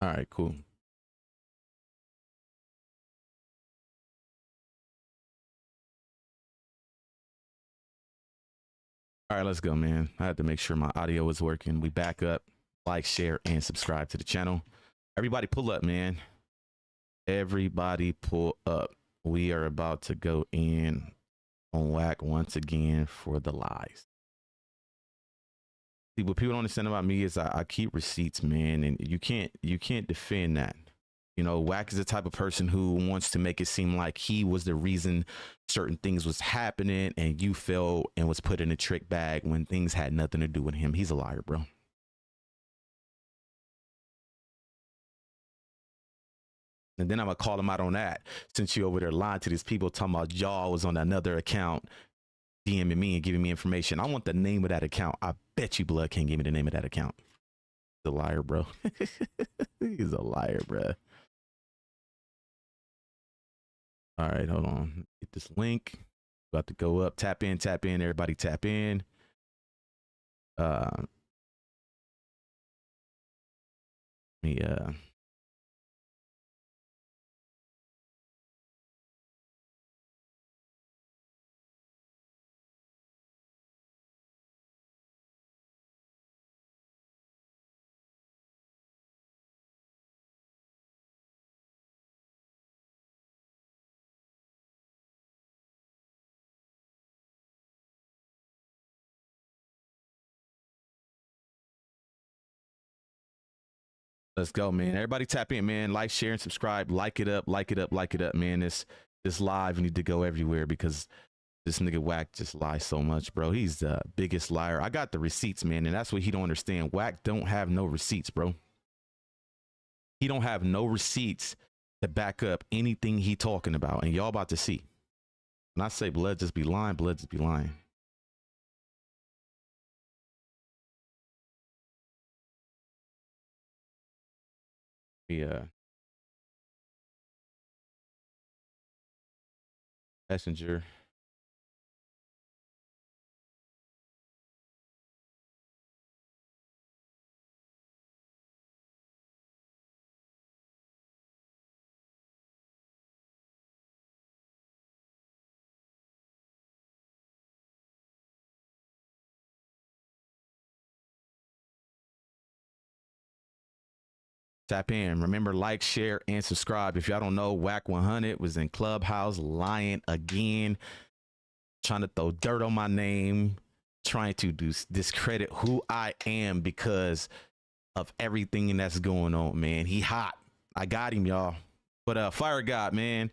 All right, cool. All right, let's go, man. I had to make sure my audio was working. We back up. Like, share, and subscribe to the channel. Everybody pull up, man. Everybody pull up. We are about to go in on Wack once again for the lies. See, what people don't understand about me is I keep receipts, man, and you can't defend that. You know, Wack is the type of person who wants to make it seem like he was the reason certain things was happening and you fell and was put in a trick bag when things had nothing to do with him. He's a liar, bro. And then I'm gonna call him out on that. Since you over there lying to these people talking about y'all was on another account DMing me and giving me information. I want the name of that account. I bet you blood can't give me the name of that account. He's a liar, bro. He's a liar, bro. All right, hold on. Get this link. About to go up. Tap in, tap in. Everybody tap in. Me let's go, man. Everybody tap in, man. Like, share, and subscribe. Like it up, like it up, like it up, man. This live need to go everywhere because this nigga Wack just lies so much, bro. He's the biggest liar. I got the receipts, man, and that's what he don't understand. Wack don't have no receipts, bro. He don't have no receipts to back up anything he talking about, and y'all about to see. When I say blood just be lying, blood just be lying. Yeah. Messenger. Tap in. Remember, like, share, and subscribe. If y'all don't know, Wack 100 was in Clubhouse lying again, trying to throw dirt on my name, trying to discredit who I am because of everything that's going on, man. He hot. I got him, y'all. But Fire God, man.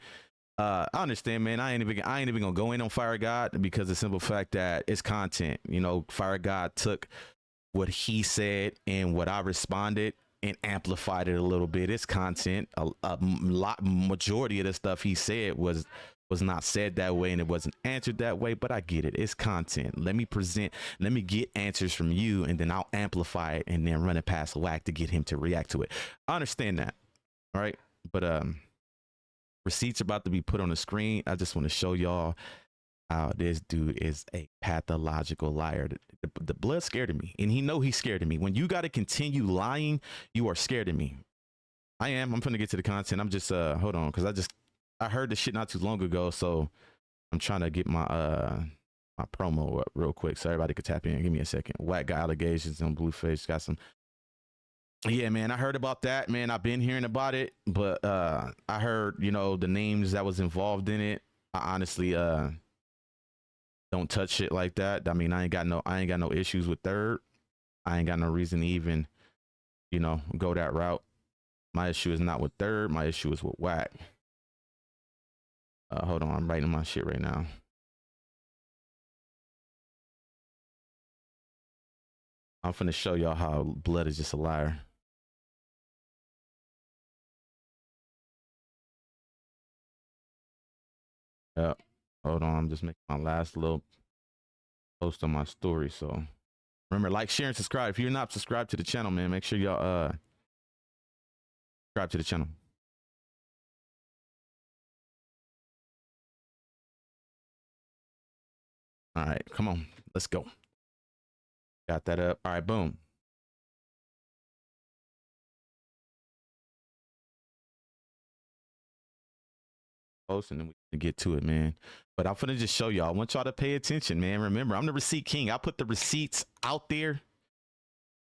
I understand, man. I ain't even gonna go in on Fire God because the simple fact that it's content. You know, Fire God took what he said and what I responded and amplified it a little bit. It's content. A majority of the stuff he said was not said that way and it wasn't answered that way, but I get it. It's content. Let me get answers from you and then I'll amplify it and then run it past Wack to get him to react to it. I understand that. All right. But receipts are about to be put on the screen. I just want to show y'all how this dude is a pathological liar. The blood scared of me, and he know he's scared of me. When you got to continue lying, you are scared of me. I'm gonna get to the content. I'm just hold on, because I heard this shit not too long ago, so I'm trying to get my my promo up real quick so everybody could tap in. Give me a second. Wack got allegations on Blueface. Got some. Yeah, man, I heard about that, man. I've been hearing about it, but I heard, you know, the names that was involved in it. I honestly don't touch shit like that. I mean, I ain't got no issues with Third. I ain't got no reason to even, you know, go that route. My issue is not with Third. My issue is with Wack. Hold on, I'm writing my shit right now. I'm finna show y'all how blood is just a liar. Yep. Hold on, I'm just making my last little post on my story. So remember, like, share, and subscribe. If you're not subscribed to the channel, man, make sure y'all subscribe to the channel. All right, come on, let's go. Got that up. All right, boom. post and then we can get to it, man. But I'm finna just show y'all. I want y'all to pay attention, man. Remember, I'm the receipt king. I put the receipts out there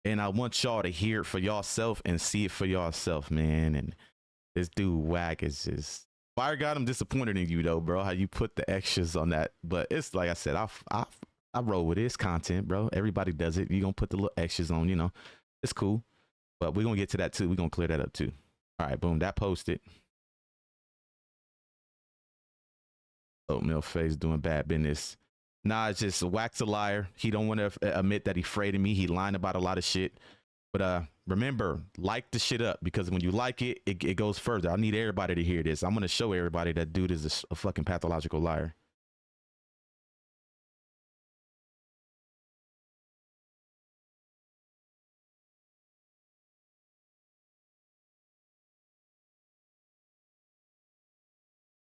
and I want y'all to hear it for yourself and see it for yourself, man. And this dude Wack is just Fire God. I'm disappointed in you though, bro. How you put the extras on that, but it's like I said, I roll with it. It's content, bro. Everybody does it. You gonna put the little extras on, you know. It's cool, but we're gonna get to that too. We're gonna clear that up too. All right, boom. That posted. Oatmeal face doing bad business. Nah, it's just Wack's a liar. He don't want to admit that he afraid of me. He lying about a lot of shit. But remember, like the shit up, because when you like it, it goes further. I need everybody to hear this. I'm gonna show everybody that dude is a fucking pathological liar.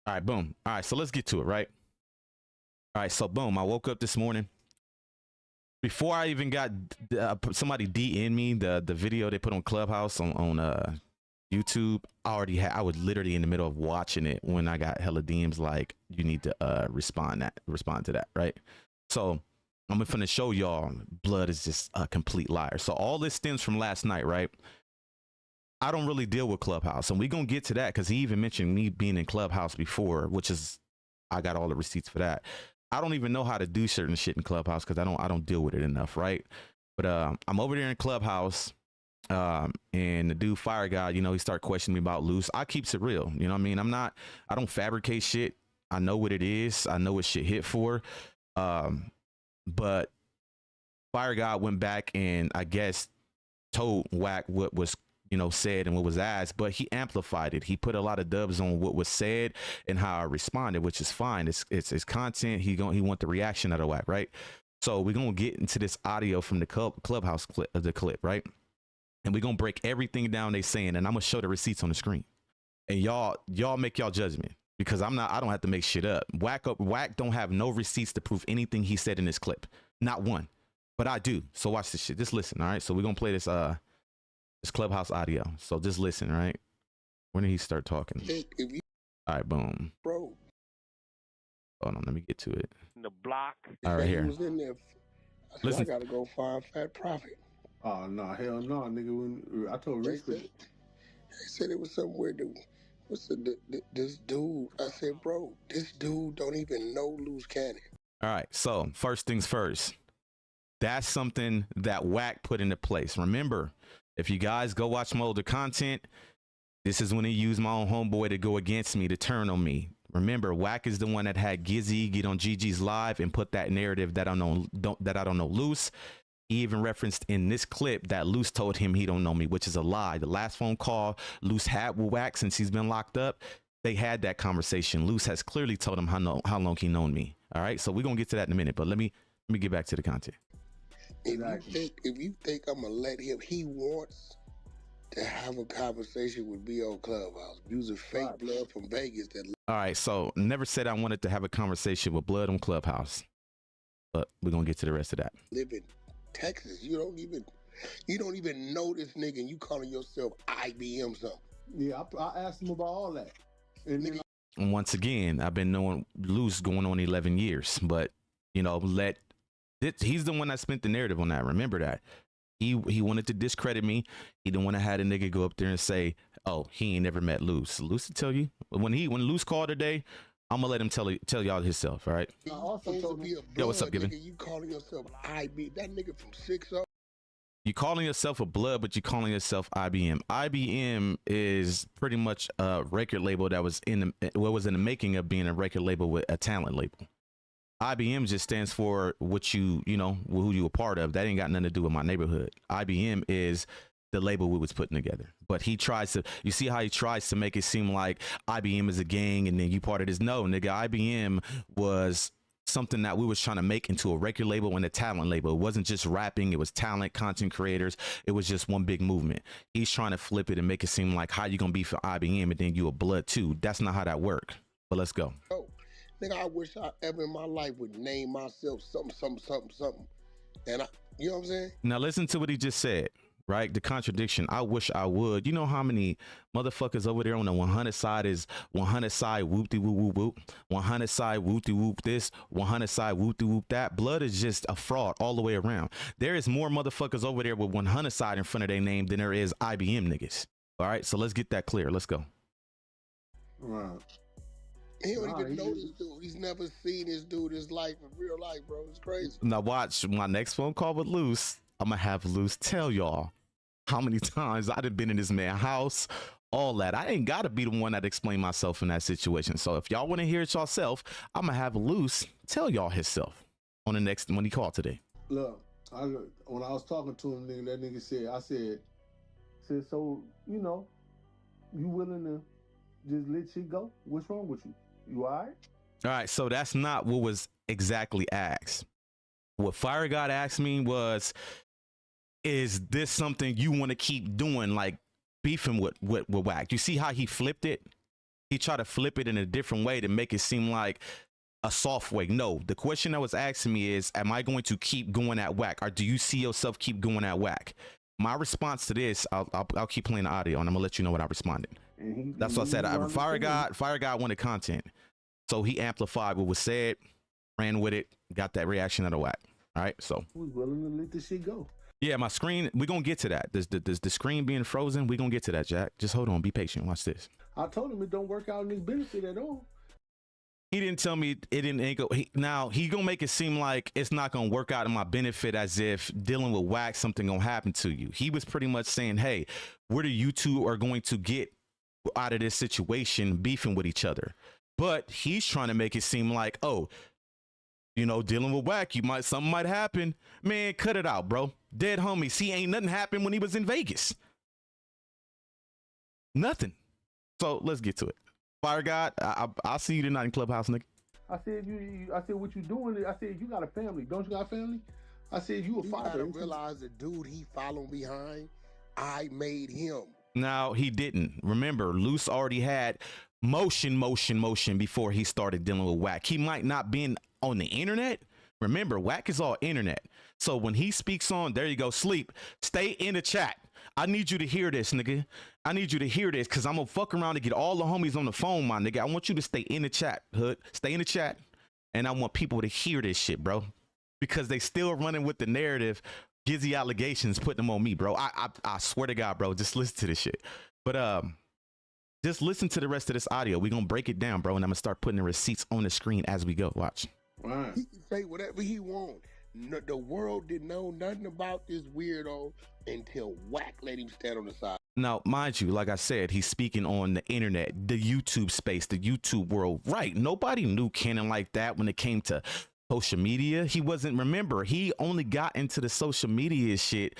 All right, boom. All right, so let's get to it, right? All right, so boom. I woke up this morning. Before I even got somebody DM me the video they put on Clubhouse on YouTube, I was literally in the middle of watching it when I got hella DMs like, you need to respond to that, right? So I'm finna show y'all blood is just a complete liar. So all this stems from last night, right? I don't really deal with Clubhouse, and we gonna get to that because he even mentioned me being in Clubhouse before, which is I got all the receipts for that. I don't even know how to do certain shit in Clubhouse because I don't deal with it enough, right? But I'm over there in Clubhouse, and the dude Fire God, you know, he started questioning me about loose. I keeps it real, you know what I mean? I don't fabricate shit. I know what it is. I know what shit hit for. But Fire God went back and I guess told Wack what was, you know, said and what was asked, but he amplified it. He put a lot of dubs on what was said and how I responded, which is fine. It's content. He want the reaction out of Wack, right? So we're gonna get into this audio from the Clubhouse clip, right? And we're gonna break everything down they saying, and I'm gonna show the receipts on the screen. And y'all make y'all judgment because I don't have to make shit up. Wack don't have no receipts to prove anything he said in this clip, not one. But I do. So watch this shit. Just listen, all right? So we're gonna play this Clubhouse audio. So just listen, right? When did he start talking? All right, boom. Bro. Hold on, let me get to it. The block. All right, here. Was in there. I said, listen. I gotta go find Fat Prophet. Oh no, hell no, nigga. When I told Rich, they said it was somewhere. This dude? I said, bro, this dude don't even know Loose Cannon. All right, so first things first. That's something that Wack put into place. Remember, if you guys go watch my older content, this is when he used my own homeboy to go against me, to turn on me. Remember, Wack is the one that had Gizzy get on GG's live and put that narrative that I don't know Loose. He even referenced in this clip that Loose told him he don't know me, which is a lie. The last phone call Loose had with Wack since he's been locked up, they had that conversation. Loose has clearly told him how long he known me. All right, so we're gonna get to that in a minute, but let me get back to the content. If you think I'm gonna let him, he wants to have a conversation with B.O. Clubhouse using fake blood from Vegas. All right, so never said I wanted to have a conversation with blood on Clubhouse, but we're gonna get to the rest of that. Live in Texas, you don't even know this nigga, and you calling yourself IBM something. Yeah, I asked him about all that. And once again, I've been knowing Loose going on 11 years, but you know, he's the one that spent the narrative on that. Remember that. He wanted to discredit me. He didn't want to have a nigga go up there and say, oh, he ain't never met Loose. Loose will tell you. When Loose called today, I'm gonna let him tell y'all himself, all right? I also told me, yo, what's up, Given? You calling yourself IB? That nigga from 6-0. You calling yourself a blood, but you calling yourself IBM. IBM is pretty much a record label that was in the making of being a record label with a talent label. IBM just stands for what you know, who you a part of. That ain't got nothing to do with my neighborhood. IBM is the label we was putting together. But he tries to, you see how he tries to make it seem like IBM is a gang and then you part of this. No, nigga, IBM was something that we was trying to make into a record label and a talent label. It wasn't just rapping, it was talent, content creators. It was just one big movement. He's trying to flip it and make it seem like how you gonna be for IBM and then you a blood too. That's not how that work. But let's go. Oh, nigga, I wish I ever in my life would name myself something. And you know what I'm saying? Now listen to what he just said. right? The contradiction. I wish I would. You know how many motherfuckers over there on the 100 side is 100 side whoop de whoop whoop whoop, 100 side whoop de whoop this, 100 side whoop de whoop that. Blood is just a fraud all the way around. There is more motherfuckers over there with 100 side in front of their name than there is IBM niggas. All right, so let's get that clear. Let's go. Right. He don't even know this dude. He's never seen this dude in his life, in real life, bro. It's crazy. Now watch my next phone call with Luce. I'm gonna have Luce tell y'all how many times I've been in this man's house, all that. I ain't gotta be the one that explain myself in that situation. So if y'all want to hear it yourself, I'm gonna have Luce tell y'all himself on the next when he called today. Look, when I was talking to him, nigga, that nigga said, I said, so, you know, you willing to just let shit go? What's wrong with you? You all right? All right, so that's not what was exactly asked. What Fire God asked me was, is this something you want to keep doing, like beefing with Wack? You see how he flipped it? He tried to flip it in a different way to make it seem like a soft way. No, the question that was asking me is, am I going to keep going at Wack, or do you see yourself keep going at Wack? My response to this, I'll keep playing the audio, and I'm gonna let you know what I responded. That's what I said. Fire God wanted content, so he amplified what was said, ran with it, got that reaction out of Wack. All right, so who's willing to let this shit go? Yeah, my screen. We're gonna get to that. The screen being frozen. We're gonna get to that, Jack. Just hold on. Be patient. Watch this. I told him it don't work out in his benefit at all. He didn't tell me it didn't go. Now he gonna make it seem like it's not gonna work out in my benefit, as if dealing with Wack something gonna happen to you. He was pretty much saying, hey, where do you two are going to get out of this situation beefing with each other? But he's trying to make it seem like, oh, you know, dealing with Wack, something might happen. Man, cut it out, bro. Dead homies. See, ain't nothing happened when he was in Vegas. Nothing. So let's get to it. Fire God, I'll see you tonight in Clubhouse, nigga. I said, I said, what you doing? I said, you got a family. Don't you got a family? I said, you a father. You gotta realize the dude he following behind, I made him. Now, he didn't. Remember, Luce already had motion before he started dealing with Wack. He might not been on the internet. Remember, Wack is all internet. So when he speaks on, there you go, Sleep, stay in the chat. I need you to hear this, nigga. I need you to hear this, because I'm going to fuck around and get all the homies on the phone, my nigga. I want you to stay in the chat, Hood. Stay in the chat. And I want people to hear this shit, bro. Because they still running with the narrative, Gizzy allegations, putting them on me, bro. I swear to God, bro. Just listen to this shit. But just listen to the rest of this audio. We're going to break it down, bro. And I'm going to start putting the receipts on the screen as we go. Watch. Right. He can say whatever he wants. No, the world didn't know nothing about this weirdo until Wack let him stand on the side. Now, mind you, like I said, he's speaking on the internet, the YouTube space, the YouTube world. Right. Nobody knew Cannon like that when it came to social media. He wasn't, remember, he only got into the social media shit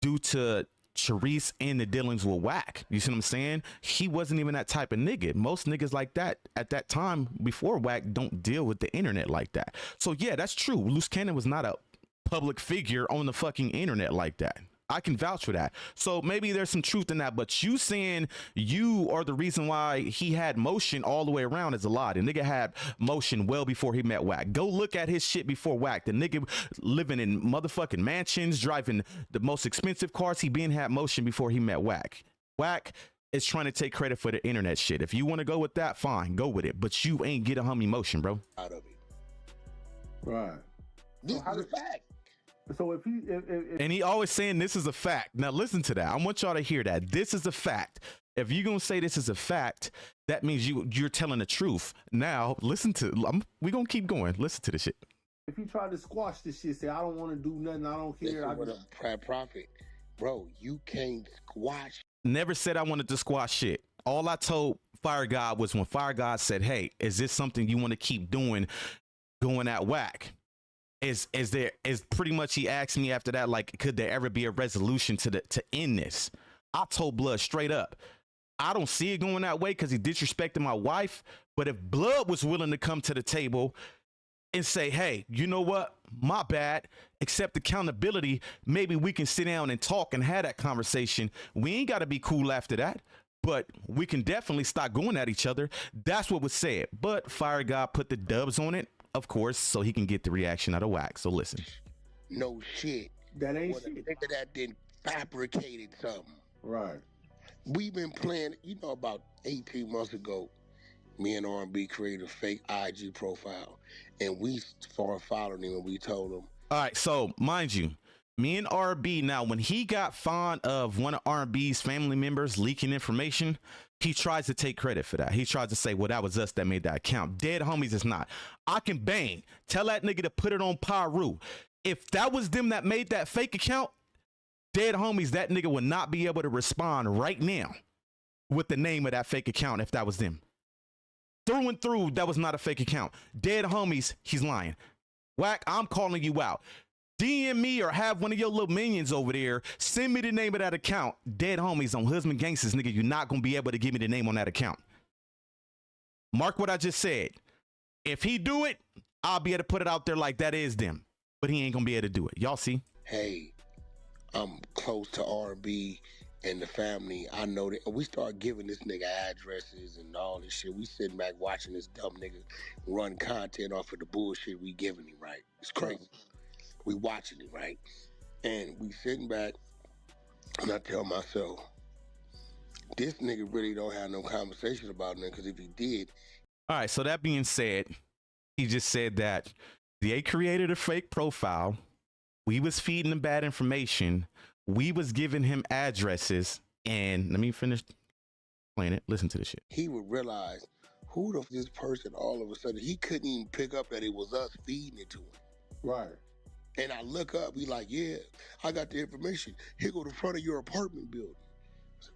due to Charisse and the dealings with Wack. You see what I'm saying? He wasn't even that type of nigga. Most niggas like that at that time before Wack don't deal with the internet like that. So yeah, that's true. Luce Cannon was not a public figure on the fucking internet like that. I can vouch for that. So maybe there's some truth in that, but you saying you are the reason why he had motion all the way around is a lie. The nigga had motion well before he met Wack. Go look at his shit before Wack. The nigga living in motherfucking mansions, driving the most expensive cars. He been had motion before he met Wack. Wack is trying to take credit for the internet shit. If you want to go with that, fine, go with it. But you ain't get a homie motion, bro. Out of it. Right. This is a fact. So if and he always saying this is a fact. Now listen to that. I want y'all to hear that. This is a fact. If you're gonna say this is a fact, that means you're telling the truth. Now listen to. We're gonna keep going. Listen to the shit. If he tried to squash this shit, say I don't want to do nothing, I don't care. I profit, bro. You can't squash. Never said I wanted to squash shit. All I told Fire God was when Fire God said, "Hey, is this something you want to keep doing, going at Wack?" Is pretty much he asked me after that, like, could there ever be a resolution to end this? I told Blood straight up, I don't see it going that way because he disrespected my wife. But if Blood was willing to come to the table and say, hey, you know what? My bad. Accept accountability. Maybe we can sit down and talk and have that conversation. We ain't got to be cool after that, but we can definitely stop going at each other. That's what was said. But Fire God put the dubs on it, of course, so he can get the reaction out of Wack. So listen. No shit. That ain't what shit. A nigga that didn't fabricated something. Right. We've been playing, about 18 months ago, me and R&B created a fake IG profile, and we started following him, and we told him. All right, so mind you, me and R&B, now when he got fond of one of R&B's family members leaking information, he tries to take credit for that. He tries to say, well, that was us that made that account. Dead homies is not. I can bang. Tell that nigga to put it on Pyru. If that was them that made that fake account, dead homies, that nigga would not be able to respond right now with the name of that fake account if that was them. Through and through, that was not a fake account. Dead homies, he's lying. Wack, I'm calling you out. DM me or have one of your little minions over there. Send me the name of that account. Dead homies on Husband Gangsters, nigga. You're not going to be able to give me the name on that account. Mark what I just said. If he do it, I'll be able to put it out there like that is them. But he ain't going to be able to do it. Y'all see? Hey, I'm close to R&B and the family. I know that. We start giving this nigga addresses and all this shit. We sitting back watching this dumb nigga run content off of the bullshit we giving him, right? It's crazy. We watching it, right? And we sitting back, and I tell myself, this nigga really don't have no conversation about nothing, because if he did. All right, so that being said, he just said that they created a fake profile. We was feeding him bad information. We was giving him addresses. And let me finish playing it. Listen to this shit. He would realize, who the f this person all of a sudden, he couldn't even pick up that it was us feeding it to him. Right. And I look up, he like, yeah, I got the information. Here go the front of your apartment building.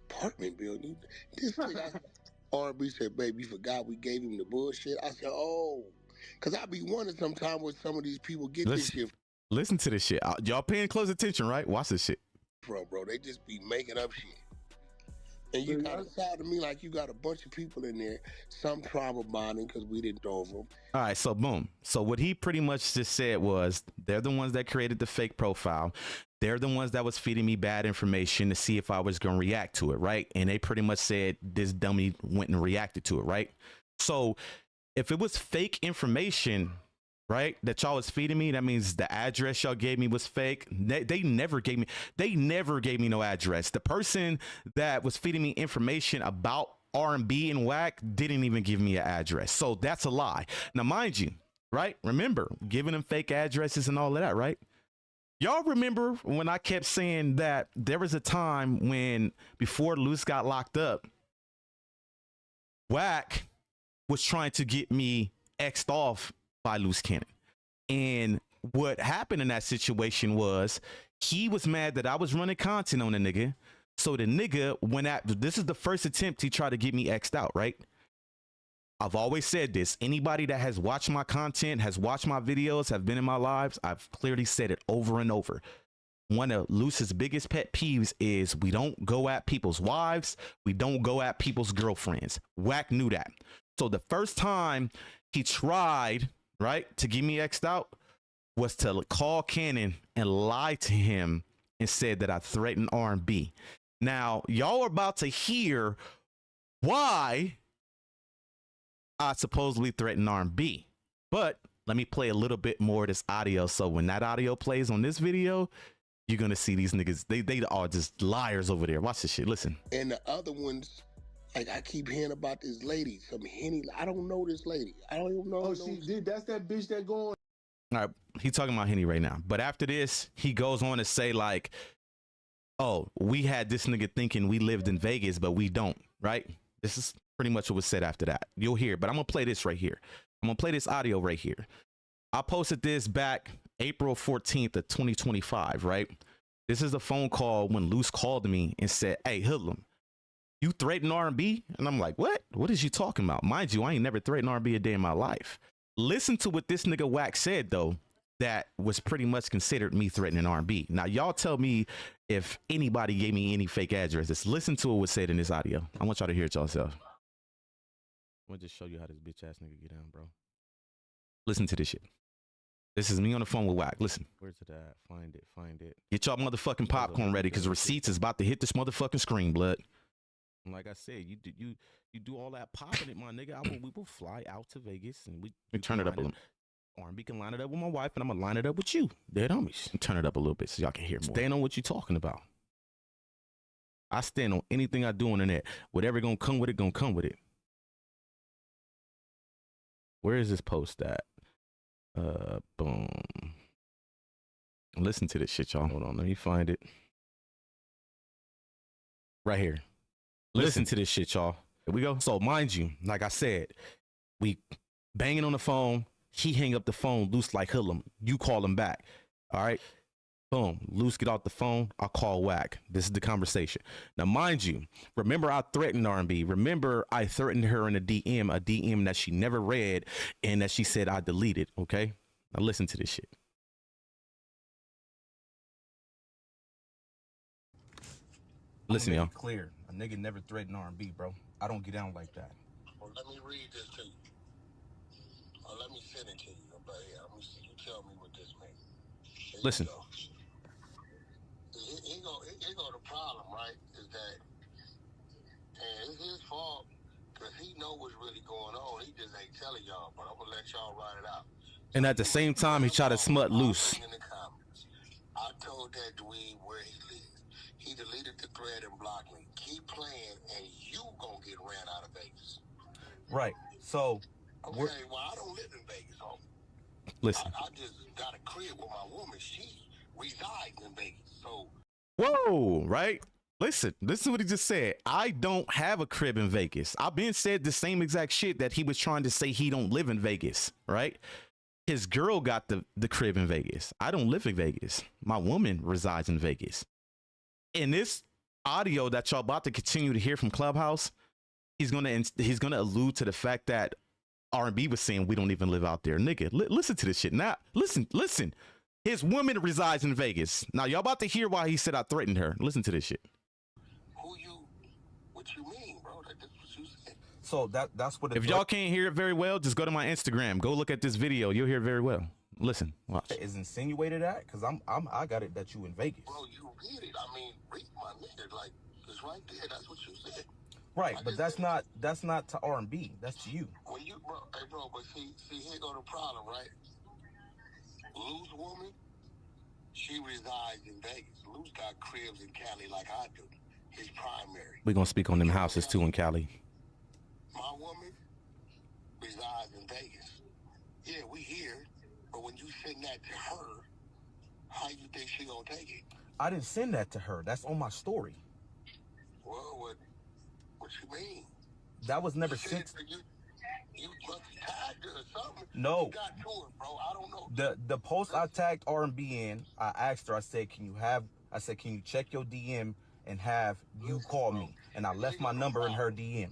Apartment building? This thing, R&B said, baby, you forgot we gave him the bullshit? I said, oh. Because I be wondering sometimes where some of these people get this shit Listen to this shit. Y'all paying close attention, right? Watch this shit. from, bro. They just be making up shit. And you got to sound to me like you got a bunch of people in there, some trauma bonding because we didn't throw them. All right, so boom. So what he pretty much just said was, they're the ones that created the fake profile. They're the ones that was feeding me bad information to see if I was going to react to it, right? And they pretty much said this dummy went and reacted to it, right? So if it was fake information, right, that y'all was feeding me, that means the address y'all gave me was fake. They never gave me no address. The person that was feeding me information about R&B and Wack didn't even give me an address. So that's a lie. Now, mind you, right, remember giving them fake addresses and all of that, right? Y'all remember when I kept saying that there was a time when, before Luce got locked up, Wack was trying to get me X'd off by Luce Cannon. And what happened in that situation was, he was mad that I was running content on the nigga. So the nigga went at, this is the first attempt he tried to get me X'd out, right? I've always said this. Anybody that has watched my content, has watched my videos, have been in my lives, I've clearly said it over and over. One of Luce's biggest pet peeves is we don't go at people's wives. We don't go at people's girlfriends. Wack knew that. So the first time he tried, right, to get me X'd out was to call Cannon and lie to him and said that I threatened R&B. Now, y'all are about to hear why I supposedly threatened R&B. But let me play a little bit more of this audio. So when that audio plays on this video, you're going to see these niggas. They are just liars over there. Watch this shit. Listen. And the other ones, like, I keep hearing about this lady, some Henny. I don't know this lady. I don't even know. Oh, she did. That's that bitch that going. All right, he's talking about Henny right now. But after this, he goes on to say, like, oh, we had this nigga thinking we lived in Vegas, but we don't, right? This is pretty much what was said after that. You'll hear, but I'm going to play this right here. I'm going to play this audio right here. I posted this back April 14th of 2025, right? This is a phone call when Luce called me and said, hey, Hoodlum, you threatened R&B? And I'm like, what? What is you talking about? Mind you, I ain't never threatened R&B a day in my life. Listen to what this nigga Wack said, though, that was pretty much considered me threatening R&B. Now, y'all tell me if anybody gave me any fake addresses. Listen to what was said in this audio. I want y'all to hear it yourself. I'm going to just show you how this bitch ass nigga get down, bro. Listen to this shit. This is me on the phone with Wack. Listen. Where's it at? Find it. Get y'all motherfucking popcorn ready, because receipts is about to hit this motherfucking screen, blood. And like I said, you do all that popping it, my nigga. We will fly out to Vegas and we turn it up a little. R&B can line it up with my wife, and I'm gonna line it up with you. Dead homies. And turn it up a little bit so y'all can hear more. Staying on what you talking about. I stand on anything I do on the net. Whatever gonna come with it, gonna come with it. Where is this post at? Boom. Listen to this shit, y'all. Hold on, let me find it. Right here. Listen to this shit, y'all. Here we go. So mind you, like I said, we banging on the phone. He hang up the phone, loose like Hoodlum. You call him back. All right. Boom. Loose get off the phone. I'll call Wack. This is the conversation. Now, mind you, remember I threatened R&B. Remember I threatened her in a DM that she never read and that she said I deleted. Okay. Now listen to this shit. Listen, y'all. Clear. A nigga never threatened R&B, bro. I don't get down like that. Well, let me read this to you. Or let me send it to you. But yeah, let me see. You tell me what this means. Listen. Here go the problem, right? Is that, and it's his fault because he know what's really going on. He just ain't telling y'all, but I'm gonna let y'all ride it out. And at the same time, he tried to smut loose. In the comments, I told that dweeb where he lives. He deleted the thread and blocked me. Keep playing, and you gonna get ran out of Vegas. Right. So. Okay. Well, I don't live in Vegas, homie. Listen. I just got a crib with my woman. She resides in Vegas, so. Whoa, right? Listen to what he just said. I don't have a crib in Vegas. I've been said the same exact shit that he was trying to say he don't live in Vegas, right? His girl got the crib in Vegas. I don't live in Vegas. My woman resides in Vegas. In this audio that y'all about to continue to hear from Clubhouse, he's gonna allude to the fact that R&B was saying we don't even live out there. Nigga, listen to this shit. Now, listen. His woman resides in Vegas. Now, y'all about to hear why he said I threatened her. Listen to this shit. What you mean, bro? That's what you said. So that's what. If y'all can't hear it very well, just go to my Instagram. Go look at this video. You'll hear it very well. Listen, watch. Is insinuated at? Because I got it that you in Vegas. Bro, you read it. I mean, read my nigga. Like, it's right there. That's what you said. Right, but that's not to R&B. That's to you. When you, bro, hey, bro, but see, here go the problem, right? Lou's woman, she resides in Vegas. Lou's got cribs in Cali like I do. His primary. We're gonna speak on them houses too in Cali. My woman resides in Vegas. Yeah, we here, but when you send that to her, how you think she gonna take it? I didn't send that to her. That's on my story. Well, what you mean? That was never sent. You must tagged her or something. No. You got to it, bro. I don't know. The post I tagged R&B in, I asked her, I said, can you check your DM and have you call me? And I left my number in her DM.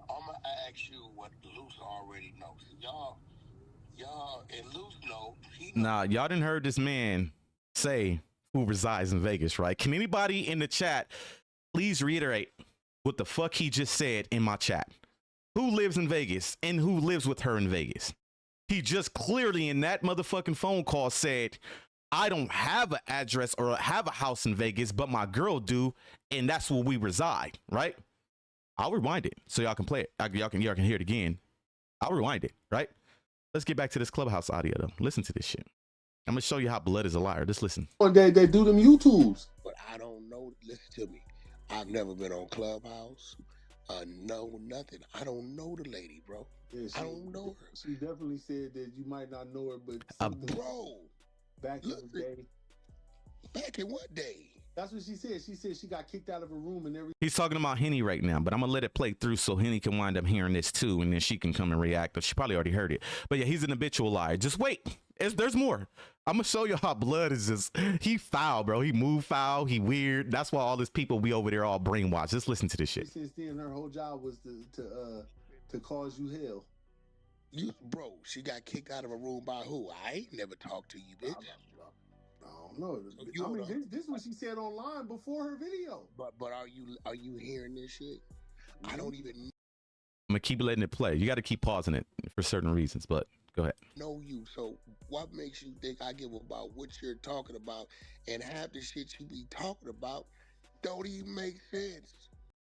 I'm going to ask you what Luce already knows. Y'all, and Luce know. Nah, y'all didn't heard this man say who resides in Vegas, right? Can anybody in the chat please reiterate what the fuck he just said in my chat? Who lives in Vegas and who lives with her in Vegas? He just clearly in that motherfucking phone call said, I don't have an address or have a house in Vegas, but my girl do, and that's where we reside, right? I'll rewind it so y'all can play it. Y'all can hear it again. I'll rewind it, right? Let's get back to this Clubhouse audio though. Listen to this shit. I'm gonna show you how blood is a liar. Just listen. They do them YouTubes. But I don't know. Listen to me. I've never been on Clubhouse. No, nothing. I don't know the lady, bro. Yeah, I don't know her. She definitely said that you might not know her, but bro, back in the day. Back in what day? That's what she said. She said she got kicked out of her room and everything. He's talking about Henny right now, but I'm gonna let it play through so Henny can wind up hearing this too, and then she can come and react. She probably already heard it. But yeah, he's an habitual liar. Just wait. There's more. I'm gonna show you how blood is just. He foul, bro. He move foul. He weird. That's why all these people be over there all brainwashed. Just listen to this shit. Since then, her whole job was to cause you hell. Bro, she got kicked out of a room by who? I ain't never talked to you, bitch. I don't know. So this is what she said online before her video. But are you hearing this shit? I don't even. I'm gonna keep letting it play. You got to keep pausing it for certain reasons, but go ahead. Know you. So what makes you think I give about what you're talking about, and half the shit you be talking about don't even make sense?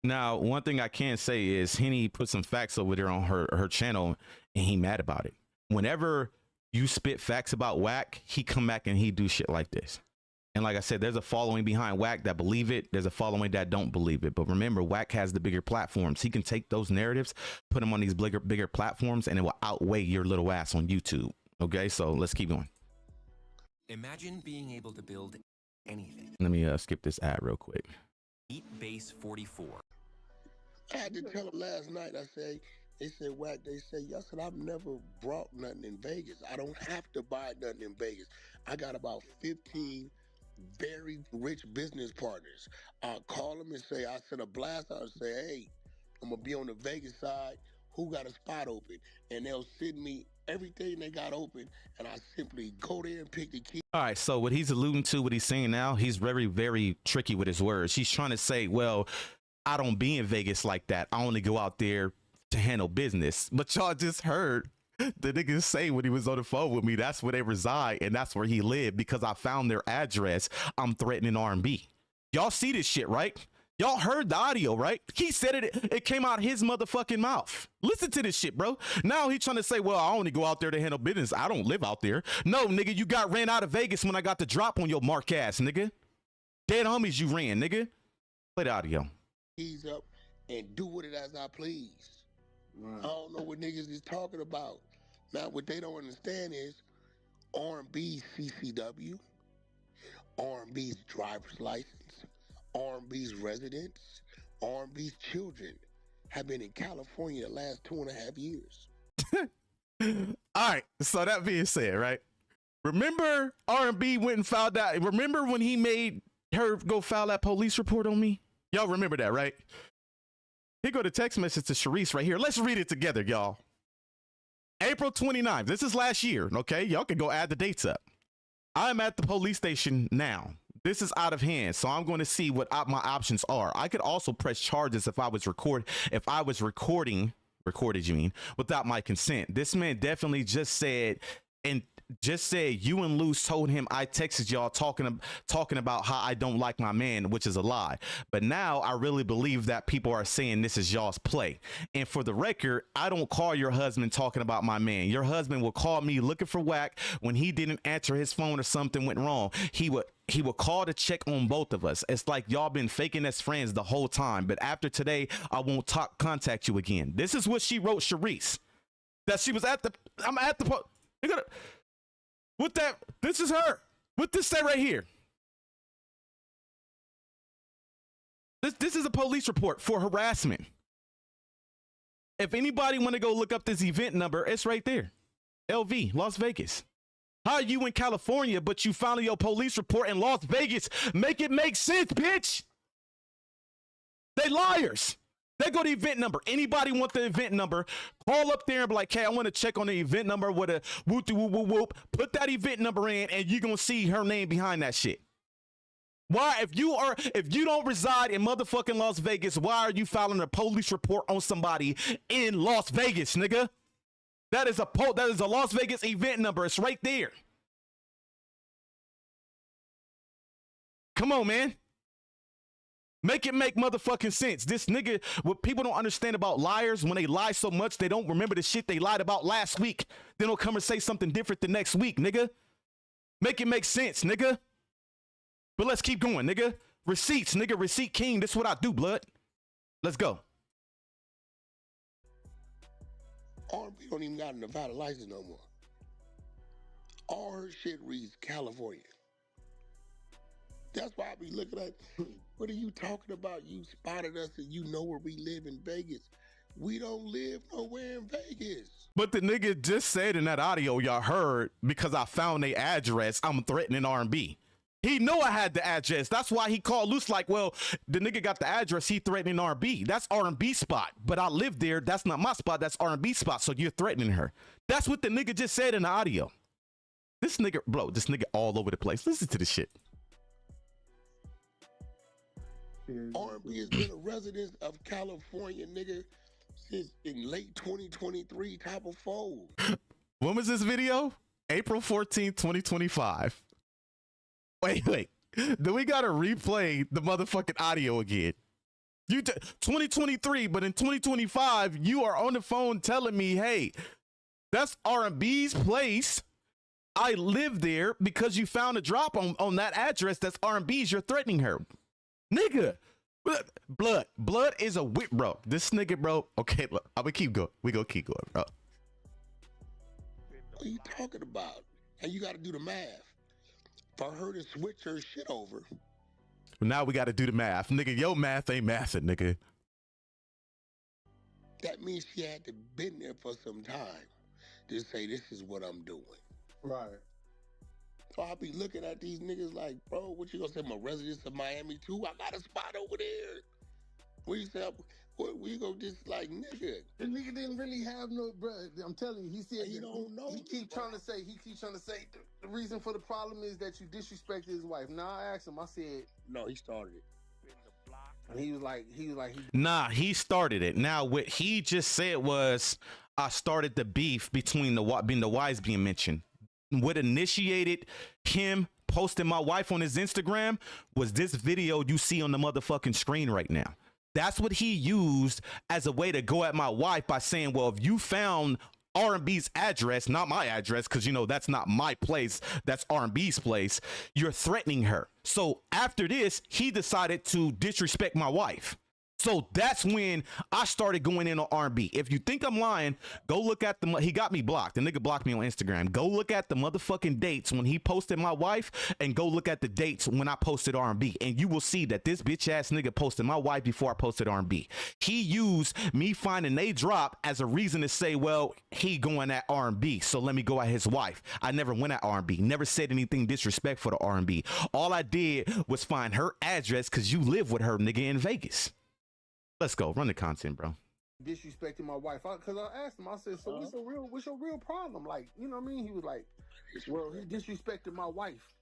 Now, one thing I can say is Henny put some facts over there on her channel, and he mad about it. Whenever you spit facts about Wack, he come back and he do shit like this. And like I said, there's a following behind Wack that believe it. There's a following that don't believe it. But remember, Wack has the bigger platforms. He can take those narratives, put them on these bigger platforms, and it will outweigh your little ass on YouTube. Okay, so let's keep going. Imagine being able to build anything. Let me skip this ad real quick. Eat base 44. I had to tell them last night, they said, Wack, they said, I said, I've never brought nothing in Vegas. I don't have to buy nothing in Vegas. I got about 15 very rich business partners. I'll call them and say, I sent a blast out and say, hey, I'm going to be on the Vegas side. Who got a spot open? And they'll send me everything they got open, and I simply go there and pick the key. All right, so what he's alluding to, what he's saying now, he's very, very tricky with his words. He's trying to say, well, I don't be in Vegas like that. I only go out there to handle business. But y'all just heard the niggas say when he was on the phone with me, that's where they reside and that's where he lived because I found their address. I'm threatening R&B. Y'all see this shit, right? Y'all heard the audio, right? He said it came out his motherfucking mouth. Listen to this shit, bro. Now he trying to say, well, I only go out there to handle business. I don't live out there. No, nigga, you got ran out of Vegas when I got the drop on your mark ass, nigga. Dead homies you ran, nigga. Play the audio. Keys up and do with it as I please. Right. I don't know what niggas is talking about. Now, what they don't understand is R&B's CCW, R&B's driver's license, R&B's residents, R&B's children have been in California the last 2.5 years. All right, so that being said, right? Remember R&B went and filed that. Remember when he made her go file that police report on me? Y'all remember that, right? Here go the text message to Sharice right here. Let's read it together, y'all. April 29th. This is last year, okay? Y'all can go add the dates up. I'm at the police station now. This is out of hand, so I'm going to see what my options are. I could also press charges if I was recording, you mean, without my consent. This man definitely just said you and Luz told him I texted y'all talking about how I don't like my man, which is a lie. But now I really believe that people are saying this is y'all's play. And for the record, I don't call your husband talking about my man. Your husband will call me looking for Wack when he didn't answer his phone or something went wrong. He would call to check on both of us. It's like y'all been faking as friends the whole time. But after today, I won't contact you again. This is what she wrote Sharice. That she was with that, this is her. What this say right here? This is a police report for harassment. If anybody want to go look up this event number, it's right there. LV, Las Vegas. How are you in California, but you found your police report in Las Vegas? Make it make sense, bitch. They liars. They go to the event number. Anybody want the event number? Call up there and be like, hey, I want to check on the event number with a whoop whoop whoop whoop. Put that event number in and you're going to see her name behind that shit. Why, if you don't reside in motherfucking Las Vegas, why are you filing a police report on somebody in Las Vegas, nigga? That is a Las Vegas event number. It's right there. Come on, man. Make it make motherfucking sense. This nigga, what people don't understand about liars, when they lie so much, they don't remember the shit they lied about last week. Then they'll come and say something different the next week, nigga. Make it make sense, nigga. But let's keep going, nigga. Receipts, nigga. Receipt king. This is what I do, blood. Let's go. R&B don't even got a Nevada license no more. All her shit reads California. That's why I be looking at, what are you talking about? You spotted us and you know where we live in Vegas. We don't live nowhere in Vegas. But the nigga just said in that audio y'all heard, because I found their address, I'm threatening R&B. He knew I had the address. That's why he called loose like, well, the nigga got the address. He threatening R&B. That's R&B spot. But I live there. That's not my spot. That's R&B spot. So you're threatening her. That's what the nigga just said in the audio. This nigga all over the place. Listen to this shit. R&B has been a resident of California, nigga, since in late 2023 type of fold. When was this video? April 14th, 2025. Wait. Then we gotta replay the motherfucking audio again. 2023, but in 2025, you are on the phone telling me, hey, that's R&B's place. I live there because you found a drop on that address that's R&B's. You're threatening her. Nigga. Blood is a whip, bro. This nigga, bro. Okay, look, I'm gonna keep going. We gonna keep going, bro. What are you talking about? And you got to do the math. For her to switch her shit over. Now we got to do the math. Nigga, your math ain't mathing, nigga. That means she had to been there for some time to say, this is what I'm doing. Right. So I'll be looking at these niggas like, bro, what you gonna say, my residents of Miami too? I got a spot over there. Where you say, we go just like, nigga. The nigga didn't really have no, bro. I'm telling you, he said You don't know. He keep trying to say the reason for the problem is that you disrespected his wife. Now I asked him, I said, no, he started it. And he was like, nah, he started it. Now what he just said was, I started the beef between the wives being mentioned. What initiated him posting my wife on his Instagram was this video you see on the motherfucking screen right now. That's what he used as a way to go at my wife by saying, well, if you found R&B's address, not my address, because, you know, that's not my place, that's R&B's place, you're threatening her. So after this, he decided to disrespect my wife. So that's when I started going in on R&B. If you think I'm lying, go look at he got me blocked. The nigga blocked me on Instagram. Go look at the motherfucking dates when he posted my wife, and go look at the dates when I posted R&B, and you will see that this bitch ass nigga posted my wife before I posted R&B. He used me finding they drop as a reason to say, well, he going at R&B, so let me go at his wife. I never went at R&B, never said anything disrespectful to R&B. All I did was find her address because you live with her, nigga, in Vegas. Let's go. Run the content, bro. disrespecting my wife. Because I asked him, I said, so what's your real problem? Like, you know what I mean? He was like, well, he disrespected my wife.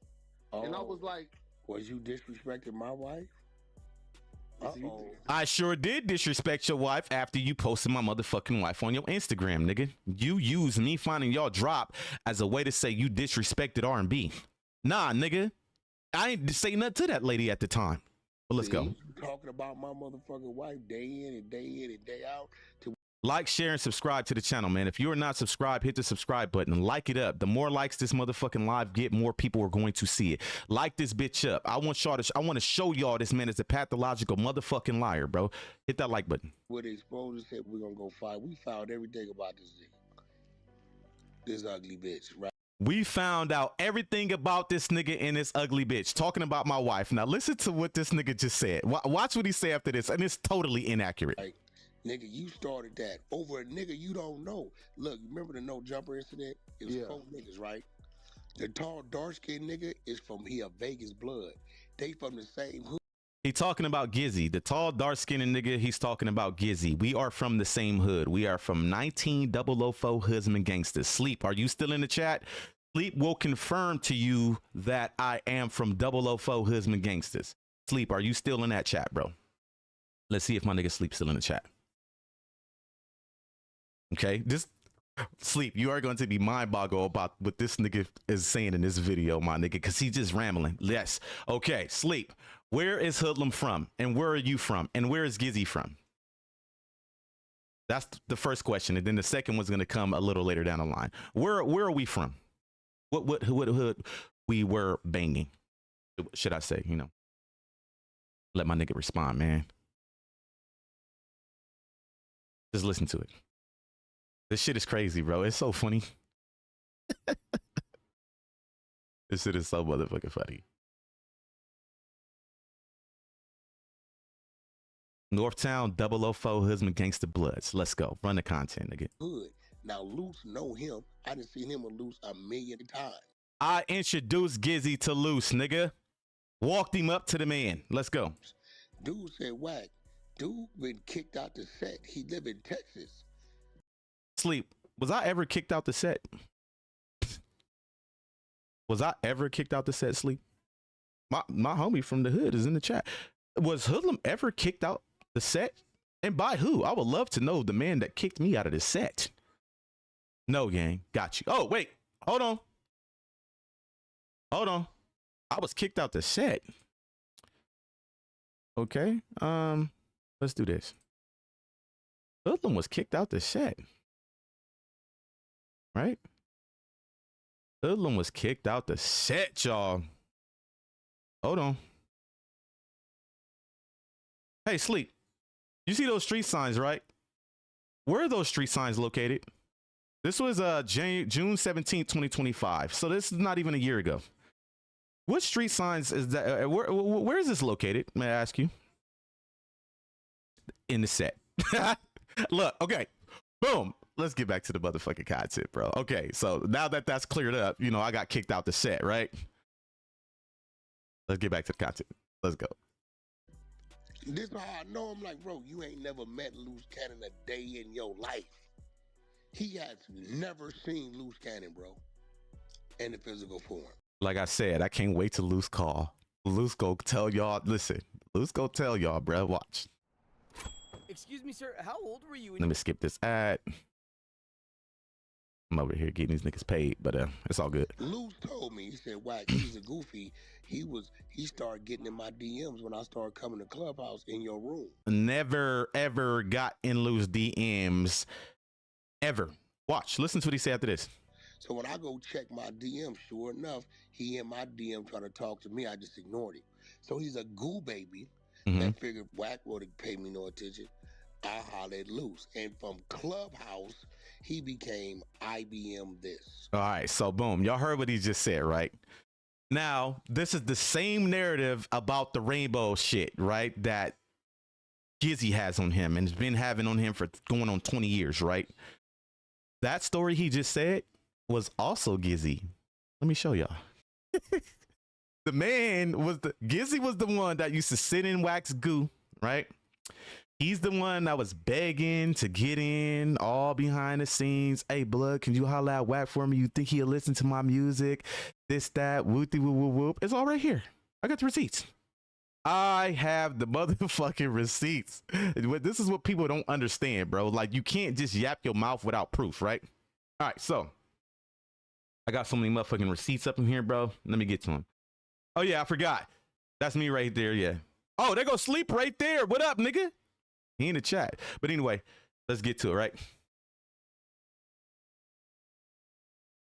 And I was like, was you disrespecting my wife? I sure did disrespect your wife after you posted my motherfucking wife on your Instagram, nigga. You used me finding y'all drop as a way to say you disrespected R&B. Nah, nigga. I ain't say nothing to that lady at the time. But let's go. Talking about my motherfucking wife day in and day out. Like, share, and subscribe to the channel, man. If you're not subscribed, hit the subscribe button and like it up. The more likes this motherfucking live get, more people are going to see it. Like this bitch up. I want to show y'all this man is a pathological motherfucking liar, bro. Hit that like button. What they supposed to say, we're gonna go fight. We found everything about this nigga. This ugly bitch, right? We found out everything about this nigga and this ugly bitch. Talking about my wife. Now listen to what this nigga just said. Watch what he say after this, and it's totally inaccurate. Like, nigga, you started that over a nigga you don't know. Look, remember the no jumper incident? It was 4 niggas, right? The tall, dark-skinned nigga is from here, Vegas blood. They from the same hood. He talking about Gizzy. The tall, dark-skinned nigga, he's talking about Gizzy. We are from the same hood. We are from 19004 Husman Gangsters. Sleep, are you still in the chat? Sleep will confirm to you that I am from 004 Husman Gangsters. Sleep, are you still in that chat, bro? Let's see if my nigga Sleep still in the chat. Okay, just Sleep, you are going to be mind-boggled about what this nigga is saying in this video, my nigga, because he's just rambling. Yes. Okay, Sleep, where is Hoodlum from? And where are you from? And where is Gizzy from? That's the first question. And then the second one's going to come a little later down the line. Where are we from? What hood we were banging? Should I say, you know? Let my nigga respond, man. Just listen to it. This shit is crazy, bro. It's so funny. This shit is so motherfucking funny. Northtown 004 Husband Gangster Bloods. Let's go. Run the content, nigga. Good. Now, Luce know him. I done seen him with Luce 1,000,000 times. I introduced Gizzy to Luce, nigga. Walked him up to the man. Let's go. Dude said, Wack, dude been kicked out the set. He live in Texas. Sleep, was I ever kicked out the set? Was I ever kicked out the set, Sleep? My homie from the hood is in the chat. Was Hoodlum ever kicked out the set? And by who? I would love to know the man that kicked me out of the set. No, gang. Got you. Oh, wait. Hold on. Hold on. I was kicked out the set. Okay. Let's do this. Hoodlum was kicked out the set. Right? Hoodlum was kicked out the set, y'all. Hold on. Hey, Sleep. You see those street signs, right? Where are those street signs located? This was June 17th, 2025. So this is not even a year ago. What street signs is that? Where is this located? May I ask you? In the set. Look, okay. Boom. Let's get back to the motherfucking content, bro. Okay, so now that that's cleared up, you know, I got kicked out the set, right? Let's get back to the content. Let's go. This is how I know him. Like, bro, you ain't never met Loose Cannon a day in your life. He has never seen Loose Cannon, bro, in the physical form. Like I said, I can't wait to Loose call. Loose go tell y'all, listen, Loose go tell y'all, bro, watch. Excuse me, sir, how old were you? Let me skip this ad. I'm over here getting these niggas paid, but it's all good. Loose told me, he said, Wack, he's a goofy. He started getting in my DMs when I started coming to Clubhouse in your room. Never, ever got in Loose DMs, ever. Watch, listen to what he said after this. So when I go check my DM, sure enough, he in my DM trying to talk to me. I just ignored him. So he's a goo baby that figured Wack wouldn't pay me no attention. I hollered Loose. And from Clubhouse, he became IBM this. All right, so boom, y'all heard what he just said, right? Now, this is the same narrative about the rainbow shit, right? That Gizzy has on him and has been having on him for going on 20 years, right? That story he just said was also Gizzy. Let me show y'all. The man was Gizzy was the one that used to sit in Wack's goo, right? He's the one that was begging to get in, all behind the scenes. Hey, blood, can you holler at Wack for me? You think he'll listen to my music? This, that, whoopty whoop whoop whoop. It's all right here. I got the receipts. I have the motherfucking receipts. This is what people don't understand, bro. Like, you can't just yap your mouth without proof, right? All right, so I got so many motherfucking receipts up in here, bro. Let me get to them. Oh, yeah, I forgot. That's me right there, yeah. Oh, there goes Sleep right there. What up, nigga? He in the chat. But anyway, let's get to it, right?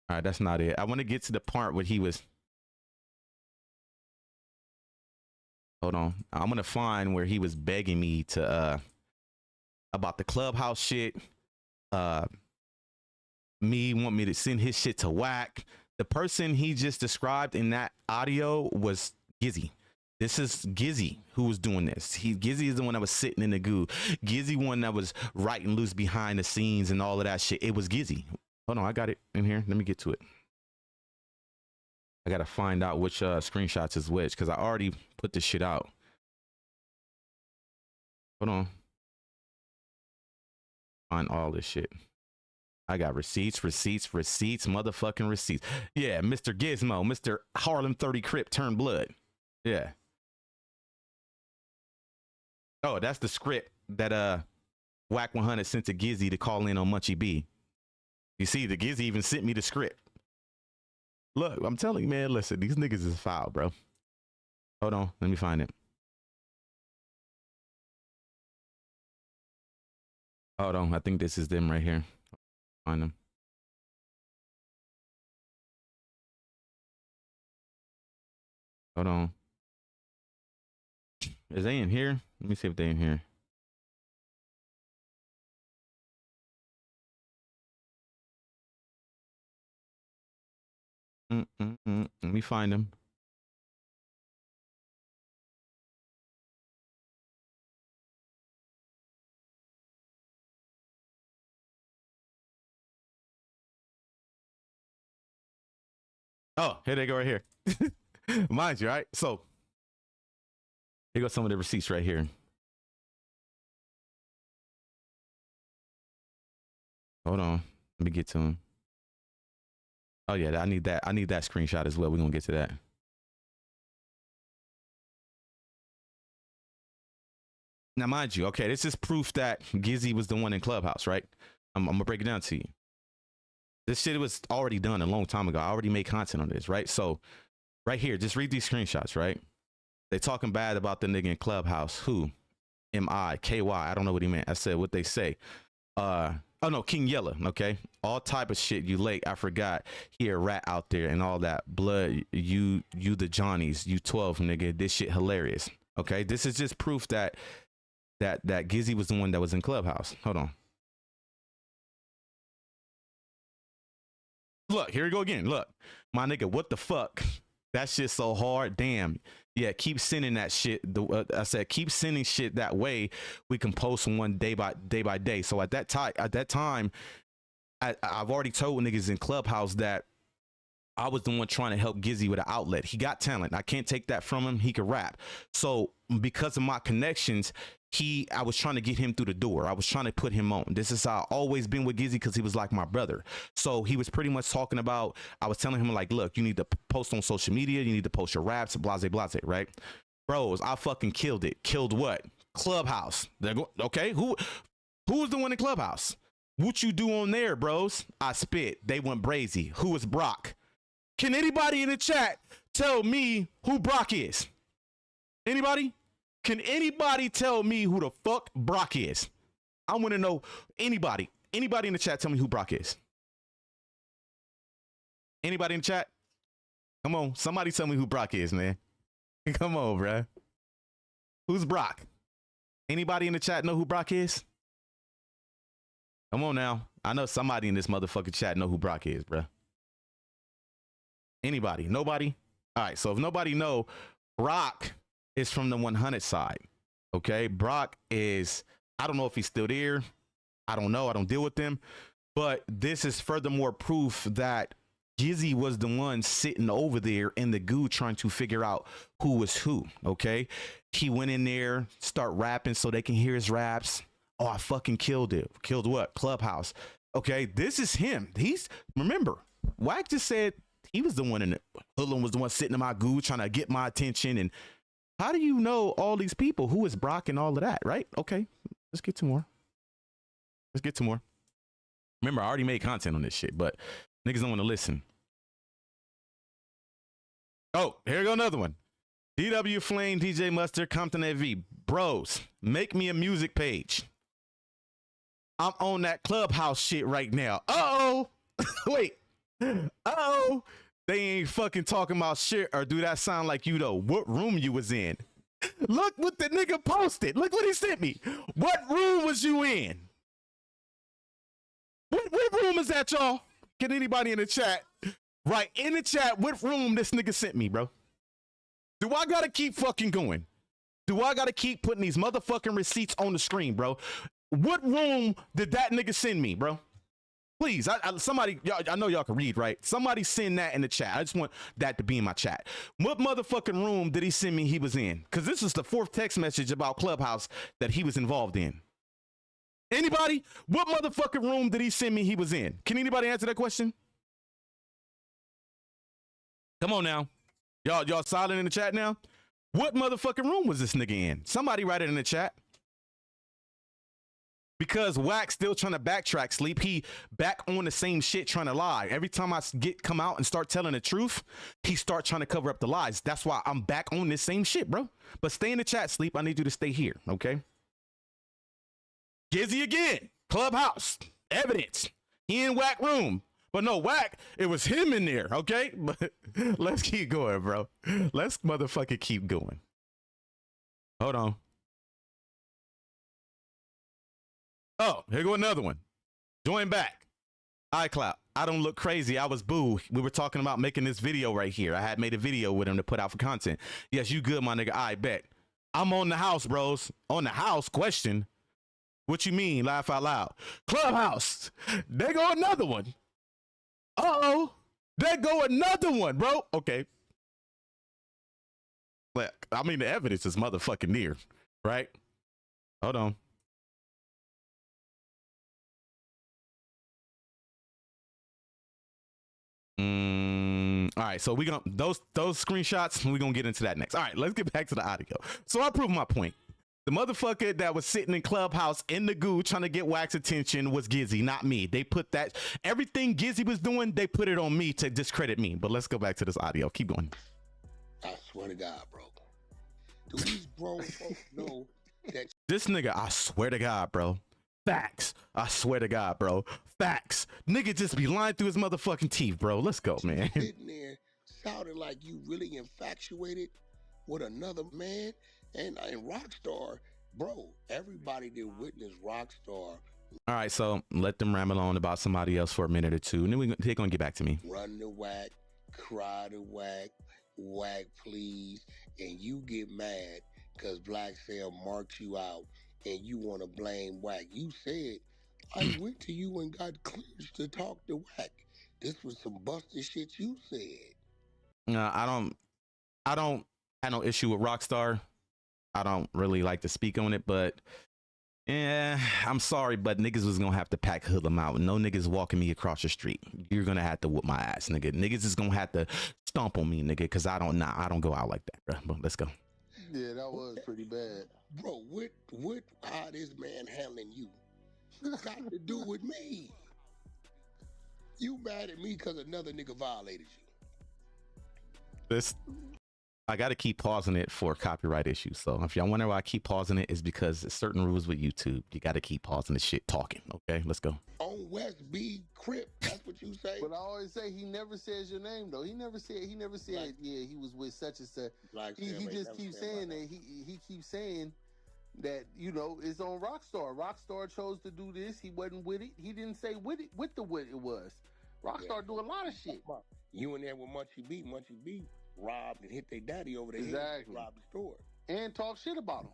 All right, that's not it. I want to get to the part where he was. Hold on. I'm going to find where he was begging me to, about the Clubhouse shit. Me want me to send his shit to Wack. The person he just described in that audio was Gizzy. This is Gizzy who was doing this. Gizzy is the one that was sitting in the goo. Gizzy one that was writing Loose behind the scenes and all of that shit. It was Gizzy. Hold on, I got it in here. Let me get to it. I gotta find out which screenshots is which because I already put this shit out. Hold on. Find all this shit. I got receipts, motherfucking receipts. Yeah, Mr. Gizmo, Mr. Harlem 30 Crip turned blood. Yeah. Oh, that's the script that Wack 100 sent to Gizzy to call in on Munchie B. You see, the Gizzy even sent me the script. Look, I'm telling you, man, listen, these niggas is foul, bro. Hold on, let me find it. Hold on, I think this is them right here. Find them. Hold on. Is they in here? Let me see if they in here. Let me find them. Oh, here they go right here. Mind you, right? So here go some of the receipts right here. Hold on. Let me get to them. Oh yeah, I need that. I need that screenshot as well. We're gonna get to that. Now, mind you, okay, this is proof that Gizzy was the one in Clubhouse, right? I'm gonna break it down to you. This shit was already done a long time ago. I already made content on this, right? So right here, just read these screenshots, right? They talking bad about the nigga in Clubhouse. Who? M-I-K-Y. I don't know what he meant. I said what they say. Oh no, King Yella, okay? All type of shit you late. I forgot. He a rat out there and all that. Blood, you the Johnnies, you 12, nigga. This shit hilarious. Okay? This is just proof that Gizzy was the one that was in Clubhouse. Hold on. Look, here we go again. Look. My nigga, what the fuck? That shit so hard. Damn. Yeah, keep sending that shit. I said keep sending shit that way we can post one day by day. So at that time, I've already told niggas in Clubhouse that I was the one trying to help Gizzy with an outlet. He got talent. I can't take that from him. He could rap. So because of my connections, I was trying to get him through the door. I was trying to put him on. This is how I always been with Gizzy because he was like my brother. So he was pretty much talking about, I was telling him like, look, you need to post on social media. You need to post your raps, blase, blase, right? Bros, I fucking killed it. Killed what? Clubhouse. Okay, who was the one in Clubhouse? What you do on there, bros? I spit. They went brazy. Who was Brock? Can anybody in the chat tell me who Brock is? Anybody? Can anybody tell me who the fuck Brock is? I want to know anybody in the chat tell me who Brock is. Anybody in the chat? Come on, somebody tell me who Brock is, man. Come on, bruh. Who's Brock? Anybody in the chat know who Brock is? Come on now. I know somebody in this motherfucking chat know who Brock is, bruh. Anybody? Nobody? All right, so if nobody know, Brock is from the 100 side. Okay, Brock is, I don't know if he's still there. I don't know. I don't deal with them. But this is furthermore proof that Gizzy was the one sitting over there in the goo trying to figure out who was who. Okay, he went in there, start rapping so they can hear his raps. Oh, I fucking killed it. Killed what? Clubhouse. Okay, this is him. Remember, Wack just said he was the one in it. Hoodlum was the one sitting in my goo trying to get my attention. And how do you know all these people? Who is Brock and all of that, right? Okay, let's get to more. Remember, I already made content on this shit, but niggas don't want to listen. Oh, here go another one. DW Flame, DJ Mustard, Compton AV. Bros, make me a music page. I'm on that Clubhouse shit right now. Uh-oh. Wait. Uh-oh. They ain't fucking talking about shit, or do that sound like you though? What room you was in? Look what the nigga posted. Look what he sent me. What room was you in? What room is that, y'all? Can anybody in the chat write in the chat what room this nigga sent me, bro? Do I gotta keep fucking going? Do I gotta keep putting these motherfucking receipts on the screen, bro? What room did that nigga send me, bro? Please, somebody, I know y'all can read, right? Somebody send that in the chat. I just want that to be in my chat. What motherfucking room did he send me he was in? Because this is the 4th text message about Clubhouse that he was involved in. Anybody? What motherfucking room did he send me he was in? Can anybody answer that question? Come on now. Y'all silent in the chat now? What motherfucking room was this nigga in? Somebody write it in the chat. Because Wack still trying to backtrack, Sleep. He back on the same shit trying to lie. Every time I come out and start telling the truth, he start trying to cover up the lies. That's why I'm back on this same shit, bro. But stay in the chat, Sleep. I need you to stay here, okay? Gizzy again. Clubhouse. Evidence. He in Wack room. But no, Wack, it was him in there, okay? But let's keep going, bro. Let's motherfucking keep going. Hold on. Oh, here go another one. Join back. iCloud. I don't look crazy. I was boo. We were talking about making this video right here. I had made a video with him to put out for content. Yes, you good, my nigga. I bet. I'm on the house, bros. On the house? Question. What you mean? Laugh out loud. Clubhouse. There go another one. Uh-oh. There go another one, bro. Okay. Look, I mean, the evidence is motherfucking near, right? Hold on. All right, so we gonna those screenshots, we're gonna get into that next. All right, let's get back to the audio. So I proved my point. The motherfucker that was sitting in Clubhouse in the goo trying to get Wack's attention was Gizzy, not me. They put that, everything Gizzy was doing, they put it on me to discredit me. But let's go back to this audio. Keep going. I swear to God, bro. Do these grown folks know that this nigga, I swear to God, bro. Facts. I swear to God, bro. Facts. Nigga just be lying through his motherfucking teeth, bro. Let's go, man. Sitting there sounding like you really infatuated with another man. And Rockstar, bro, everybody that witnessed Rockstar. All right, so let them ramble on about somebody else for a minute or two, and then they're gonna get back to me. Run the Wack, cry the Wack, Wack please, and you get mad because Black Cell marked you out and you want to blame Wack. You said, I went to you and got clearance to talk to Wack. This was some busted shit you said. No, I don't have no issue with Rockstar. I don't really like to speak on it, but yeah, I'm sorry, but niggas was gonna have to pack Hoodlum out. No niggas walking me across the street. You're gonna have to whoop my ass, nigga. Niggas is gonna have to stomp on me, nigga, because I don't go out like that, bro. But let's go. Yeah, that was pretty bad. Bro, what how this man handling you got to do with me? You mad at me because another nigga violated you. I got to keep pausing it for copyright issues. So if y'all wonder why I keep pausing it, is because there's certain rules with YouTube. You got to keep pausing the shit talking. Okay, let's go. On West B Crip, that's what you say. But I always say he never says your name though. He never said Like, yeah, he was with such and such. Like He just keeps saying that he keeps saying that, you know, it's on Rockstar. Rockstar chose to do this. He wasn't with it. He didn't say what it was. Rockstar do a lot of shit. You in there with Munchie B robbed and hit their daddy over the head, robbed the store, and talk shit about him.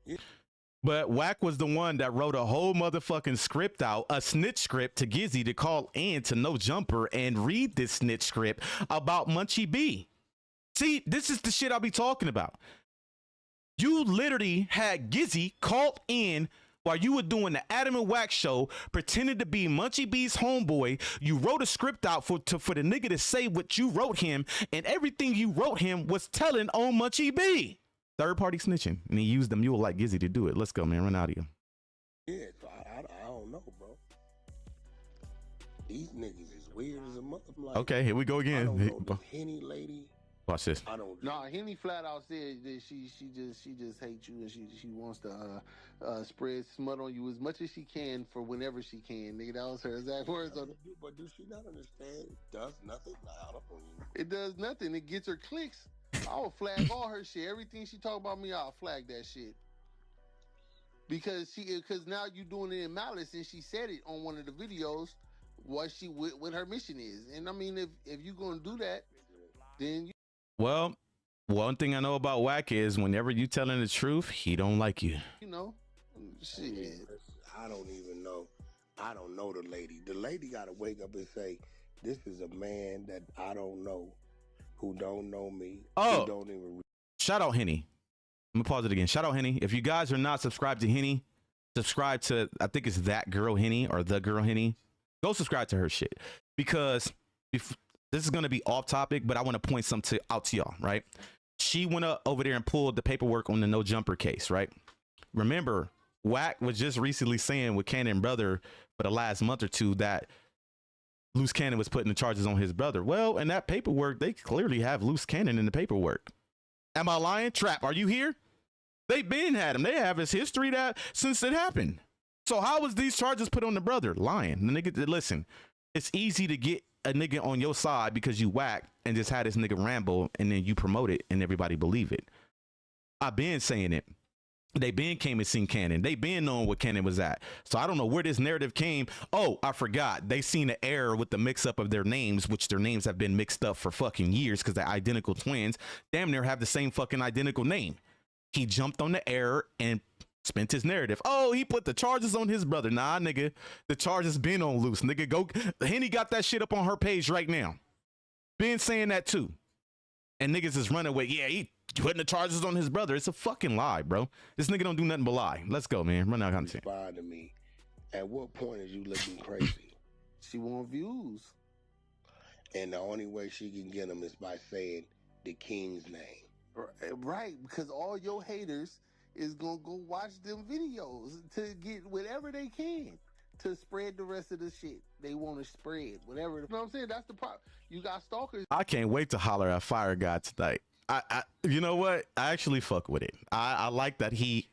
Yeah. But Wack was the one that wrote a whole motherfucking script out, a snitch script to Gizzy to call in to No Jumper and read this snitch script about Munchie B. See, this is the shit I'll be talking about. You literally had Gizzy called in while you were doing the Adam and Wack show, pretending to be Munchie B's homeboy. You wrote a script out for the nigga to say what you wrote him, and everything you wrote him was telling on Munchie B. Third party snitching, and he used a mule like Gizzy to do it. Let's go, man. Run out of you. Yeah, so I don't know, bro. These niggas is weird as a mother. Like, okay, here we go again. I don't know this Henny lady. Watch this. I don't. No, Henny flat out said that she just hates you, and she wants to spread smut on you as much as she can for whenever she can. Nigga, that was her exact words on it. But do she not understand? It does nothing. I don't know. It does nothing. It gets her clicks. I will flag all her shit. Everything she talk about me, I'll flag that shit. Because now you doing it in malice, and she said it on one of the videos what her mission is. And I mean, if you gonna do that, then you. Well, one thing I know about Wack is whenever you telling the truth, he don't like you. You know, shit. I don't even know. I don't know the lady. The lady got to wake up and say, "This is a man that I don't know, who don't know me. Oh, who don't even." Shout out Henny. I'm gonna pause it again. Shout out Henny. If you guys are not subscribed to Henny, subscribe to, I think it's That Girl Henny or The Girl Henny. Go subscribe to her shit, because this is going to be off topic, but I want to point something out to y'all, right? She went over there and pulled the paperwork on the No Jumper case, right? Remember, Wack was just recently saying with Cannon brother for the last month or two that Loose Cannon was putting the charges on his brother. Well, in that paperwork, they clearly have Loose Cannon in the paperwork. Am I lying? Trap, are you here? They been had him. They have his history that since it happened. So how was these charges put on the brother? Lying. The nigga, listen, it's easy to get a nigga on your side because you Wack and just had this nigga ramble and then you promote it and everybody believe it. I've been saying it. They been came and seen Cannon. They been knowing what Cannon was at. So I don't know where this narrative came. Oh, I forgot. They seen an error with the mix up of their names, which their names have been mixed up for fucking years because they're identical twins. Damn near have the same fucking identical name. He jumped on the error and spent his narrative. Oh, he put the charges on his brother. Nah, nigga, the charges been on Loose. Nigga, go. Henny got that shit up on her page right now. Been saying that too. And niggas is running away. Yeah, he putting the charges on his brother. It's a fucking lie, bro. This nigga don't do nothing but lie. Let's go, man. Run out of content. Respond to me. At what point is you looking crazy? She want views. And the only way she can get them is by saying the king's name. Right, because all your haters is gonna go watch them videos to get whatever they can to spread the rest of the shit they want to spread. Whatever, you know what I'm saying? That's the problem. You got stalkers. I can't wait to holler at Fire God tonight. you know what? I actually fuck with it. I like that he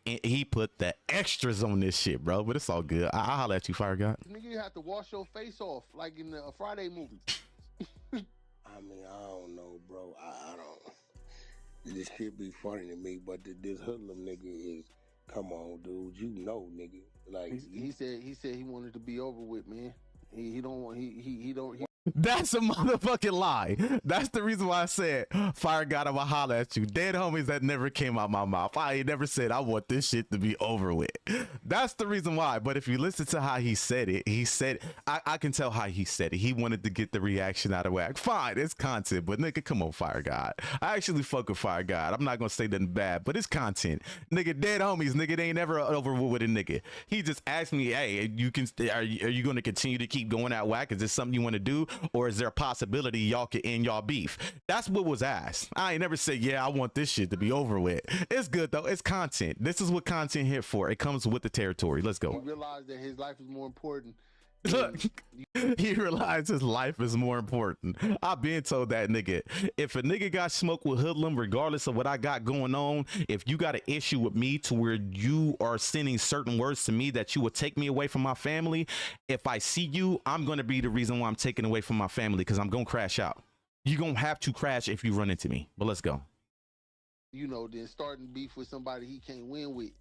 put the extras on this shit, bro. But it's all good. I'll holler at you, Fire God. Nigga, you have to wash your face off like in the Friday movie. I mean, I don't know, bro. I don't. This shit be funny to me, but this hoodlum nigga is, come on, dude. You know, nigga. Like He said he wanted to be over with, man. He don't want he don't. That's a motherfucking lie. That's the reason why I said, Fire God, I'ma holler at you. Dead homies, that never came out my mouth. I ain't never said I want this shit to be over with. That's the reason why. But if you listen to how he said it, I can tell how he said it. He wanted to get the reaction out of Wack. Fine, it's content, but nigga, come on, Fire God. I actually fuck with Fire God. I'm not gonna say nothing bad, but it's content. Nigga, dead homies, nigga, they ain't never over with a nigga. He just asked me, hey, are you gonna continue to keep going at Wack? Is this something you want to do? Or is there a possibility y'all could end y'all beef? That's what was asked. I ain't never said, yeah, I want this shit to be over with. It's good though. It's content. This is what content here for. It comes with the territory. Let's go. He realized that his life is more important. Look, he realized his life is more important. I've been told that, nigga. If a nigga got smoked with hoodlum, regardless of what I got going on, if you got an issue with me to where you are sending certain words to me that you will take me away from my family, if I see you, I'm going to be the reason why I'm taken away from my family, because I'm going to crash out. You're going to have to crash if you run into me. But let's go. You know, then starting beef with somebody he can't win with.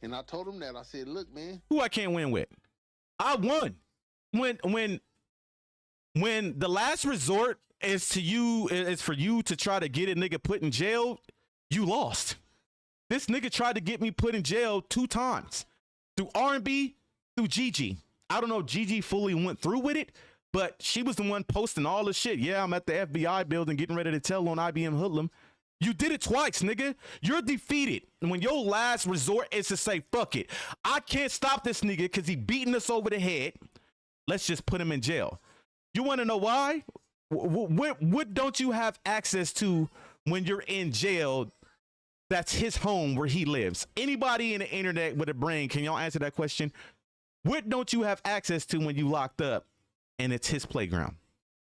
And I told him that. I said, look, man. Who I can't win with? I won. When the last resort is to you, is for you to try to get a nigga put in jail, you lost. This nigga tried to get me put in jail 2 times through R&B, through Gigi. I don't know if Gigi fully went through with it, but she was the one posting all the shit. Yeah, I'm at the FBI building getting ready to tell on IBM004LUM. You did it twice, nigga. You're defeated. And when your last resort is to say, fuck it, I can't stop this nigga because he beating us over the head. Let's just put him in jail. You want to know why? What don't you have access to when you're in jail? That's his home where he lives. Anybody in the internet with a brain, can y'all answer that question? What don't you have access to when you locked up and it's his playground?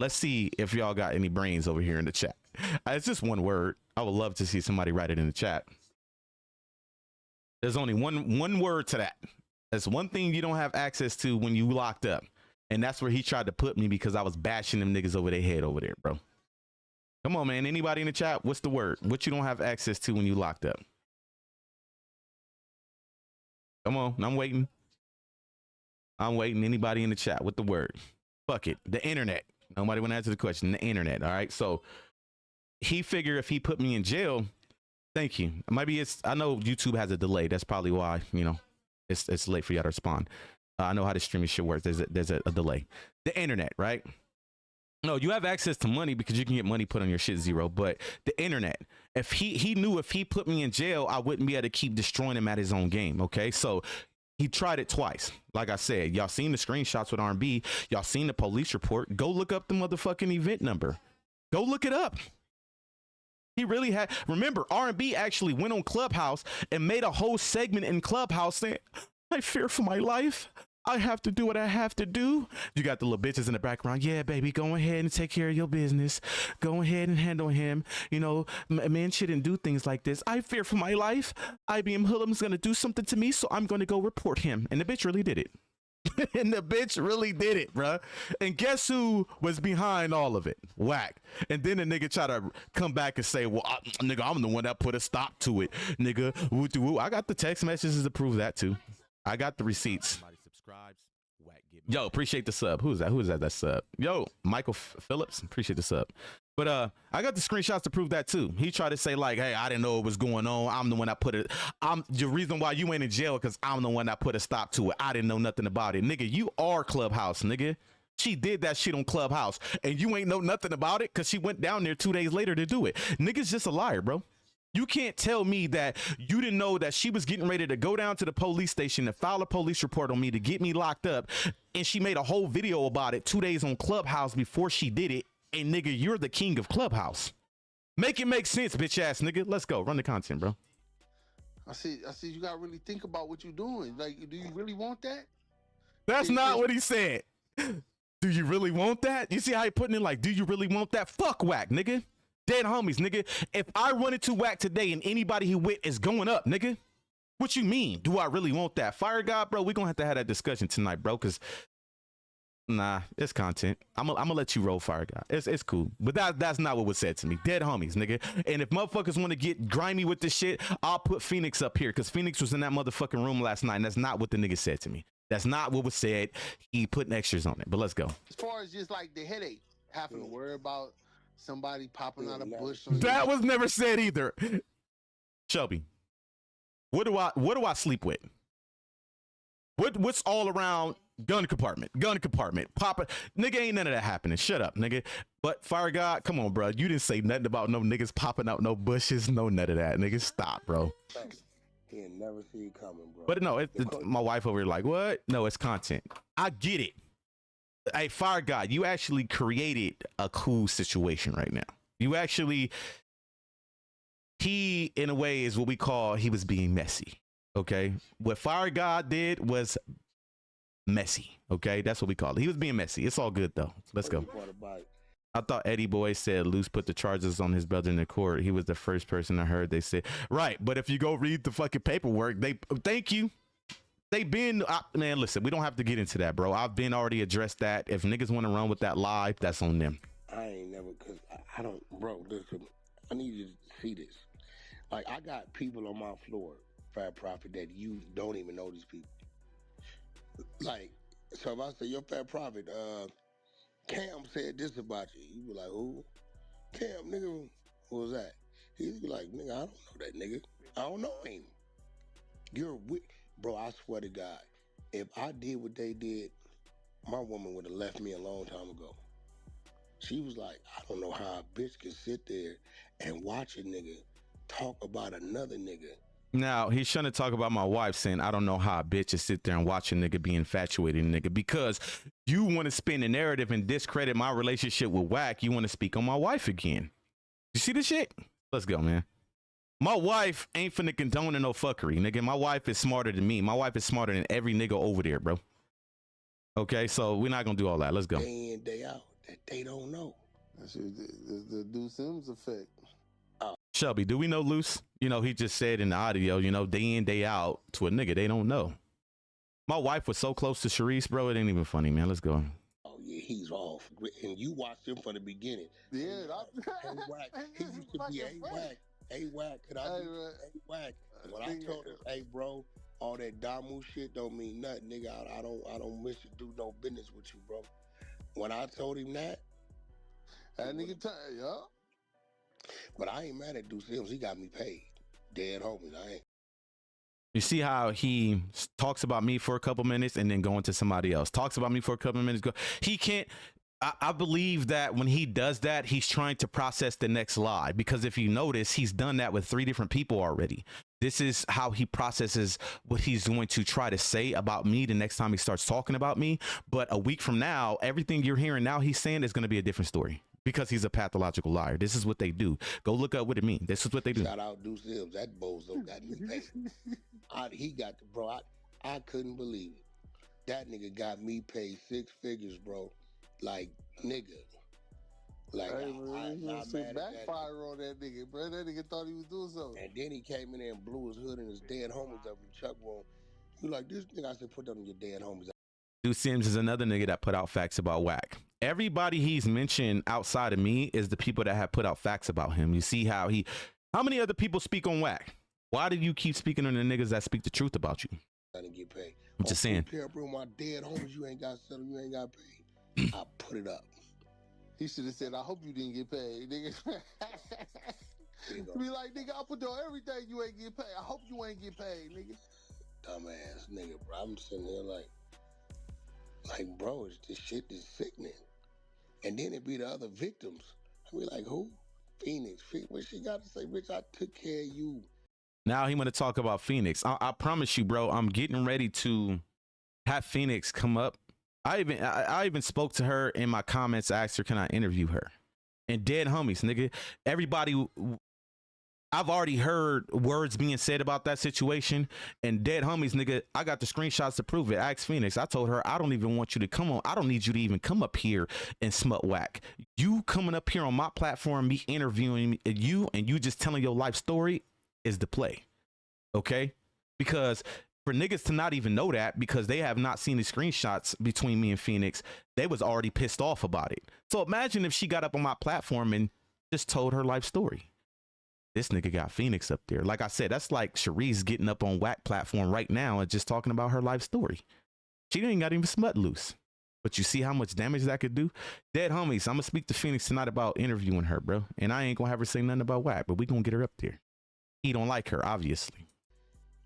Let's see if y'all got any brains over here in the chat. It's just one word. I would love to see somebody write it in the chat. There's only one word to that. That's one thing you don't have access to when you locked up. And that's where he tried to put me because I was bashing them niggas over their head over there, bro. Come on, man. Anybody in the chat? What's the word? What you don't have access to when you locked up? Come on. I'm waiting. I'm waiting. Anybody in the chat? What the word? Fuck it. The internet. Nobody want to answer the question. The internet. All right. So he figured if he put me in jail, thank you. Maybe it's, I know YouTube has a delay. That's probably why, you know, it's late for y'all to respond. I know how the streaming shit works. There's a delay. The internet, right? No, you have access to money because you can get money put on your shit zero. But the internet, if he knew if he put me in jail, I wouldn't be able to keep destroying him at his own game. Okay, so he tried it twice. Like I said, y'all seen the screenshots with R&B. Y'all seen the police report. Go look up the motherfucking event number. Go look it up. He really had. Remember, R&B actually went on Clubhouse and made a whole segment in Clubhouse saying, I fear for my life. I have to do what I have to do. You got the little bitches in the background. Yeah, baby, go ahead and take care of your business. Go ahead and handle him. You know, men shouldn't do things like this. I fear for my life. IBM004LUM is going to do something to me, so I'm going to go report him. And the bitch really did it. And the bitch really did it, bruh. And guess who was behind all of it? Wack. And then the nigga try to come back and say, well, nigga, I'm the one that put a stop to it. Nigga, woo-doo-woo. I got the text messages to prove that, too. I got the receipts. Yo, appreciate the sub. Who's that? Who is that? That sub. Yo, Michael Phillips. Appreciate the sub. But I got the screenshots to prove that too. He tried to say like, hey, I didn't know what was going on. I'm the one that put it. I'm the reason why you ain't in jail because I'm the one that put a stop to it. I didn't know nothing about it. Nigga, you are Clubhouse, nigga. She did that shit on Clubhouse and you ain't know nothing about it because she went down there 2 days later to do it. Nigga's just a liar, bro. You can't tell me that you didn't know that she was getting ready to go down to the police station to file a police report on me to get me locked up. And she made a whole video about it 2 days on Clubhouse before she did it. And nigga, you're the king of Clubhouse. Make it make sense, bitch ass nigga. Let's go. Run the content, bro. I see you gotta really think about what you're doing. Like, do you really want that? That's not what he said. Do you really want that? You see how he putting it like, do you really want that? Fuck Wack, nigga. Dead homies, nigga. If I run into Wack today and anybody he with is going up, nigga, what you mean? Do I really want that? Fire God, bro, we gonna have that discussion tonight, bro, because nah, it's content. I'm gonna let you roll, Fire God. It's cool. But that's not what was said to me. Dead homies, nigga. And if motherfuckers want to get grimy with this shit, I'll put Phoenix up here because Phoenix was in that motherfucking room last night, and that's not what the nigga said to me. That's not what was said. He put extras on it. But let's go. As far as just like the headache, having to worry about somebody popping out a bush. That was never said either. Shelby, what do I sleep with? What's all around gun compartment, pop it, nigga, ain't none of that happening. Shut up, nigga. But Fire God, come on, bro. You didn't say nothing about no niggas popping out no bushes, no none of that, nigga. Stop, bro. He ain't never see it coming, bro. But no, my wife over here like, what? No, it's content. I get it. Hey, Fire God, you actually created a cool situation right now. You actually, he in a way is what we call he was being messy. Okay, what Fire God did was messy. Okay, that's what we call it. He was being messy. It's all good though. Let's go. I thought Eddie Boy said Luce put the charges on his brother in the court. He was the first person I heard they said. Right, but if you go read the fucking paperwork, they thank you. They been man. Listen, we don't have to get into that, bro. I've been already addressed that. If niggas want to run with that lie, that's on them. I ain't never, cause I don't, bro. Listen, I need you to see this. Like I got people on my floor, Fat Prophet, that you don't even know these people. Like, so if I say your Fat Prophet, Cam said this about you, you be like, who? Cam, nigga, who was that? He'd be like, nigga, I don't know that nigga. I don't know him. You're bro. I swear to God, if I did what they did, my woman would have left me a long time ago. She was like, I don't know how a bitch can sit there and watch a nigga talk about another nigga. Now, he's trying to talk about my wife saying, I don't know how a bitch is sit there and watch a nigga be infatuated, nigga, because you want to spin a narrative and discredit my relationship with Wack. You want to speak on my wife again. You see this shit? Let's go, man. My wife ain't finna condone no fuckery, nigga. My wife is smarter than me. My wife is smarter than every nigga over there, bro. Okay, so we're not gonna do all that. Let's go. Day in, day out, that they don't know. That's the Do Sims effect. Shelby, do we know Luce? You know, he just said in the audio, you know, day in, day out to a nigga they don't know. My wife was so close to Sharice, bro. It ain't even funny, man. Let's go. Oh, yeah, he's off. And you watched him from the beginning. Yeah. A-Wack. He used to be A-Wack. A-Wack. Could I be A-Wack? When I told him, hey, bro, all that Damu shit don't mean nothing, nigga. I don't wish to do no business with you, bro. When I told him that nigga, yeah. But I ain't mad at Deuce Sims. He got me paid. Dead homies. I ain't. You see how he talks about me for a couple minutes and then going to somebody else. Talks about me for a couple minutes. He can't. I believe that when he does that, he's trying to process the next lie. Because if you notice, he's done that with 3 different people already. This is how he processes what he's going to try to say about me the next time he starts talking about me. But a week from now, everything you're hearing now he's saying is going to be a different story. Because he's a pathological liar. This is what they do. Go look up what it means. This is what they do. Shout out Deuce Sims. That bozo got me paid. He got the bro. I couldn't believe it. That nigga got me paid 6 figures, bro. Like nigga. Like hey, I backfire on that nigga, bro. That nigga thought he was doing something. And then he came in there and blew his hood and his dead homies up in Chuck room. You like this nigga? I said, put them in your dead homies. Deuce Sims is another nigga that put out facts about Wack. Everybody he's mentioned outside of me is the people that have put out facts about him. You see how many other people speak on Wack? Why do you keep speaking on the niggas that speak the truth about you? I didn't get paid. I'm just saying. Bro, my dead homies, you ain't got settled, you ain't got paid. I put it up. He should have said, I hope you didn't get paid, nigga. Be like, nigga, I put on everything you ain't get paid. I hope you ain't get paid, nigga. Dumbass nigga, bro. I'm sitting there like, bro, this shit is sickening. And then it be the other victims. I be like, who? Phoenix. What she got to say? Bitch, I took care of you. Now he want to talk about Phoenix. I promise you, bro, I'm getting ready to have Phoenix come up. I even spoke to her in my comments. I asked her, can I interview her? And dead homies, nigga. Everybody I've already heard words being said about that situation, and dead homies, nigga, I got the screenshots to prove it. Ask Phoenix. I told her, I don't even want you to come on. I don't need you to even come up here and smut Wack. You coming up here on my platform, me interviewing you, and you just telling your life story is the play. Okay? Because for niggas to not even know that, because they have not seen the screenshots between me and Phoenix, they was already pissed off about it. So imagine if she got up on my platform and just told her life story. This nigga got Phoenix up there. Like I said, that's like Sharice getting up on Wack platform right now and just talking about her life story. She ain't got even smut loose. But you see how much damage that could do? Dead homies, I'm going to speak to Phoenix tonight about interviewing her, bro. And I ain't going to have her say nothing about Wack, but we going to get her up there. He don't like her, obviously.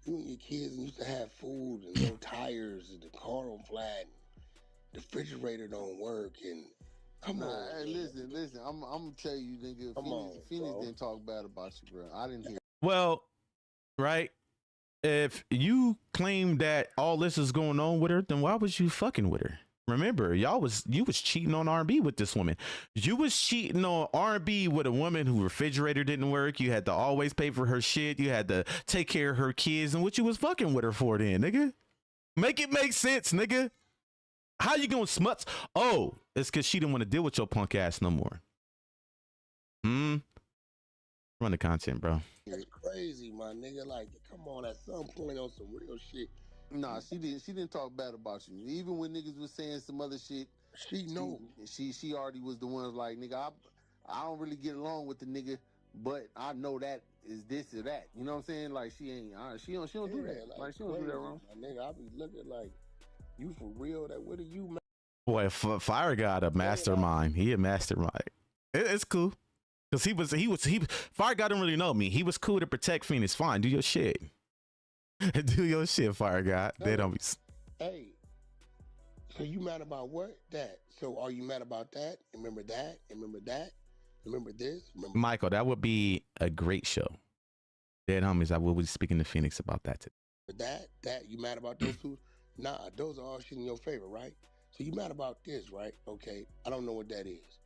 You and your kids used to have food and no tires and the car on flat. The refrigerator don't work and come on. Hey, listen. I'm gonna tell you, nigga. Phoenix didn't talk bad about you, bro. I didn't hear. Well, right. If you claim that all this is going on with her, then why was you fucking with her? Remember, you was cheating on R&B with this woman. You was cheating on R&B with a woman whose refrigerator didn't work. You had to always pay for her shit. You had to take care of her kids. And what you was fucking with her for then, nigga? Make it make sense, nigga. How you gonna smuts? Oh, it's because she didn't want to deal with your punk ass no more. Run the content, bro. It's crazy, my nigga. Like, come on, at some point on some real shit. Nah, she didn't talk bad about you. Even when niggas was saying some other shit, she already was the one like, nigga, I don't really get along with the nigga, but I know that is this or that. You know what I'm saying? Like she don't do that. Like she don't do that wrong. My nigga, I be looking like, you for real? That what are you, man? Boy, Fire God a mastermind. He a mastermind. It's cool. Cause he Fire God don't really know me. He was cool to protect Phoenix. Fine, do your shit. Do your shit, Fire God. They don't be. Hey, so you mad about what? That. So are you mad about that? Remember that? Remember that? Remember this? Remember Michael, that would be a great show. Dead homies, I will be speaking to Phoenix about that today. That you mad about those two? Nah, those are all shit in your favor, right? So you mad about this, right? Okay, I don't know what that is.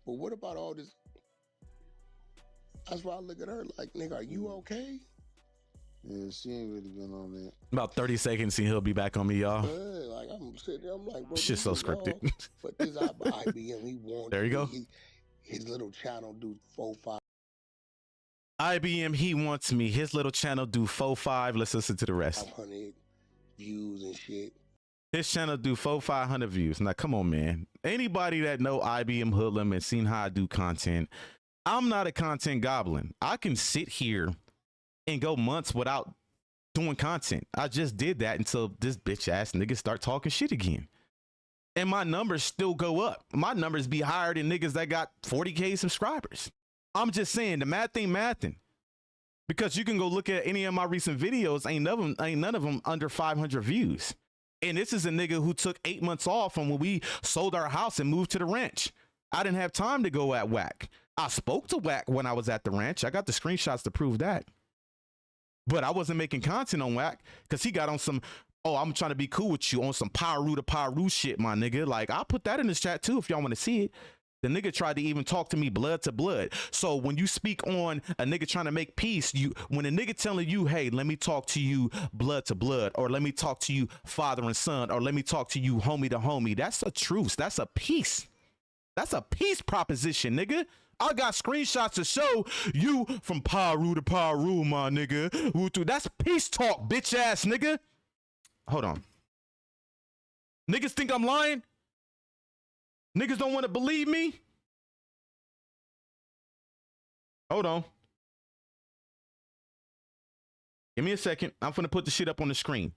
But what about all this? That's why I look at her like, nigga, are you okay? Yeah, she ain't really been on that. About 30 seconds and he'll be back on me, y'all. Yeah, like I'm sitting there, I'm like, bro, shit's so scripted. But this IBM, he wants. There you go. His little channel do 4-5. IBM, he wants me. His little channel do 4-5. Let's listen to the rest. 500 views and shit. His channel do 400-500 views. Now, come on, man. Anybody that know IBM004LUM and seen how I do content, I'm not a content goblin. I can sit here and go months without doing content. I just did that until this bitch ass nigga start talking shit again. And my numbers still go up. My numbers be higher than niggas that got 40K subscribers. I'm just saying the math ain't mathing. Because you can go look at any of my recent videos, ain't none of them under 500 views. And this is a nigga who took 8 months off from when we sold our house and moved to the ranch. I didn't have time to go at Wack. I spoke to Wack when I was at the ranch. I got the screenshots to prove that. But I wasn't making content on Wack because he got on some, oh, I'm trying to be cool with you on some Paru to Paru shit, my nigga. Like, I'll put that in this chat too if y'all want to see it. The nigga tried to even talk to me blood to blood. So when you speak on a nigga trying to make peace, when a nigga telling you, hey, let me talk to you blood to blood, or let me talk to you father and son, or let me talk to you homie to homie, that's a truce. That's a peace. That's a peace proposition, nigga. I got screenshots to show you from Paru to Paru, my nigga. That's peace talk, bitch ass nigga. Hold on. Niggas think I'm lying? Niggas don't want to believe me? Hold on. Give me a second. I'm finna put the shit up on the screen.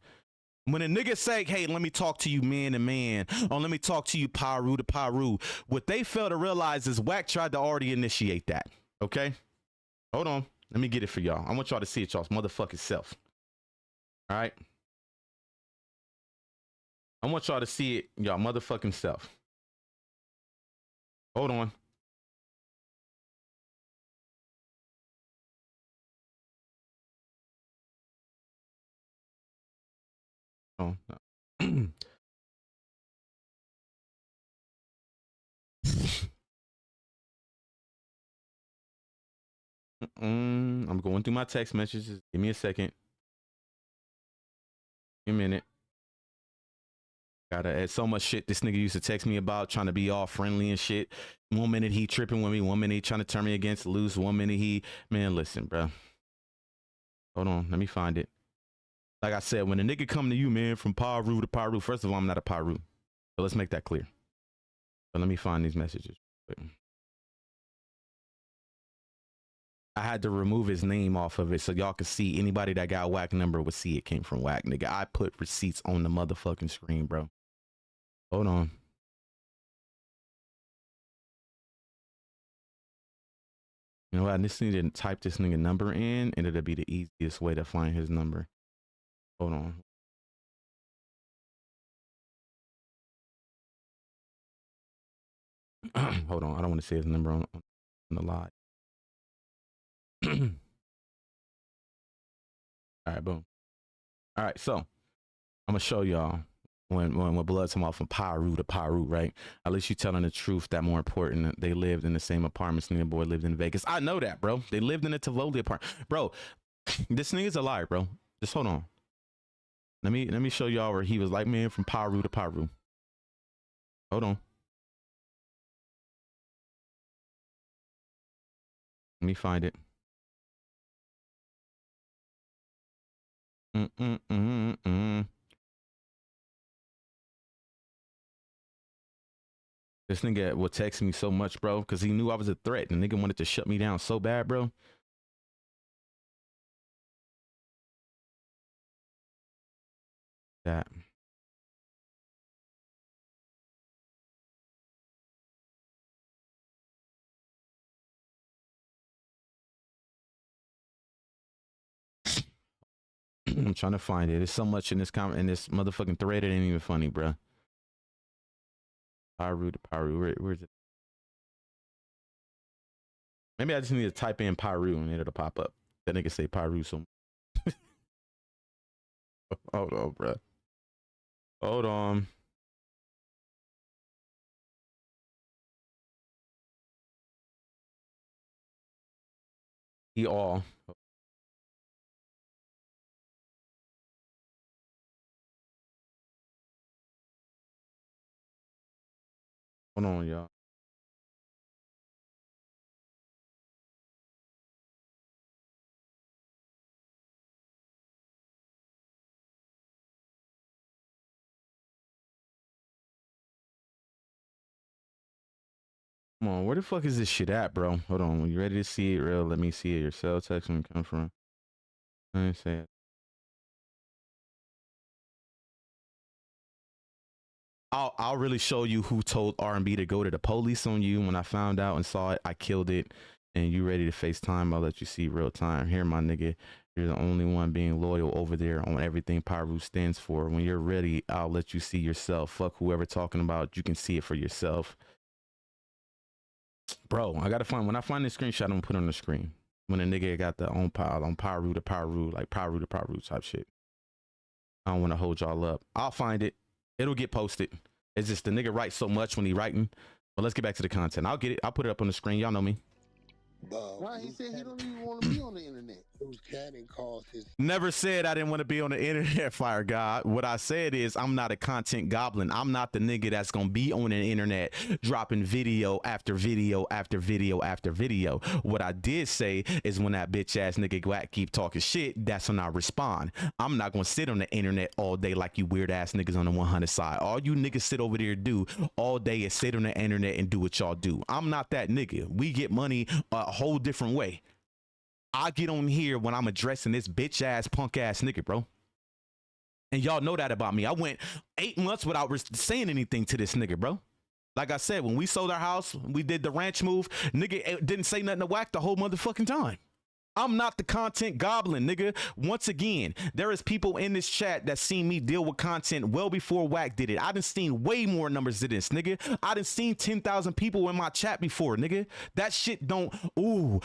When a nigga say, hey, let me talk to you man to man, or let me talk to you Paru to Paru, what they fail to realize is Wack tried to already initiate that. Okay? Hold on. Let me get it for y'all. I want y'all to see it y'all's motherfucking self. All right? I want y'all to see it y'all motherfucking self. Hold on. Oh, no. I'm going through my text messages. Give me a second. Give me a minute. Gotta add so much shit this nigga used to text me about, trying to be all friendly and shit. 1 minute he tripping with me, 1 minute he trying to turn me against loose, 1 minute he, man, listen, bro. Hold on, let me find it. Like I said, when a nigga come to you, man, from Paru to Paru, first of all, I'm not a Paru. So let's make that clear. But let me find these messages. I had to remove his name off of it so y'all could see. Anybody that got Wack number would see it came from Wack, nigga. I put receipts on the motherfucking screen, bro. Hold on. You know what? I just need to type this nigga number in, and it'll be the easiest way to find his number. Hold on. Hold on. I don't want to say his number on the live. All right, boom. All right, so I'm gonna show y'all when blood come off from Paru to Paru, right? At least you telling the truth. That more important. They lived in the same apartments. Nigga boy lived in Vegas. I know that, bro. They lived in a Tivoli apartment, bro. This nigga's a liar, bro. Just hold on. Let me show y'all where he was like, man, from Paru to Paru. Hold on. Let me find it. This nigga would text me so much, bro, because he knew I was a threat. The nigga wanted to shut me down so bad, bro. That. I'm trying to find it. There's so much in this comment, in this motherfucking thread. It ain't even funny, bro. Paru to Paru. Where's it? Maybe I just need to type in Paru and it'll pop up. That nigga say Paru. So hold on, bro. Hold on. He all. Hold on, y'all. Come on, where the fuck is this shit at, bro? Hold on. When you ready to see it, real, let me see it yourself. Text me come from. Let me say it. I'll really show you who told R&B to go to the police on you. When I found out and saw it, I killed it. And you ready to FaceTime? I'll let you see real time. Here, my nigga, you're the only one being loyal over there on everything Paru stands for. When you're ready, I'll let you see yourself. Fuck whoever talking about. You can see it for yourself. Bro, I gotta find, when I find this screenshot, I'm gonna put it on the screen. When a nigga got the on Paru to Paru, like Paru to Paru type shit. I don't want to hold y'all up. I'll find it. It'll get posted. It's just the nigga writes so much when he writing. But let's get back to the content. I'll get it. I'll put it up on the screen. Y'all know me. Right, he said he don't even want to be on the internet. Bruce Cannon calls his. Never said I didn't want to be on the internet, Fire God. What I said is I'm not a content goblin. I'm not the nigga that's going to be on the internet dropping video after video after video after video. What I did say is when that bitch ass nigga Wack keep talking shit, that's when I respond. I'm not going to sit on the internet all day like you weird ass niggas on the 100 side. All you niggas sit over there do all day is sit on the internet and do what y'all do. I'm not that nigga. We get money a whole different way. I get on here when I'm addressing this bitch ass punk ass nigga, bro. And y'all know that about me. I went 8 months without saying anything to this nigga, bro. Like I said, when we sold our house, we did the ranch move, nigga didn't say nothing to Wack the whole motherfucking time. I'm not the content goblin, nigga. Once again, there is people in this chat that seen me deal with content well before Wack did it. I done seen way more numbers than this, nigga. I done seen 10,000 people in my chat before, nigga. That shit don't, no,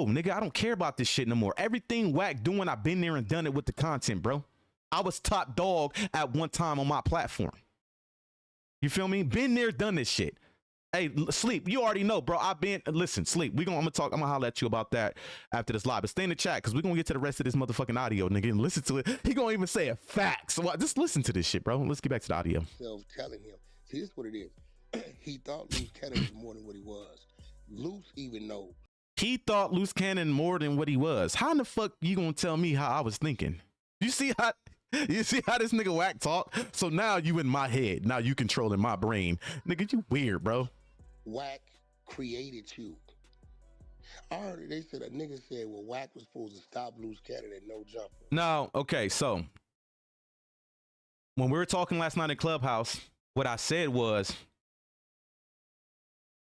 nigga, I don't care about this shit no more. Everything Wack doing, I've been there and done it with the content, bro. I was top dog at one time on my platform. You feel me? Been there, done this shit. Hey, Sleep, you already know, bro. Listen, Sleep, I'm gonna holler at you about that after this live. But stay in the chat because we're gonna get to the rest of this motherfucking audio, nigga, and listen to it. He gonna even say a fact. So just listen to this shit, bro. Let's get back to the audio. Telling him, see, this is what it is. He thought Loose Cannon was more than what he was. Loose even know. He thought Loose Cannon more than what he was. How in the fuck you gonna tell me how I was thinking? You see how this nigga Wack talk? So now you in my head. Now you controlling my brain. Nigga, you weird, bro. Wack created you. I heard they said a nigga said, well, Wack was supposed to stop Loose Cannon at no jumper. No, okay, so when we were talking last night in Clubhouse, what I said was,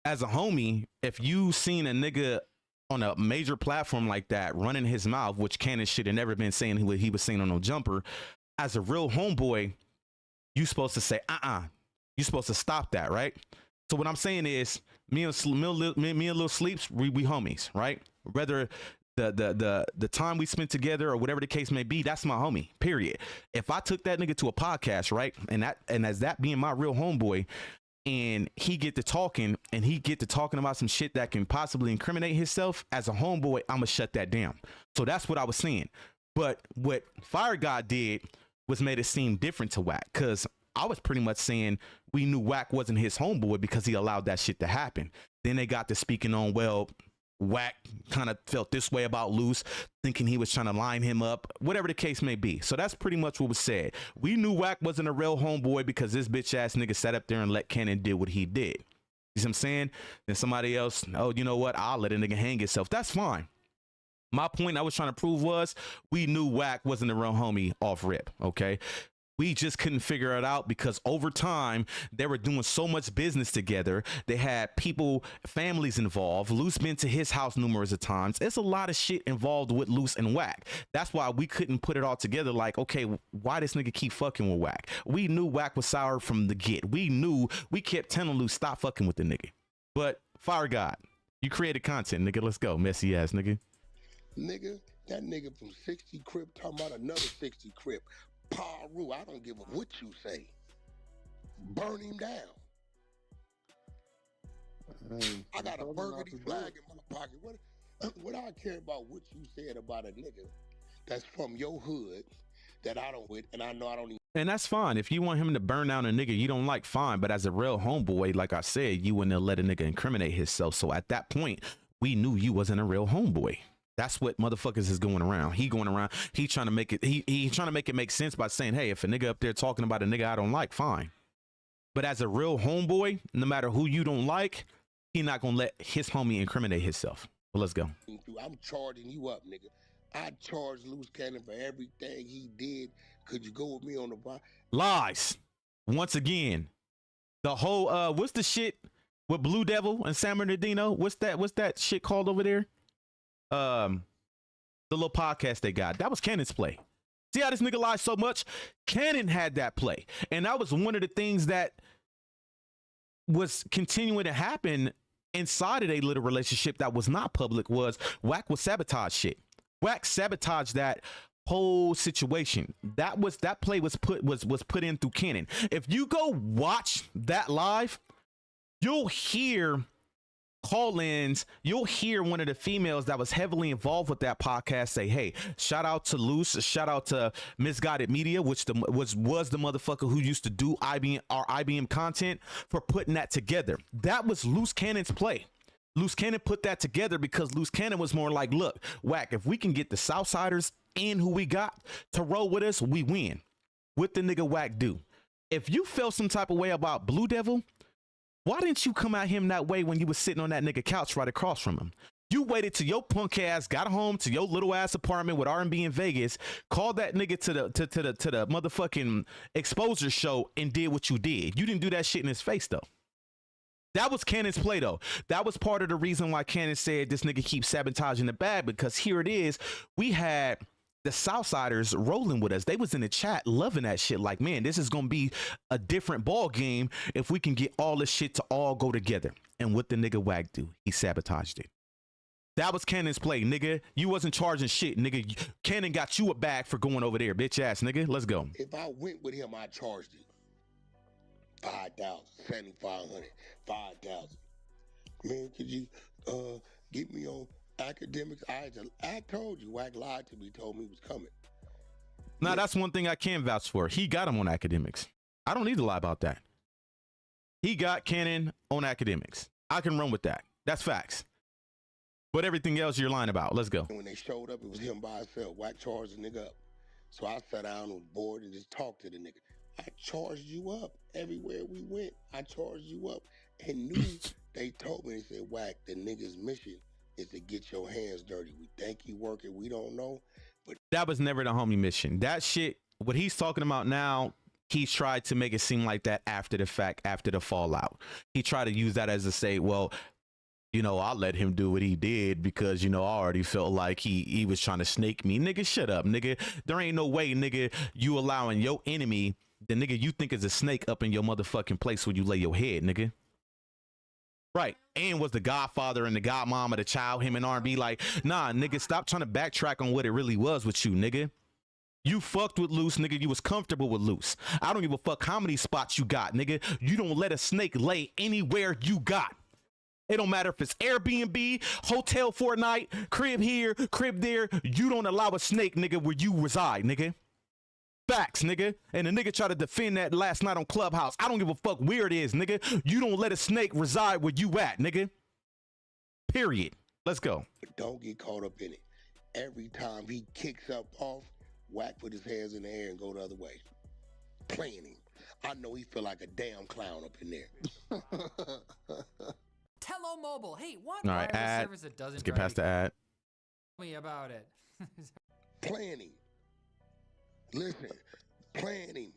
as a homie, if you seen a nigga on a major platform like that running his mouth, which Cannon should have never been saying he was saying on no jumper, as a real homeboy, you supposed to say, you supposed to stop that, right? So what I'm saying is, me and Lil Sleeps, we homies, right? Whether the time we spent together or whatever the case may be, that's my homie, period. If I took that nigga to a podcast, right, and as that being my real homeboy, and he get to talking about some shit that can possibly incriminate himself, as a homeboy, I'ma shut that down. So that's what I was saying. But what Fire God did was made it seem different to Wack, because I was pretty much saying we knew Wack wasn't his homeboy because he allowed that shit to happen. Then they got to speaking on, well, Wack kind of felt this way about Loose, thinking he was trying to line him up, whatever the case may be. So that's pretty much what was said. We knew Wack wasn't a real homeboy because this bitch ass nigga sat up there and let Cannon do what he did. You see what I'm saying? Then somebody else, oh, you know what? I'll let a nigga hang himself. That's fine. My point I was trying to prove was we knew Wack wasn't a real homie off rip, okay? We just couldn't figure it out because over time, they were doing so much business together. They had people, families involved. Loose been to his house numerous of times. It's a lot of shit involved with Loose and Wack. That's why we couldn't put it all together like, okay, why this nigga keep fucking with Wack? We knew Wack was sour from the get. We kept telling Loose, stop fucking with the nigga. But Fire God, you created content, nigga. Let's go. Messy ass nigga. Nigga, that nigga from 60 Crip talking about another 60 Crip. Paru, I don't give a what you say. Burn him down. I got a burgundy flag in my pocket. What I care about what you said about a nigga that's from your hood that I don't with, and I know I don't even. And that's fine. If you want him to burn down a nigga you don't like, fine. But as a real homeboy, like I said, you wouldn't let a nigga incriminate himself. So at that point, we knew you wasn't a real homeboy. That's what motherfuckers is going around. He trying to make it, he trying to make it make sense by saying, hey, if a nigga up there talking about a nigga I don't like, fine. But as a real homeboy, no matter who you don't like, he not gonna let his homie incriminate himself. Well, let's go. I'm charging you up, nigga. I charged Loose Cannon for everything he did. Could you go with me on the bar? Lies. Once again, the whole what's the shit with Blue Devil and San Bernardino? What's that shit called over there? The little podcast they got, that was Cannon's play. See how this nigga lies so much? Cannon had that play, and that was one of the things that was continuing to happen inside of a little relationship that was not public. Was Wack was sabotage shit. Wack sabotaged that whole situation. That play was put in through Cannon. If you go watch that live, you'll hear call-ins, you'll hear one of the females that was heavily involved with that podcast say, hey, shout out to Loose, shout out to Misguided Media, which was the motherfucker who used to do IBM content, for putting that together. That was Loose Cannon's play. Loose Cannon put that together because Loose Cannon was more like, look, Wack, if we can get the Southsiders and who we got to roll with us, we win. What the nigga Wack do? If you felt some type of way about Blue Devil, why didn't you come at him that way when you was sitting on that nigga couch right across from him? You waited till your punk ass got home to your little ass apartment with R&B in Vegas, called that nigga to the motherfucking exposure show and did what you did. You didn't do that shit in his face though. That was Cannon's play though. That was part of the reason why Cannon said this nigga keeps sabotaging the bag, because here it is. We had the Southsiders rolling with us. They was in the chat loving that shit. Like, man, this is gonna be a different ball game if we can get all this shit to all go together. And what the nigga Wack do? He sabotaged it. That was Cannon's play, nigga. You wasn't charging shit, nigga. Cannon got you a bag for going over there, bitch ass nigga. Let's go. If I went with him, I charged it. 5,000, 7,500, 5,000. Man, could you get me on academics? I told you, Wack lied to me, told me he was coming. Now, that's one thing I can vouch for. He got him on academics. I don't need to lie about that. He got Cannon on academics. I can run with that. That's facts. But everything else you're lying about. Let's go. And when they showed up, it was him by himself. Wack charged the nigga up. So I sat down on the board and just talked to the nigga. I charged you up everywhere we went. I charged you up and knew. They told me, they said, Wack, the nigga's mission is to get your hands dirty. We think he working, we don't know. But that was never the homie mission. That shit, what he's talking about now, he's tried to make it seem like that after the fact, after the fallout. He tried to use that as to say, well, you know, I let him do what he did because, you know, I already felt like he was trying to snake me. Nigga, shut up, nigga. There ain't no way, nigga, you allowing your enemy, the nigga you think is a snake, up in your motherfucking place where you lay your head, nigga. Right. And was the godfather and the godmom of the child, him and R&B. Like, nah, nigga, stop trying to backtrack on what it really was with you, nigga. You fucked with Luce, nigga. You was comfortable with Luce. I don't give a fuck how many spots you got, nigga. You don't let a snake lay anywhere you got. It don't matter if it's Airbnb, hotel for a night, crib here, crib there. You don't allow a snake, nigga, where you reside, nigga. Facts, nigga. And the nigga tried to defend that last night on Clubhouse. I don't give a fuck where it is, nigga. You don't let a snake reside where you at, nigga. Period. Let's go. Don't get caught up in it. Every time he kicks up off, Wack put his hands in the air and go the other way. Playing him. I know he feel like a damn clown up in there. Tello Mobile. Hey, what? All right, ad. Service that doesn't Let's get past the ad. Tell me about it. Planning. Listen, planning.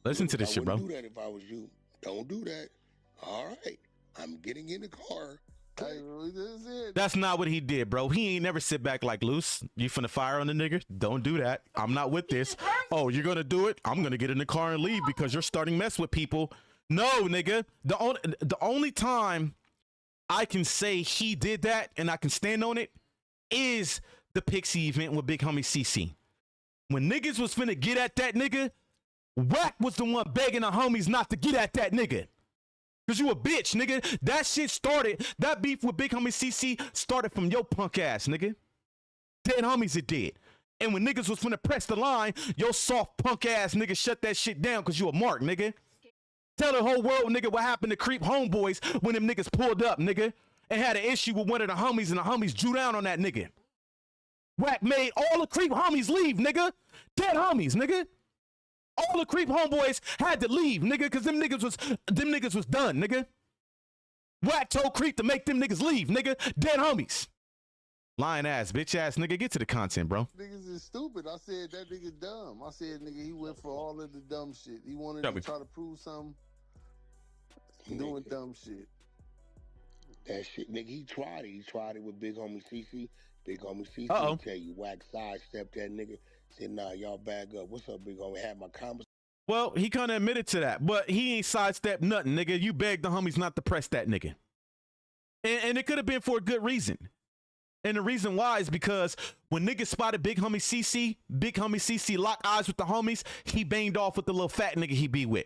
Listen to this shit, bro. I wouldn't do that if I was you. Don't do that. All right, I'm getting in the car. That's not what he did, bro. He ain't never sit back like, Luce, you finna fire on the nigga? Don't do that. I'm not with this. Oh, you're gonna do it? I'm gonna get in the car and leave because you're starting mess with people. No, nigga. The only time I can say he did that and I can stand on it is the Pixie event with Big Homie CC. When niggas was finna get at that nigga, Wack was the one begging the homies not to get at that nigga. Cause you a bitch, nigga. That shit started, that beef with Big Homie CC started from your punk ass, nigga. Dead homies it did. And when niggas was finna press the line, your soft punk ass nigga shut that shit down cause you a mark, nigga. Tell the whole world, nigga, what happened to Creep Homeboys when them niggas pulled up, nigga, and had an issue with one of the homies and the homies drew down on that nigga. Wack made all the Creep homies leave, nigga. Dead homies, nigga. All the Creep homeboys had to leave, nigga, cause them niggas was done, nigga. Wack told Creep to make them niggas leave, nigga. Dead homies. Lying ass, bitch ass nigga. Get to the content, bro. Niggas is stupid. I said that nigga dumb. I said nigga he went for all of the dumb shit. He wanted to try to prove something. Doing dumb shit. That shit, nigga, he tried it. He tried it with Big Homie CC. Big Homie CC tell you, Wack sidestepped that nigga. Said, nah, y'all back up. What's up, Big Homie? Had my conversation. Well, he kind of admitted to that, but he ain't sidestepped nothing, nigga. You begged the homies not to press that nigga. And it could have been for a good reason. And the reason why is because when niggas spotted Big Homie CC locked eyes with the homies, he banged off with the little fat nigga he be with.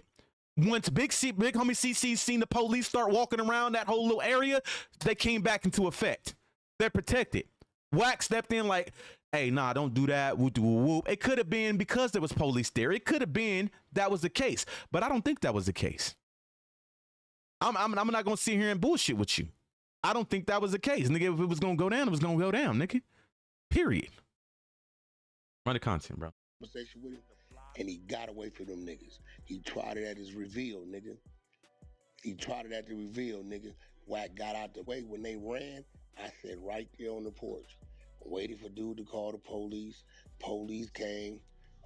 Once Big Homie CC seen the police start walking around that whole little area, they came back into effect. They're protected. Wack stepped in like, hey, nah, don't do that. Whoop, whoop, whoop. It could have been because there was police there. It could have been that was the case, but I don't think that was the case. I'm not gonna sit here and bullshit with you. I don't think that was the case, nigga. If it was gonna go down, it was gonna go down, nigga. Period. Run the content, bro. Conversation with him, and he got away from them niggas. He tried it at his reveal, nigga. He tried it at the reveal, nigga. Wack got out the way when they ran. I said right there on the porch, waiting for dude to call the police. Police came.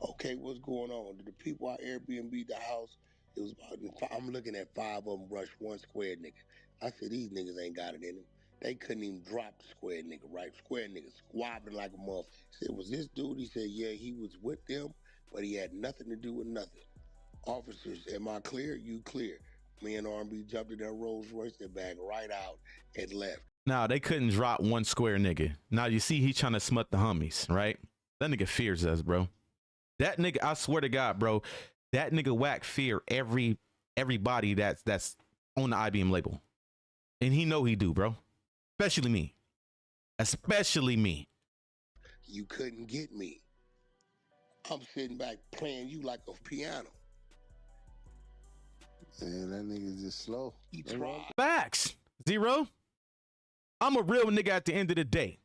Okay, what's going on? Did the people out Airbnb the house? It was about, I'm looking at 5 of them rush one square nigga. I said, these niggas ain't got it in them. They couldn't even drop the square nigga, right? Square nigga squabbling like a muff. He said, was this dude? He said, yeah, he was with them, but he had nothing to do with nothing. Officers, am I clear? You clear. Me and R&B jumped in that Rolls Royce, they backed right out and left. Now, they couldn't drop one square nigga. Now, you see, he trying to smut the homies, right? That nigga fears us, bro. That nigga, I swear to God, bro, that nigga Wack fear every everybody that's on the IBM label. And he know he do, bro. Especially me. Especially me. You couldn't get me. I'm sitting back playing you like a piano. Man, that nigga's just slow. He tried. Facts. Zero. I'm a real nigga at the end of the day.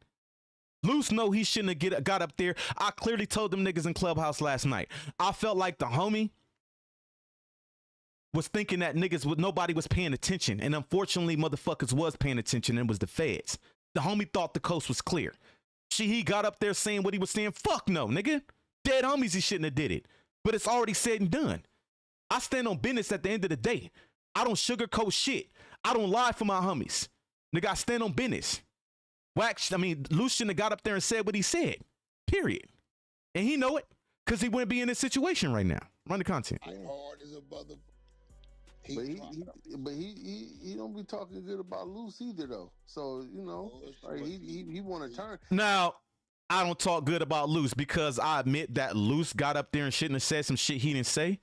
Luce know he shouldn't have got up there. I clearly told them niggas in Clubhouse last night. I felt like the homie was thinking that nobody was paying attention. And unfortunately, motherfuckers was paying attention, and it was the feds. The homie thought the coast was clear. He got up there saying what he was saying. Fuck no, nigga. Dead homies, he shouldn't have did it. But it's already said and done. I stand on business at the end of the day. I don't sugarcoat shit. I don't lie for my homies. Nigga, I stand on business. Luce shouldn't have got up there and said what he said. Period. And he know it, because he wouldn't be in this situation right now. Run the content. I hard as a mother. But he don't be talking good about Luce either though. So you know, like he want to turn. Now, I don't talk good about Luce because I admit that Luce got up there and shouldn't have said some shit he didn't say.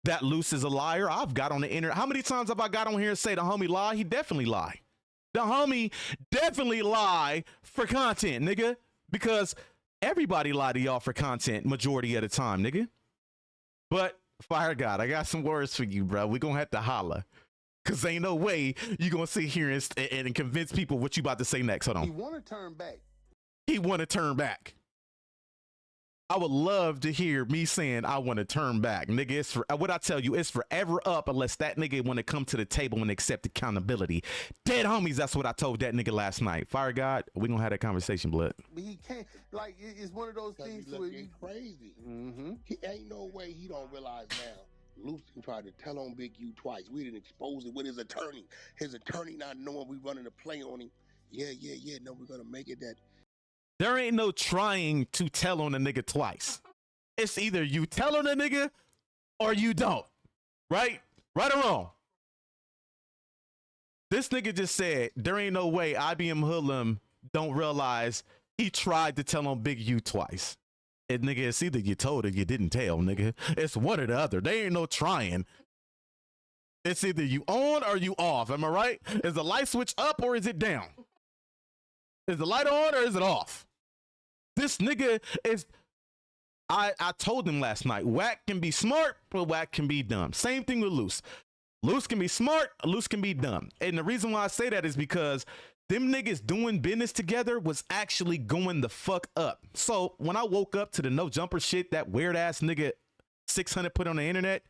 That Luce is a liar. I've got on the internet. How many times have I got on here and say the homie lie? He definitely lie. The homie definitely lie for content, nigga. Because everybody lie to y'all for content majority of the time, nigga. But Fire God, I got some words for you, bro. We gonna have to holla. Cause ain't no way you gonna sit here and convince people what you about to say next. Hold on. He want to turn back. He want to turn back. I would love to hear me saying I want to turn back, nigga. It's for what I tell you. It's forever up unless that nigga want to come to the table and accept accountability. Dead homies. That's what I told that nigga last night. Fire God, we gonna have that conversation, blood. But he can't. Like it's one of those things where you crazy. Mm-hmm. He ain't no way he don't realize now. Lucy tried to tell on Big U twice. We didn't expose it with his attorney. His attorney not knowing we running a play on him. Yeah. No, we're gonna make it that. There ain't no trying to tell on a nigga twice. It's either you tell on a nigga or you don't. Right? Right or wrong? This nigga just said there ain't no way IBMH004LUM don't realize he tried to tell on Big U twice. And nigga, it's either you told or you didn't tell, nigga. It's one or the other. There ain't no trying. It's either you on or you off. Am I right? Is the light switch up or is it down? Is the light on or is it off? This nigga is... I told him last night, Wack can be smart, but Wack can be dumb. Same thing with Luce. Luce can be smart, Luce can be dumb. And the reason why I say that is because them niggas doing business together was actually going the fuck up. So when I woke up to the no jumper shit, that weird ass nigga 600 put on the internet,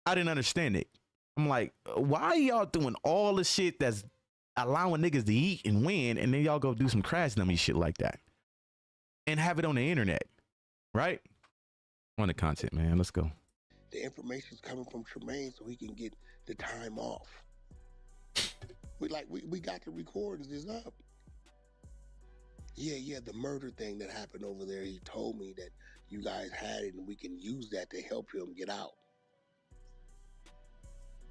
I didn't understand it. I'm like, why are y'all doing all the shit that's allowing niggas to eat and win, and then y'all go do some crash dummy shit like that and have it on the internet, right? On the content, man. Let's go. The information's coming from Tremaine so he can get the time off. We got the recordings is up. Yeah, the murder thing that happened over there, he told me that you guys had it and we can use that to help him get out.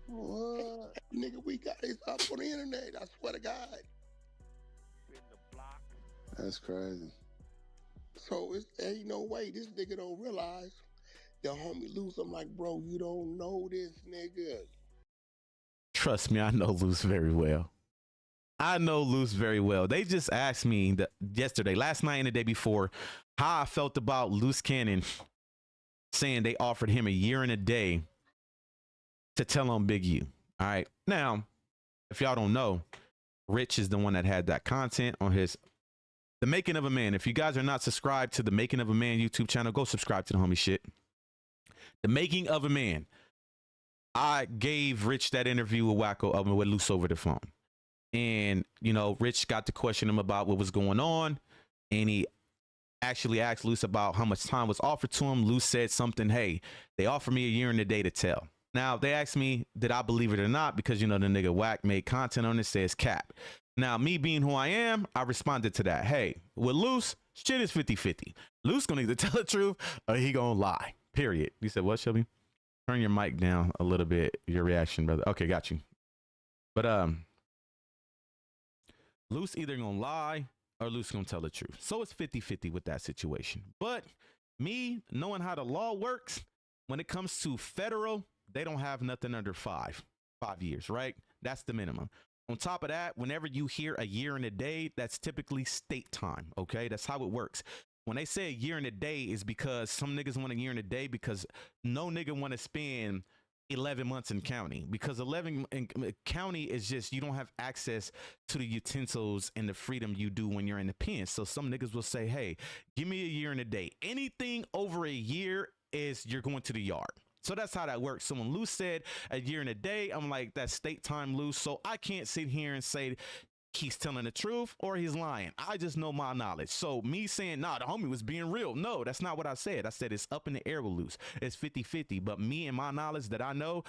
What? Nigga, we got it up on the internet. I swear to God. That's crazy. So there ain't no way this nigga don't realize the homie Luce. I'm like, bro, you don't know this nigga. Trust me, I know Luce very well. I know Luce very well. They just asked me yesterday, last night and the day before, how I felt about Luce Cannon saying they offered him a year and a day to tell on Big U. All right. Now, if y'all don't know, Rich is the one that had that content on his The Making of a Man. If you guys are not subscribed to the Making of a Man YouTube channel, go subscribe to the homie shit. The Making of a Man. I gave Rich that interview with Wacko with Luce over the phone. And, you know, Rich got to question him about what was going on. And he actually asked Luce about how much time was offered to him. Luce said something, hey, they offered me a year and a day to tell. Now, they asked me, did I believe it or not? Because, you know, the nigga Wack made content on it, says cap. Now, me being who I am, I responded to that. Hey, with Luce, shit is 50-50. Luce gonna either tell the truth or he gonna lie, period. You said, what, Shelby? Turn your mic down a little bit, your reaction, brother. Okay, got you. But, Luce either gonna lie or Luce gonna tell the truth. So it's 50-50 with that situation. But me knowing how the law works, when it comes to federal they don't have nothing under 5 years, right? That's the minimum. On top of that, whenever you hear a year and a day, that's typically state time. Okay, that's how it works. When they say a year and a day, is because some niggas want a year and a day because no nigga want to spend 11 months in county, because 11 in county is just, you don't have access to the utensils and the freedom you do when you're in the pen. So some niggas will say, hey, give me a year and a day. Anything over a year is you're going to the yard. So that's how that works. So when Luce said a year and a day, I'm like, that's state time, Luce. So I can't sit here and say he's telling the truth or he's lying. I just know my knowledge. So me saying, nah, the homie was being real. No, that's not what I said. I said it's up in the air with Luce. It's 50-50. But me and my knowledge that I know,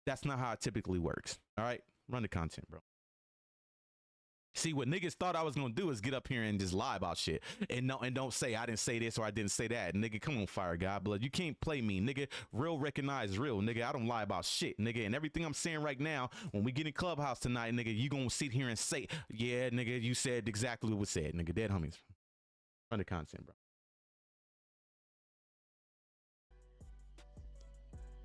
that's not how it typically works. All right, run the content, bro. See, what niggas thought I was gonna do is get up here and just lie about shit and don't say I didn't say this or I didn't say that. Nigga, come on, Fire God Blood. You can't play me, nigga. Real recognize real, nigga. I don't lie about shit, nigga. And everything I'm saying right now, when we get in Clubhouse tonight, nigga, you gonna sit here and say, yeah, nigga, you said exactly what was said, nigga. Dead homies. Run the content, bro.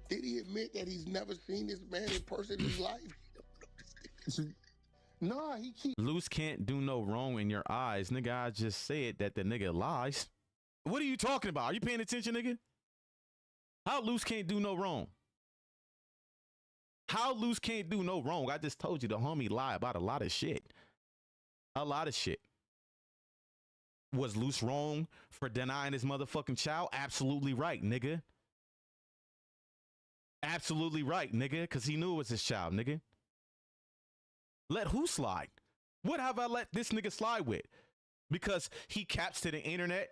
Did he admit that he's never seen this man in person in his life? Nah, he keep. Luce can't do no wrong in your eyes, nigga. I just said that the nigga lies. What are you talking about? Are you paying attention, nigga? How Luce can't do no wrong? How Luce can't do no wrong? I just told you the homie lie about a lot of shit. A lot of shit. Was Luce wrong for denying his motherfucking child? Absolutely right, nigga. Absolutely right, nigga, because he knew it was his child, nigga. Let who slide? What have I let this nigga slide with? Because he caps to the internet?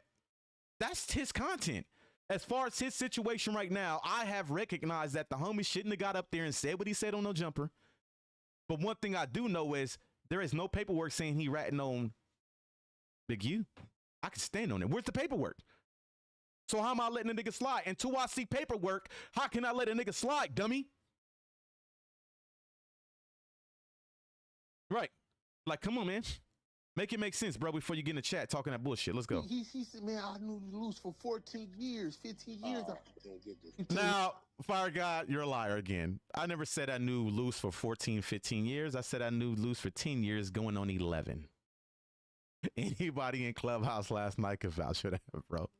That's his content. As far as his situation right now, I have recognized that the homie shouldn't have got up there and said what he said on No Jumper. But one thing I do know is there is no paperwork saying he ratting on Big U. I can stand on it. Where's the paperwork? So how am I letting a nigga slide? Until I see paperwork, how can I let a nigga slide, dummy? Right. Like, come on, man. Make it make sense, bro, before you get in the chat talking that bullshit. Let's go. He said, man, I knew Luce for 14 years, 15 years. Now, Fire God, you're a liar again. I never said I knew Luce for 14, 15 years. I said I knew Luce for 10 years, going on 11. Anybody in Clubhouse last night could vouch for that, bro.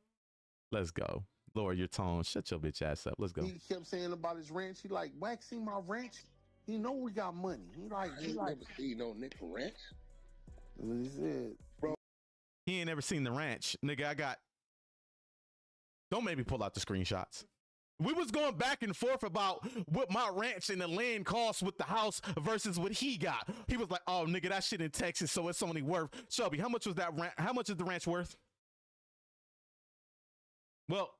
Let's go. Lower your tone. Shut your bitch ass up. Let's go. He kept saying about his ranch. He like, Wack, see my ranch? He know we got money. He like, never seen no nigga ranch. That's what he said. Bro, He ain't never seen the ranch. Nigga, don't make me pull out the screenshots. We was going back and forth about what my ranch and the land costs with the house versus what he got. He was like, oh, nigga, that shit in Texas, so it's only worth. Shelby, how much was that ranch? How much is the ranch worth? Well,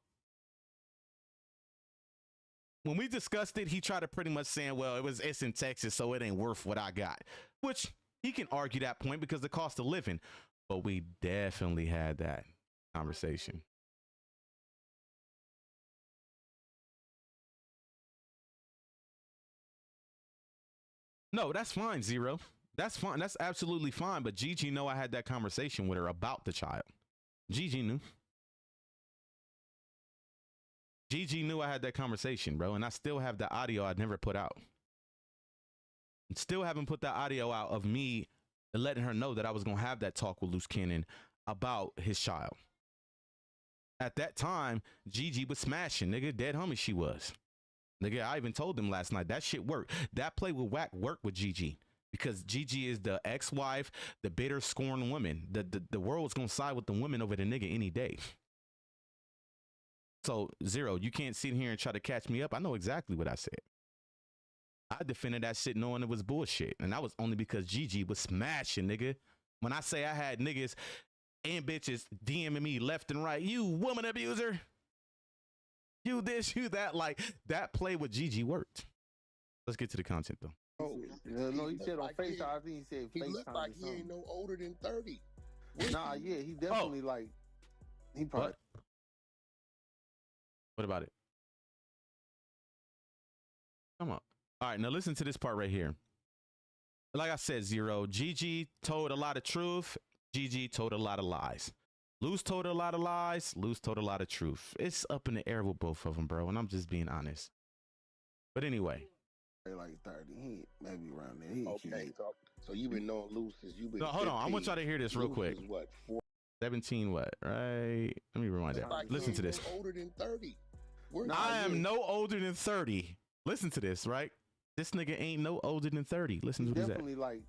when we discussed it, he tried to pretty much saying, well, it's in Texas, so it ain't worth what I got. Which he can argue that point because the cost of living. But we definitely had that conversation. No, that's fine, Zero. That's fine. That's absolutely fine. But Gigi know I had that conversation with her about the child. Gigi knew. Gigi knew I had that conversation, bro. And I still have the audio I'd never put out. Still haven't put that audio out of me letting her know that I was going to have that talk with Luce Cannon about his child. At that time, Gigi was smashing, nigga. Dead homie she was. Nigga, I even told him last night that shit worked. That play with Wack worked with Gigi because Gigi is the ex-wife, the bitter, scorned woman. The world's going to side with the woman over the nigga any day. So, Zero, you can't sit here and try to catch me up. I know exactly what I said. I defended that shit knowing it was bullshit. And that was only because Gigi was smashing, nigga. When I say I had niggas and bitches DMing me left and right, you woman abuser. You this, you that. Like, that play with Gigi worked. Let's get to the content, though. Oh, No, he said on FaceTime. I think he said he FaceTime. looked like or he something. ain't no older than 30. Nah, yeah, he definitely like. He probably. What about it? Come on. All right, now listen to this part right here. Like I said, Zero, Gigi told a lot of truth. Gigi told a lot of lies. Luce told a lot of lies. Luce told a lot of truth. It's up in the air with both of them, bro. And I'm just being honest. But anyway. Like 30. He ain't maybe around there. He Okay, so you've been knowing Lou since you've been. No, hold 15. on. I want y'all to hear this real Lou quick. is what, 4? 17 what? Right? Let me rewind that. Like Listen to this. Older than 30. I am no older than 30. Listen to this, right? This nigga ain't no older than 30. Listen to what he said. Definitely like,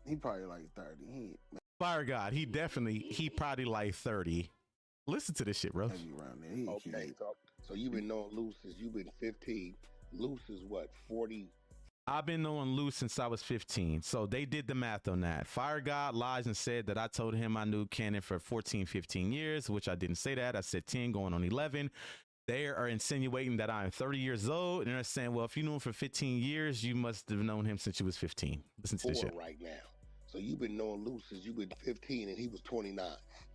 he probably like 30. He ain't Fire God, he probably like 30. Listen to this shit, bro. maybe around there. He Okay, so you've been knowing Lou since you've been 15. Luce is what, 40? I've been knowing Lou since I was 15. So they did the math on that. Fire God lies and said that I told him I knew Cannon for 14, 15 years, which I didn't say that. I said 10 going on 11. They are insinuating that I'm 30 years old. And they're saying, well, if you knew him for 15 years, you must have known him since you was 15. Listen to this shit. Right now. So you've been knowing Lou since you've been 15 and he was 29.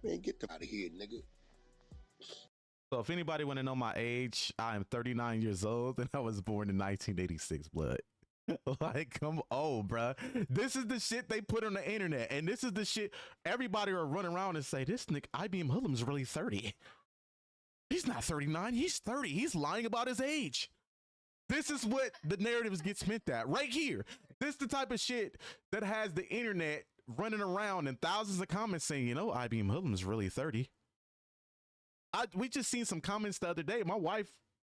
Man, get them out of here, nigga. So if anybody want to know my age, I am 39 years old and I was born in 1986, blood. Like, come on, bruh. This is the shit they put on the internet. And this is the shit everybody will run around and say, this nigga IBM004LUM is really 30. He's not 39. He's 30. He's lying about his age. This is what the narratives get spent at right here. This is the type of shit that has the internet running around and thousands of comments saying, you know, IBM004LUM is really 30. We just seen some comments the other day. My wife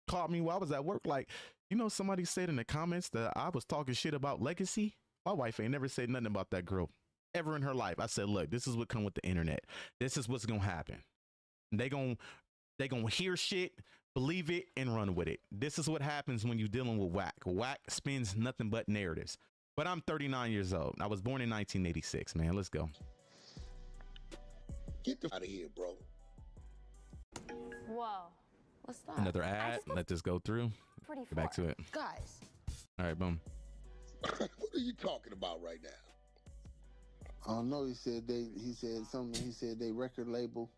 called me while I was at work. Like, you know, somebody said in the comments that I was talking shit about Legacy. My wife ain't never said nothing about that girl ever in her life. I said, look, this is what come with the internet. This is what's going to happen. They going to hear shit, believe it, and run with it. This is what happens when you're dealing with Wack. Wack spins nothing but narratives. But I'm 39 years old. I was born in 1986, man. Let's go. Get the out of here, bro. Whoa. What's that? Another ad. Let this go through. Pretty Get back to it. Guys. All right, boom. What are you talking about right now? I don't know. He said something. He said they record label.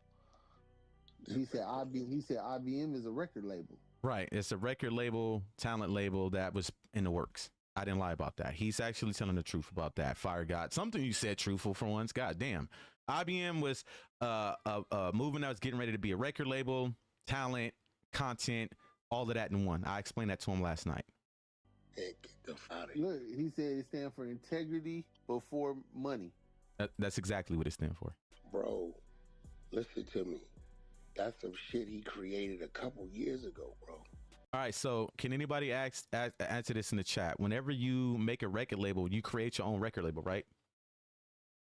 He said IBM is a record label. Right. It's a record label, talent label that was in the works. I didn't lie about that. He's actually telling the truth about that. Fire God. Something you said truthful for once. God damn. IBM was a movement that was getting ready to be a record label, talent, content, all of that in one. I explained that to him last night. Hey, get the out of here. Look, he said it stands for integrity before money. That's exactly what it stands for. Bro, listen to me. That's some shit he created a couple years ago, bro. All right, so can anybody answer this in the chat? Whenever you make a record label, you create your own record label, right?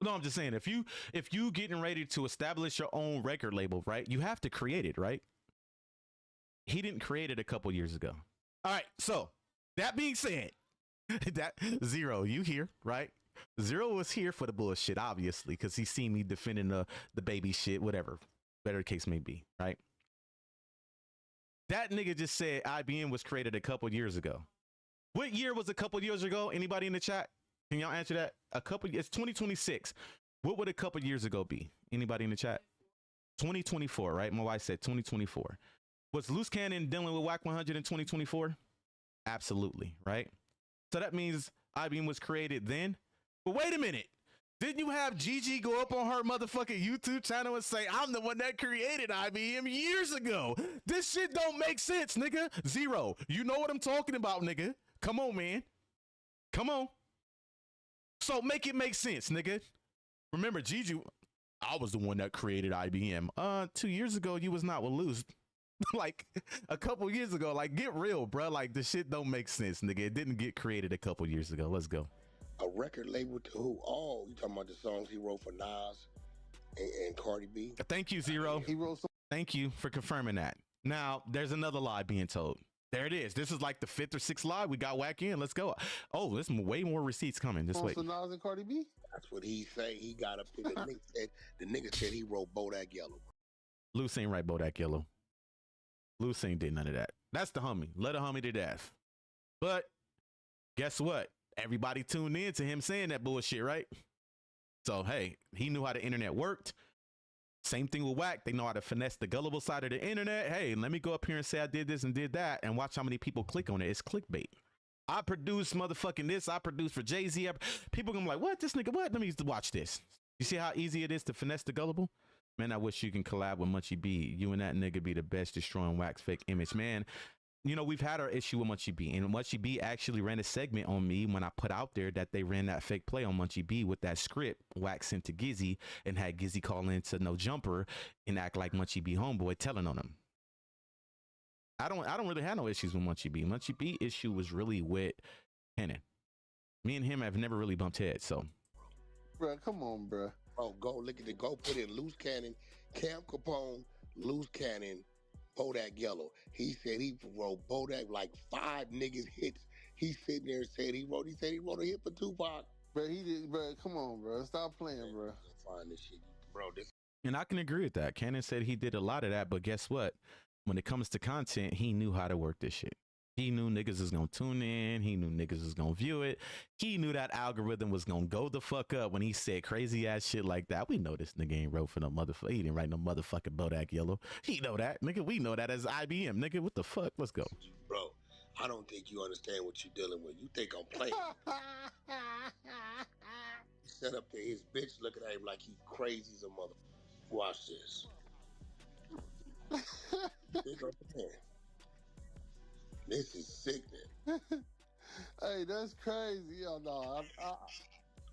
No, I'm just saying, if you getting ready to establish your own record label, right, you have to create it, right? He didn't create it a couple years ago. All right, so that being said, that Zero, you here, right? Zero was here for the bullshit, obviously, because he seen me defending the baby shit, whatever, better case may be, right? That nigga just said IBM was created a couple years ago. What year was a couple years ago? Anybody in the chat? Can y'all answer that? It's 2026. What would a couple years ago be? Anybody in the chat? 2024, right? My wife said 2024. Was Loose Cannon dealing with Wack 100 in 2024? Absolutely, right? So that means IBM was created then. But wait a minute. Didn't you have Gigi go up on her motherfucking YouTube channel and say, I'm the one that created IBM years ago? This shit don't make sense, nigga. Zero. You know what I'm talking about, nigga. Come on, man. Come on. So make it make sense, nigga. Remember, Gigi, I was the one that created IBM. 2 years ago, you was not with Luz. Like a couple years ago, like get real, bro. Like the shit don't make sense, nigga. It didn't get created a couple years ago. Let's go. A record label to who? Oh, you talking about the songs he wrote for Nas and Cardi B? Thank you, Zero. He wrote some. Thank you for confirming that. Now, there's another lie being told. There it is. This is like the 5th or 6th lie. We got Wack in. Let's go. Oh, there's way more receipts coming. Just wait. For Nas and Cardi B? That's what he say. He got up there. The nigga said he wrote Bodak Yellow. Luce ain't right, Bodak Yellow. Luce ain't did none of that. That's the homie. Let a homie to death. But guess what? Everybody tuned in to him saying that bullshit, right? So, hey, he knew how the internet worked. Same thing with Wack. They know how to finesse the gullible side of the internet. Hey, let me go up here and say I did this and did that and watch how many people click on it. It's clickbait. I produce motherfucking this. I produce for Jay-Z. People gonna be like, what? This nigga, what? Let me watch this. You see how easy it is to finesse the gullible? Man, I wish you can collab with Munchie B. You and that nigga be the best destroying Wack's fake image. Man, you know, we've had our issue with Munchie B, and Munchie B actually ran a segment on me when I put out there that they ran that fake play on Munchie B with that script Wack sent to Gizzy and had Gizzy call into No Jumper and act like Munchie B homeboy telling on him. I don't really have no issues with Munchie B. Munchie B issue was really with Kenan. Me and him have never really bumped heads, so. Bro, come on, bro. Bro, go look at it. Go put in Loose Cannon, Cam Capone, Loose Cannon, Bodak Yellow. He said he wrote Bodak like 5 niggas hits. He's sitting there saying he said he wrote a hit for Tupac. Bro, he did, bro. Come on, bro. Stop playing, bro. Find this shit, bro. This. And I can agree with that. Kenan said he did a lot of that, but guess what? When it comes to content, he knew how to work this shit. He knew niggas was gonna tune in. He knew niggas was gonna view it. He knew that algorithm was gonna go the fuck up when he said crazy ass shit like that. We know this nigga ain't wrote for no motherfucker. He didn't write no motherfucking Bodak Yellow. He know that, nigga. We know that as IBM, nigga. What the fuck? Let's go. Bro, I don't think you understand what you're dealing with. You think I'm playing. He set up to his bitch looking at him like he crazy as a motherfucker. Watch this. Big up the man. This is sickening. Hey, that's crazy. Yo, no,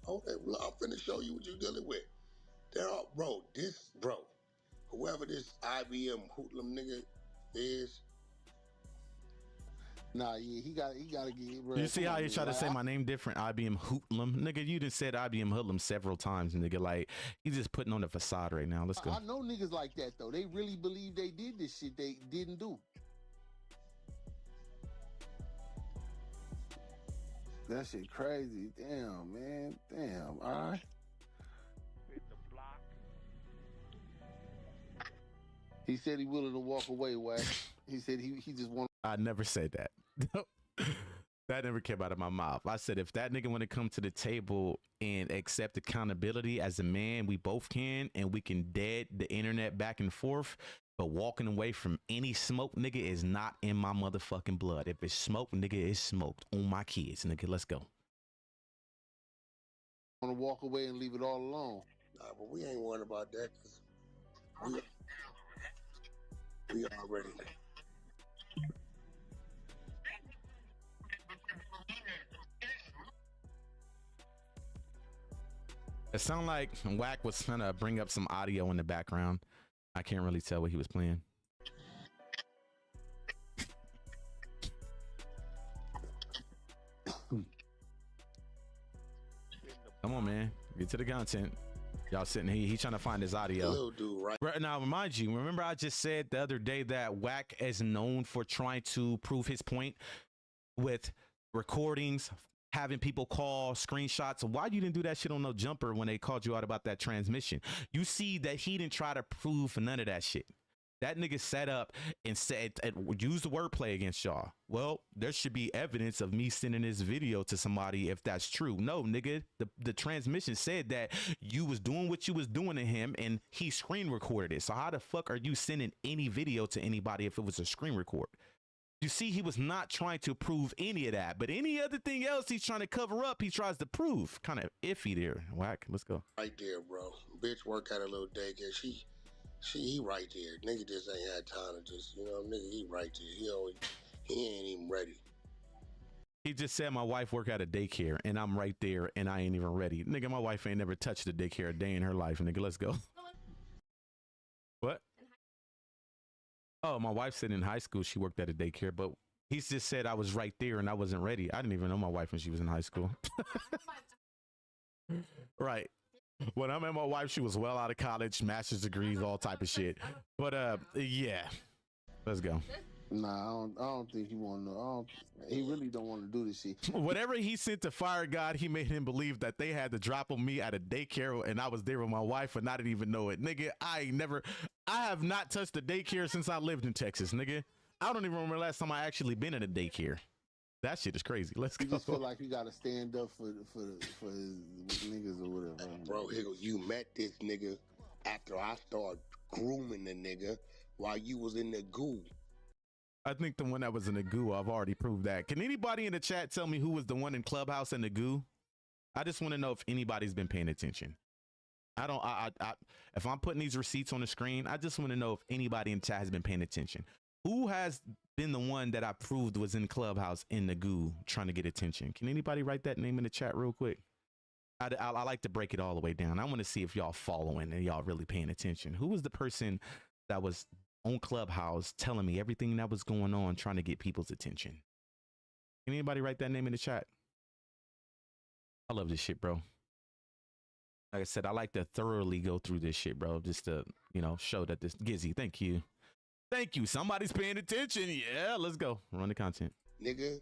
Okay, well, I'm finna show you what you're dealing with. There are, bro, whoever this IBM004LUM nigga is. nah, yeah, he gotta get, bro. You see how you try to say my name different? IBM004LUM, nigga. You done said IBM004LUM several times, nigga. Like he's just putting on the facade right now. Let's go. I know niggas like that though. They really believe they did this shit they didn't do. That shit crazy. Damn, man. Damn. All right. He said he willing to walk away, Wack. He said he just want. I never said that. That never came out of my mouth. I said if that nigga want to come to the table and accept accountability as a man, we both can, and we can dead the internet back and forth. But walking away from any smoke, nigga, is not in my motherfucking blood. If it's smoke, nigga, it's smoked on my kids, nigga. Let's go. Want to walk away and leave it all alone. Nah, but we ain't worried about that because we already. It sounded like Wack was trying to bring up some audio in the background. I can't really tell what he was playing. Come on, man. Get to the content. Y'all sitting here. He's trying to find his audio. Little dude, right? Now, remind you, remember I just said the other day that Wack is known for trying to prove his point with recordings, having people call screenshots. Why you didn't do that shit on No Jumper when they called you out about that transmission? You see that he didn't try to prove none of that shit. That nigga set up and said, use the wordplay against y'all. Well, there should be evidence of me sending this video to somebody if that's true. No, nigga, the transmission said that you was doing what you was doing to him and he screen recorded it. So how the fuck are you sending any video to anybody if it was a screen record? You see, he was not trying to prove any of that, but any other thing else he's trying to cover up, he tries to prove. Kind of iffy there. Wack, let's go. Right there, bro. Bitch work at a little daycare. He right there. Nigga just ain't had time to just, nigga, he right there. He ain't even ready. He just said my wife work at a daycare and I'm right there and I ain't even ready. Nigga, my wife ain't never touched a daycare a day in her life. Nigga, let's go. What? Oh, my wife said in high school she worked at a daycare, but he just said I was right there and I wasn't ready. I didn't even know my wife when she was in high school. Right. When I met my wife, she was well out of college, master's degrees, all type of shit. But yeah, let's go. Nah, I don't think he want to. He really don't want to do this shit. Whatever he sent to Fire God, he made him believe that they had to drop on me at a daycare and I was there with my wife and I didn't even know it. Nigga, I have not touched a daycare since I lived in Texas, nigga. I don't even remember last time I actually been in a daycare. That shit is crazy. Let's go. You just feel like you got to stand up for his niggas or whatever. Bro, you met this nigga after I started grooming the nigga while you was in the goo. I think the one that was in the goo, I've already proved that. Can anybody in the chat tell me who was the one in Clubhouse in the goo? I just want to know if anybody's been paying attention. If I'm putting these receipts on the screen, I just want to know if anybody in chat has been paying attention. Who has been the one that I proved was in Clubhouse in the goo trying to get attention? Can anybody write that name in the chat real quick? I like to break it all the way down. I want to see if y'all following and y'all really paying attention. Who was the person that was on Clubhouse telling me everything that was going on, trying to get people's attention? Can anybody write that name in the chat? I love this shit, bro. Like I said, I like to thoroughly go through this shit, bro, just to, show that this Gizzy. Thank you. Thank you. Somebody's paying attention. Yeah, let's go. Run the content. Nigga,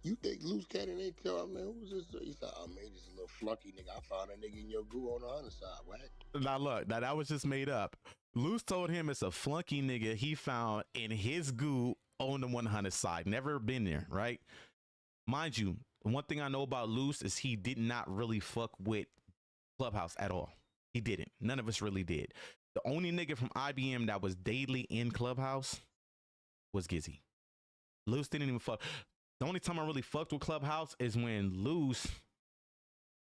you think Loose Cannon ain't tell me, man, who was this? He said, oh, man, this little flunky nigga. I found a nigga in your goo on the other side, Wack. Now, look, that was just made up. Luce told him it's a flunky nigga he found in his goo on the 100 side. Never been there, right? Mind you, one thing I know about Luce is he did not really fuck with Clubhouse at all. He didn't. None of us really did. The only nigga from IBM that was daily in Clubhouse was Gizzy. Luce didn't even fuck. The only time I really fucked with Clubhouse is when Luce,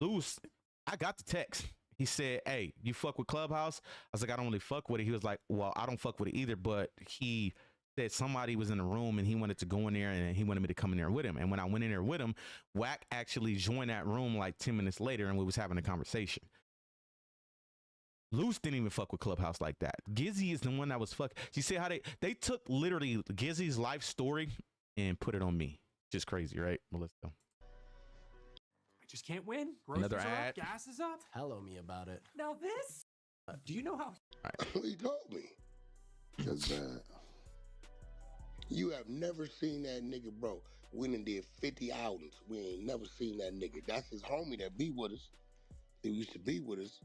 I got the text. He said, hey, you fuck with Clubhouse? I was like, I don't really fuck with it. He was like, well, I don't fuck with it either, but he said somebody was in the room and he wanted to go in there and he wanted me to come in there with him. And when I went in there with him, Wack actually joined that room like 10 minutes later and we was having a conversation. Luce didn't even fuck with Clubhouse like that. Gizzy is the one that was fuck. You see how they took literally Gizzy's life story and put it on me. Just crazy, right? Well, let's go. I just can't win. Groceries Another are ad. up, gas is up. Hello me about it. Now this? Do you know how? He told me. Cause You have never seen that nigga, bro. We done did 50 outings. We ain't never seen that nigga. That's his homie that be with us. He used to be with us.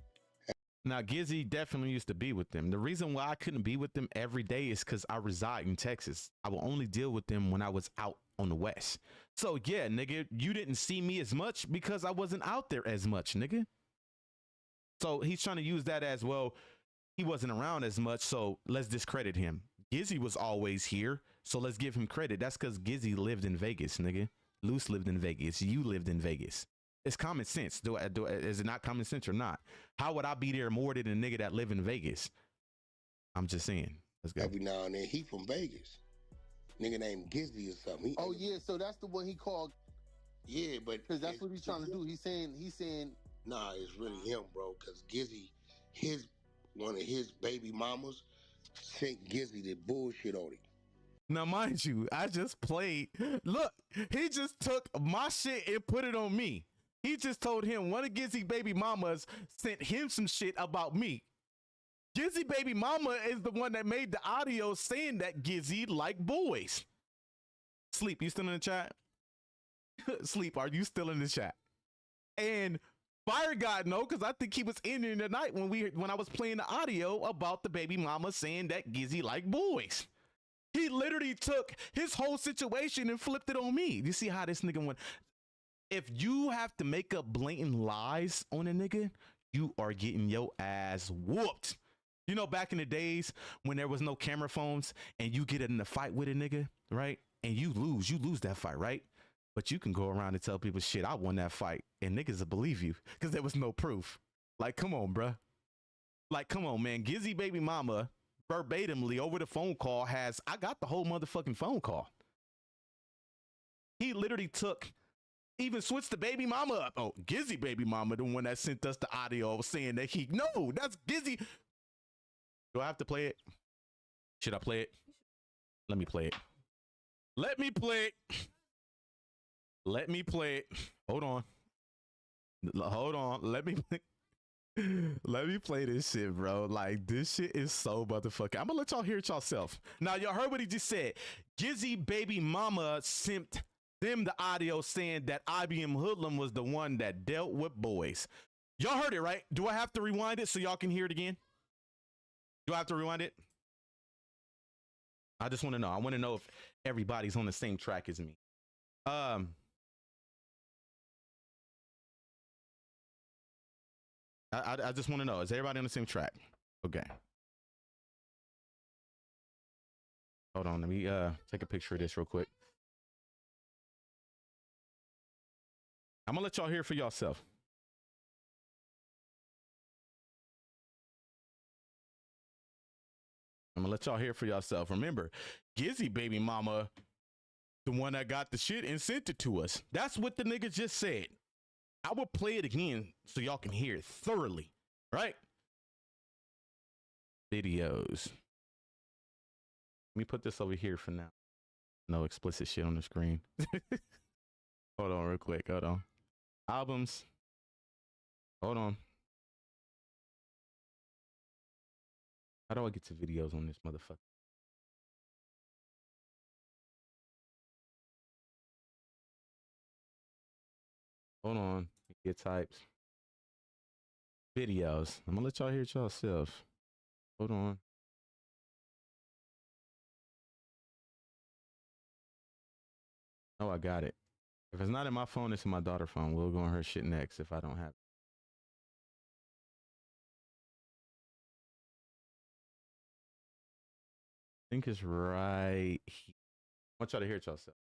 Now, Gizzy definitely used to be with them. The reason why I couldn't be with them every day is because I reside in Texas. I will only deal with them when I was out on the West. So, yeah, nigga, you didn't see me as much because I wasn't out there as much, nigga. So he's trying to use that as, well, he wasn't around as much, so let's discredit him. Gizzy was always here, so let's give him credit. That's because Gizzy lived in Vegas, nigga. Luce lived in Vegas. You lived in Vegas. It's common sense. Is it not common sense or not? How would I be there more than a nigga that live in Vegas? I'm just saying. Let's go. Every now and then, he from Vegas. Nigga named Gizzy or something. yeah, so that's the one he called. Yeah, but Because that's what he's trying to do. He's saying, nah, it's really him, bro. Because Gizzy, one of his baby mamas sent Gizzy the bullshit on him. Now, mind you, I just played. Look, he just took my shit and put it on me. He just told him one of Gizzy baby mamas sent him some shit about me. Gizzy baby mama is the one that made the audio saying that Gizzy like boys. Sleep, you still in the chat? Sleep, are you still in the chat? And Fire God, no, because I think he was in there tonight when I was playing the audio about the baby mama saying that Gizzy like boys. He literally took his whole situation and flipped it on me. You see how this nigga went? If you have to make up blatant lies on a nigga, you are getting your ass whooped. You know, back in the days when there was no camera phones and you get in a fight with a nigga, right? And you lose that fight, right? But you can go around and tell people, shit, I won that fight. And niggas will believe you because there was no proof. Like, come on, bruh. Like, come on, man. Gizzy baby mama verbatimly over the phone call I got the whole motherfucking phone call. He literally even switched the baby mama up. Oh, Gizzy baby mama, the one that sent us the audio saying that no, that's Gizzy. Do I have to play it? Should I play it? Let me play it. Let me play it. Let me play it. Hold on. Let me play this shit, bro. Like, this shit is so motherfucking. I'm gonna let y'all hear it yourself. Now, y'all heard what he just said. Gizzy baby mama sent them the audio saying that IBM004LUM was the one that dealt with boys. Y'all heard it, right? Do I have to rewind it so y'all can hear it again? Do I have to rewind it? I just want to know. I want to know if everybody's on the same track as me. I just want to know, is everybody on the same track? Okay. Hold on, let me take a picture of this real quick. I'm gonna let y'all hear for yourself. I'm gonna let y'all hear for yourself. Remember, Gizzy baby mama, the one that got the shit and sent it to us. That's what the nigga just said. I will play it again so y'all can hear it thoroughly, right? Videos. Let me put this over here for now. No explicit shit on the screen. Hold on real quick. Hold on. Albums. Hold on. How do I get to videos on this motherfucker? Hold on. Get types. Videos. I'm gonna let y'all hear it yourself. Hold on. Oh, I got it. If it's not in my phone, it's in my daughter's phone. We'll go on her shit next if I don't have it. I think it's right here. I want y'all to hear it yourself.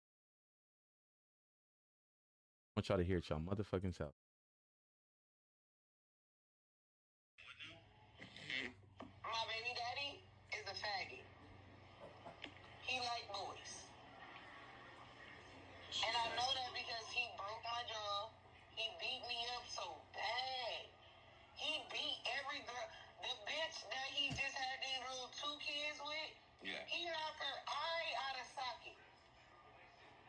I want y'all to hear it y'all motherfucking self. My baby daddy is a faggot. He like boys. And I know that because he broke my jaw. He beat me up so bad. He beat every girl. The bitch that he just had these little 2 kids with, he knocked her eye out of socket.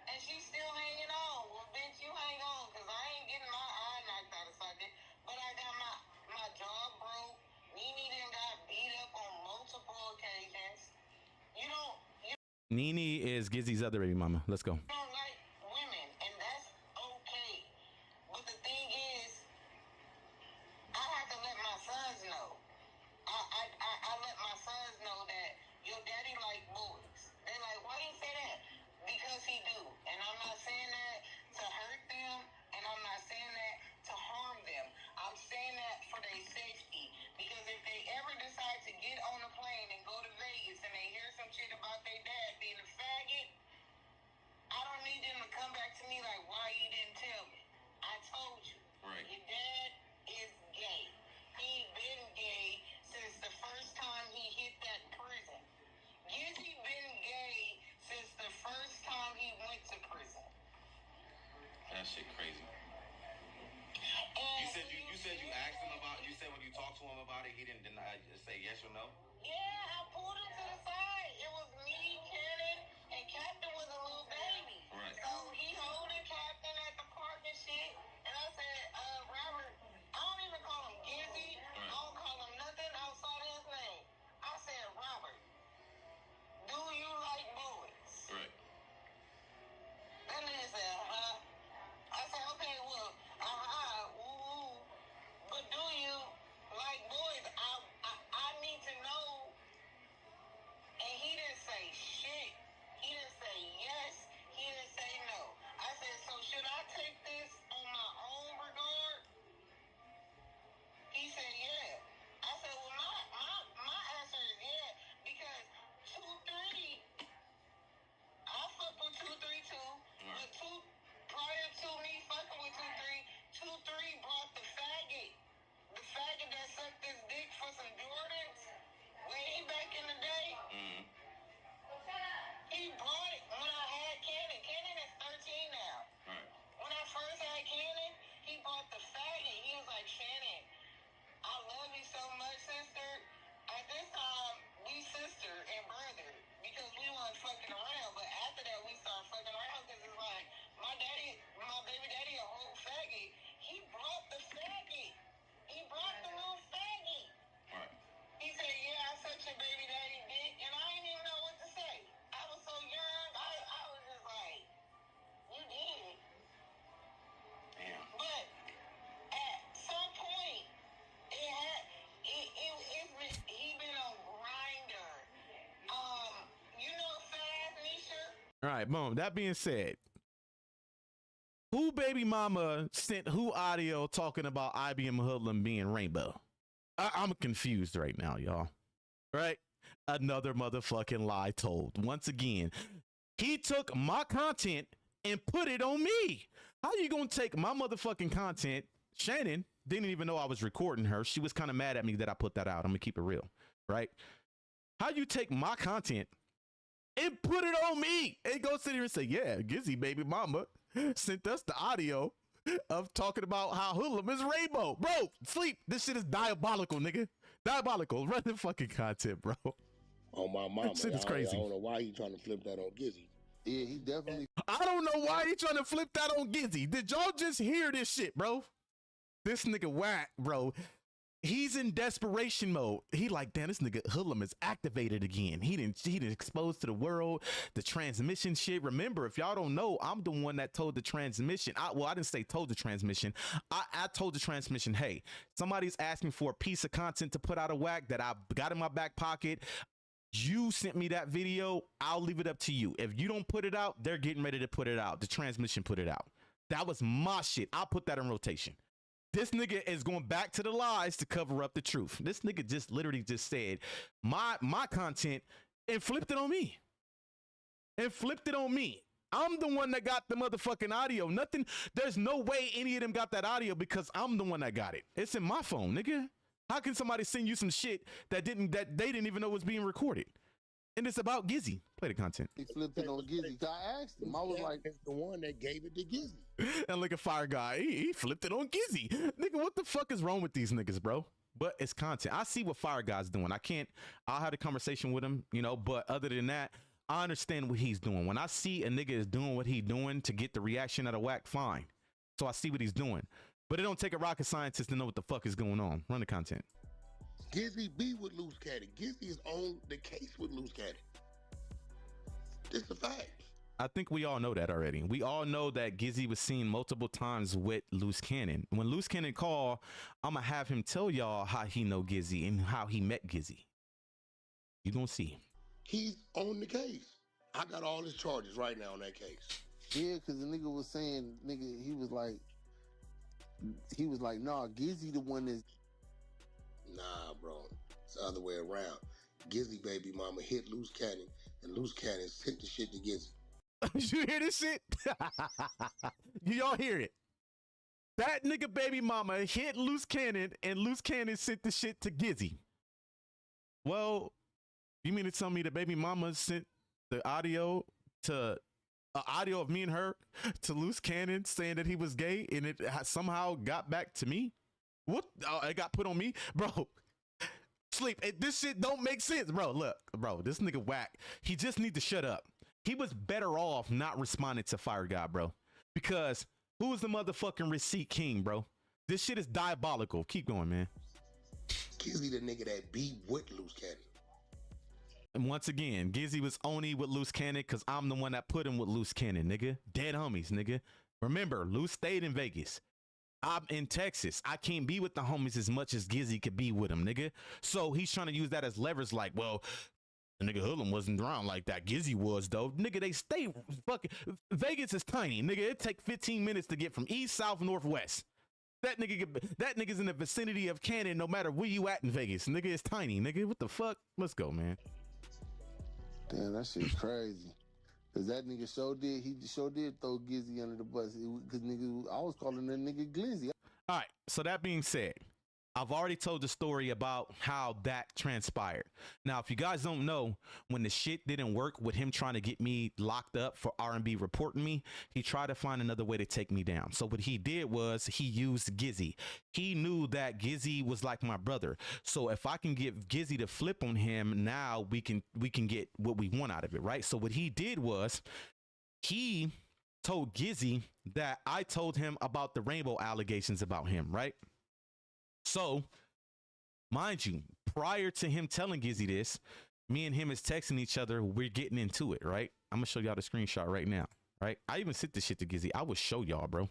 And she's still hanging on. Well, bitch, you hang on, because I ain't getting my eye knocked out of socket. But I got my jaw broke. Nene done got beat up on multiple occasions. You don't Nene is Gizzy's other baby mama. Let's go. like women, and that's okay. But the thing is, I have to let my sons know. I let my sons know that your daddy like boys. They're like, why you say that? Because he do. And I'm not saying that to hurt them, and I'm not saying that to harm them. I'm saying that for their safety. Because if they ever decide to get on a plane and go to Vegas and they hear some shit about their dad being a faggot, I don't need them to come back to me like, why you didn't tell me? I told you. Right. Your dad is gay. He been gay since the first time he hit that prison. Gizzy been gay since the first time he went to prison. That shit crazy. And You said you asked him about. You said when you talked to him about it, he didn't deny. Just say yes or no. Yeah, I pulled him to the side. It was me, Cannon, and Captain was a little baby. Right. So he holding Captain at the park and shit. And I said, Robert, I don't even call him Gizzy. Right. I don't call him nothing outside of his name. I said, Robert, do you like boys? Right. That nigga said, I said, okay, well, woo. But do you like boys? I need to know. And he didn't say shit. He didn't say yes. He didn't say no. I said, so should I take this on my own regard? He said, yeah. I said, well, my answer is yeah. Because 2-3, I fuck with 2-3 too. But prior to me fucking with 2-3, 2-3 brought the faggot. The faggot that sucked his dick for some Jordans way back in the day. Mm-hmm. He brought it when I had Cannon. Cannon is 13 now. Right. When I first had Cannon, he brought the faggot. He was like, Shannon, I love you so much, sister. At this time, we sister and brother because we weren't fucking around. But after that, we started fucking around because it's like, my baby daddy, a whole faggot. He brought the faggot. He brought the little faggot. Right. He said, yeah, I sucked your baby daddy dick, and I didn't even know what to say. I was so young, I was just like, you did. Damn. But at some point, he been on Grindr. You know Fast Nisha? All right, boom. That being said, who baby mama sent who audio talking about IBMH004LUM being rainbow? I'm confused right now, y'all. Right? Another motherfucking lie told. Once again, he took my content and put it on me. How you gonna take my motherfucking content? Shannon didn't even know I was recording her. She was kind of mad at me that I put that out. I'm gonna keep it real, right? How you take my content and put it on me and go sit here and say, yeah, Gizzy baby mama sent us the audio of talking about how hoodlum is rainbow. Bro, sleep. This shit is diabolical, nigga. Diabolical. Run the fucking content, bro. Oh, my mama. That shit is crazy. I don't know why he trying to flip that on Gizzy. Yeah, he definitely. I don't know why he trying to flip that on Gizzy. Did y'all just hear this shit, bro? This nigga Wack, bro. He's in desperation mode. He like, damn, this nigga hoodlum is activated again. He didn't exposed to the world, the transmission shit. Remember, if y'all don't know, I'm the one that told the transmission. I didn't say told the transmission. I told the transmission, hey, somebody's asking for a piece of content to put out of Wack that I got in my back pocket. You sent me that video. I'll leave it up to you. If you don't put it out, they're getting ready to put it out. The transmission put it out. That was my shit. I'll put that in rotation. This nigga is going back to the lies to cover up the truth. This nigga just literally just said my content and flipped it on me. And flipped it on me. I'm the one that got the motherfucking audio. Nothing. There's no way any of them got that audio because I'm the one that got it. It's in my phone, nigga. How can somebody send you some shit that they didn't even know was being recorded? And it's about Gizzy. Play the content. He flipped it on Gizzy. I asked him. I was like, it's the one that gave it to Gizzy. And look at Fire Guy. He flipped it on Gizzy. Nigga, what the fuck is wrong with these niggas, bro? But it's content. I see what Fire Guy's doing. I'll have a conversation with him, you know, but other than that, I understand what he's doing. When I see a nigga is doing what he's doing to get the reaction out of Wack, fine. So I see what he's doing. But it don't take a rocket scientist to know what the fuck is going on. Run the content. Gizzy be with Loose Cannon. Gizzy is on the case with Loose Cannon. This is a fact. I think we all know that already. We all know that Gizzy was seen multiple times with Loose Cannon. When Loose Cannon call, I'm gonna have him tell y'all how he know Gizzy and how he met Gizzy. You gonna see. He's on the case. I got all his charges right now on that case. yeah, because the nigga was saying, nigga, he was like, nah, Gizzy the one that's. Nah, bro. It's the other way around. Gizzy baby mama hit Loose Cannon, and Loose Cannon sent the shit to Gizzy. You hear this shit? Y'all hear it? That nigga baby mama hit Loose Cannon, and Loose Cannon sent the shit to Gizzy. Well, you mean to tell me the baby mama sent the audio to audio of me and her to Loose Cannon saying that he was gay, and it somehow got back to me? What? It got put on me, bro. Sleep. This shit don't make sense, bro. Look, bro, this nigga Wack. He just need to shut up. He was better off not responding to Fire Guy, bro. Because who is the motherfucking receipt king, bro? This shit is diabolical. Keep going, man. Gizzy the nigga that be with Loose Cannon. And once again, Gizzy was only with Loose Cannon because I'm the one that put him with Loose Cannon, nigga. Dead homies, nigga. Remember, Loose stayed in Vegas. I'm in Texas. I can't be with the homies as much as Gizzy could be with them, nigga. So he's trying to use that as leverage, like, well, the nigga Hoodlum wasn't around like that. Gizzy was, though. Nigga, they stay fucking. Vegas is tiny, nigga. It take 15 minutes to get from east, south, northwest. That nigga's in the vicinity of Cannon no matter where you at in Vegas. Nigga, it's tiny, nigga. What the fuck? Let's go, man. Damn, that shit's crazy. Cause that nigga sure did throw Gizzy under the bus. Cause nigga, I was calling that nigga Glizzy. All right. So that being said, I've already told the story about how that transpired. Now, if you guys don't know, when the shit didn't work with him trying to get me locked up for R&B reporting me, he tried to find another way to take me down. So what he did was he used Gizzy. He knew that Gizzy was like my brother. So if I can get Gizzy to flip on him, now we can get what we want out of it, right? So what he did was he told Gizzy that I told him about the rainbow allegations about him, right? So, mind you, prior to him telling Gizzy this, me and him is texting each other. We're getting into it, right? I'm going to show y'all the screenshot right now, right? I even sent this shit to Gizzy. I will show y'all, bro.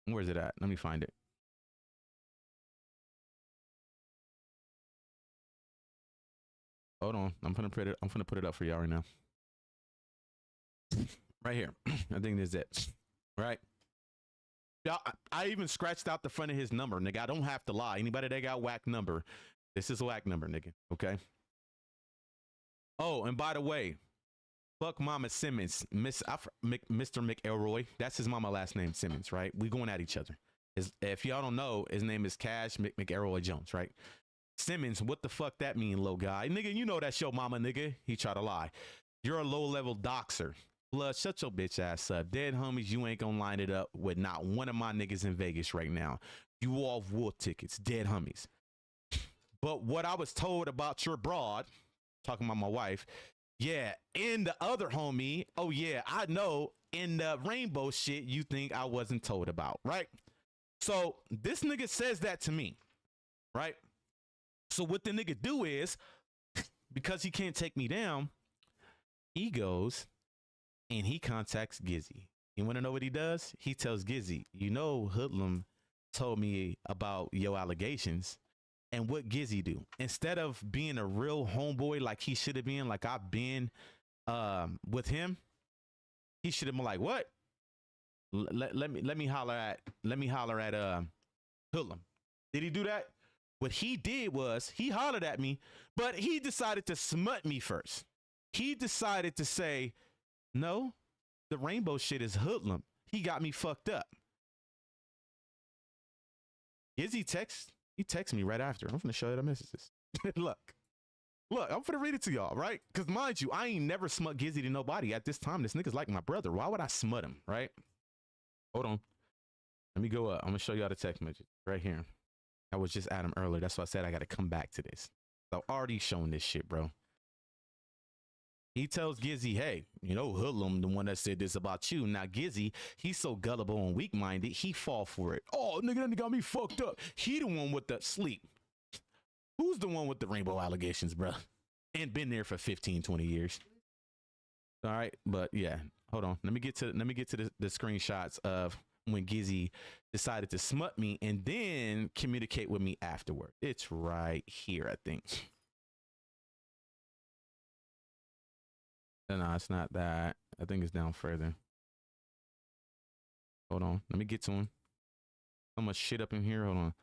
Where's it at? Let me find it. Hold on. I'm going to put it up for y'all right now. Right here. I think this is it. Right? Y'all, I even scratched out the front of his number, nigga. I don't have to lie. Anybody that got Wack number, this is a Wack number, nigga. Okay. Oh, and by the way, fuck Mama Simmons, Mr. McElroy. That's his mama last name, Simmons, right? We going at each other. If y'all don't know, his name is Cash McElroy Jones, right? Simmons, what the fuck that mean, low guy? Nigga, you know that's your mama, nigga. He tried to lie. You're a low-level doxer. Blood, shut your bitch ass up. Dead homies, you ain't gonna line it up with not one of my niggas in Vegas right now. You all wool tickets, dead homies. But what I was told about your broad, talking about my wife, yeah, and the other homie, oh yeah, I know, in the rainbow shit you think I wasn't told about, right? So this nigga says that to me, right? So what the nigga do is, because he can't take me down, he goes and he contacts Gizzy. You want to know what he does? He tells Gizzy, you know, Hoodlum told me about your allegations. And what Gizzy do? Instead of being a real homeboy like he should have been, like I've been with him, he should have been like, what? Let me holler at Hoodlum. Did he do that? What he did was he hollered at me, but he decided to smut me first. He decided to say, no, the rainbow shit is Hoodlum. He got me fucked up. Gizzy he texted me right after. I'm gonna show you the messages. Look, I'm gonna read it to y'all, right? Because mind you, I ain't never smut Gizzy to nobody. At this time, this nigga's like my brother. Why would I smut him, right? Hold on. Let me go up. I'm gonna show y'all the text message right here. I was just at him earlier. That's why I said I gotta come back to this. I've already shown this shit, bro. He tells Gizzy, hey, you know, Hoodlum, the one that said this about you. Now, Gizzy, he's so gullible and weak-minded, he fall for it. Oh, nigga, that got me fucked up. He the one with the sleep. Who's the one with the rainbow allegations, bro? And been there for 15, 20 years. All right, but yeah, hold on. Let me get to the screenshots of when Gizzy decided to smut me and then communicate with me afterward. It's right here, I think. No, it's not that. I think it's down further. Hold on. Let me get to him. So much shit up in here. Hold on.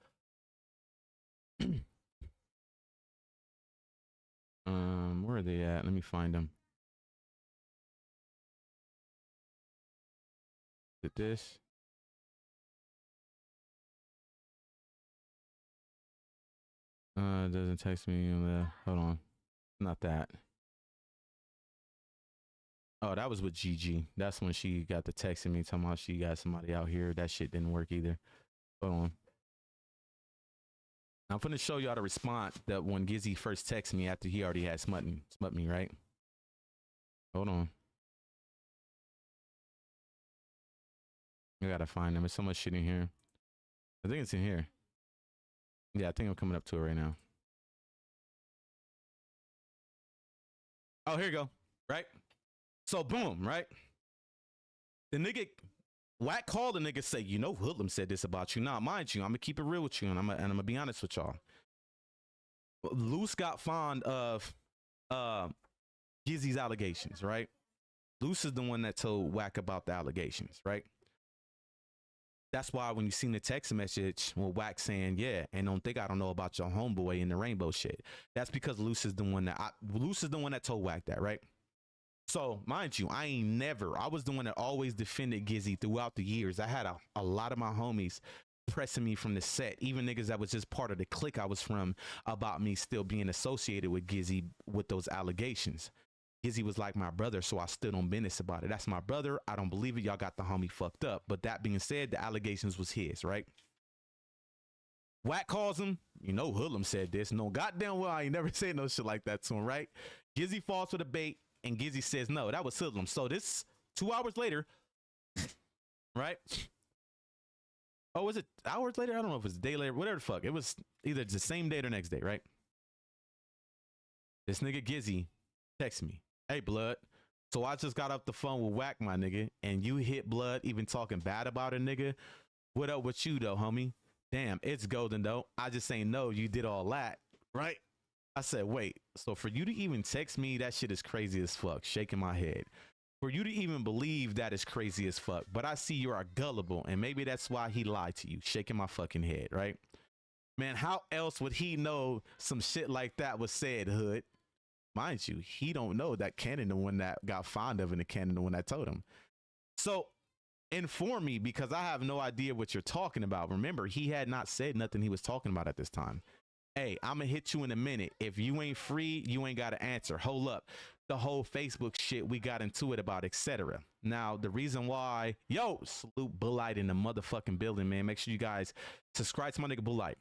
Where are they at? Let me find them. Is it this? It doesn't text me. Hold on. Not that. Oh, that was with Gigi. That's when she got the texting me talking about she got somebody out here. That shit didn't work either. Hold on. I'm finna show y'all the response that when Gizzy first texted me after he already had smut me, right? Hold on. I gotta find them. There's so much shit in here. I think it's in here. Yeah, I think I'm coming up to it right now. Oh, here you go. Right? So boom, right? The nigga, Wack called the nigga, say, you know, Hoodlum said this about you. Now, mind you, I'm gonna keep it real with you, and I'm gonna be honest with y'all. Luce got fond of Gizzy's allegations, right? Luce is the one that told Wack about the allegations, right? That's why when you seen the text message with Wack saying, yeah, and don't think I don't know about your homeboy in the rainbow shit. That's because Luce is the one that told Wack that, right? So, mind you, I was the one that always defended Gizzy throughout the years. I had a lot of my homies pressing me from the set, even niggas that was just part of the clique I was from, about me still being associated with Gizzy with those allegations. Gizzy was like my brother, so I stood on business about it. That's my brother. I don't believe it. Y'all got the homie fucked up. But that being said, the allegations was his, right? Wack calls him, you know, Hoodlum said this. No, goddamn well, I ain't never said no shit like that to him, right? Gizzy falls for the bait. And Gizzy says, no, that was Hoodlum. So this 2 hours later, right? Oh, was it hours later? I don't know if it was a day later, whatever the fuck. It was either the same day or next day, right? This nigga Gizzy texts me, hey, blood. So I just got off the phone with Wack, my nigga, and you hit blood even talking bad about a nigga. What up with you, though, homie? Damn, it's golden, though. I just ain't know you did all that, right? I said, wait, so for you to even text me, that shit is crazy as fuck. Shaking my head. For you to even believe that is crazy as fuck. But I see you are gullible, and maybe that's why he lied to you. Shaking my fucking head, right? Man, how else would he know some shit like that was said, Hood? Mind you, he don't know that Cannon the one that got fond of, and the Cannon the one that told him. So inform me, because I have no idea what you're talking about. Remember, he had not said nothing he was talking about at this time. Hey, I'm gonna hit you in a minute. If you ain't free, you ain't got to answer. Hold up. The whole Facebook shit we got into it about, etc. Now, the reason why, yo, salute Bullite in the motherfucking building, man. Make sure you guys subscribe to my nigga Bullite.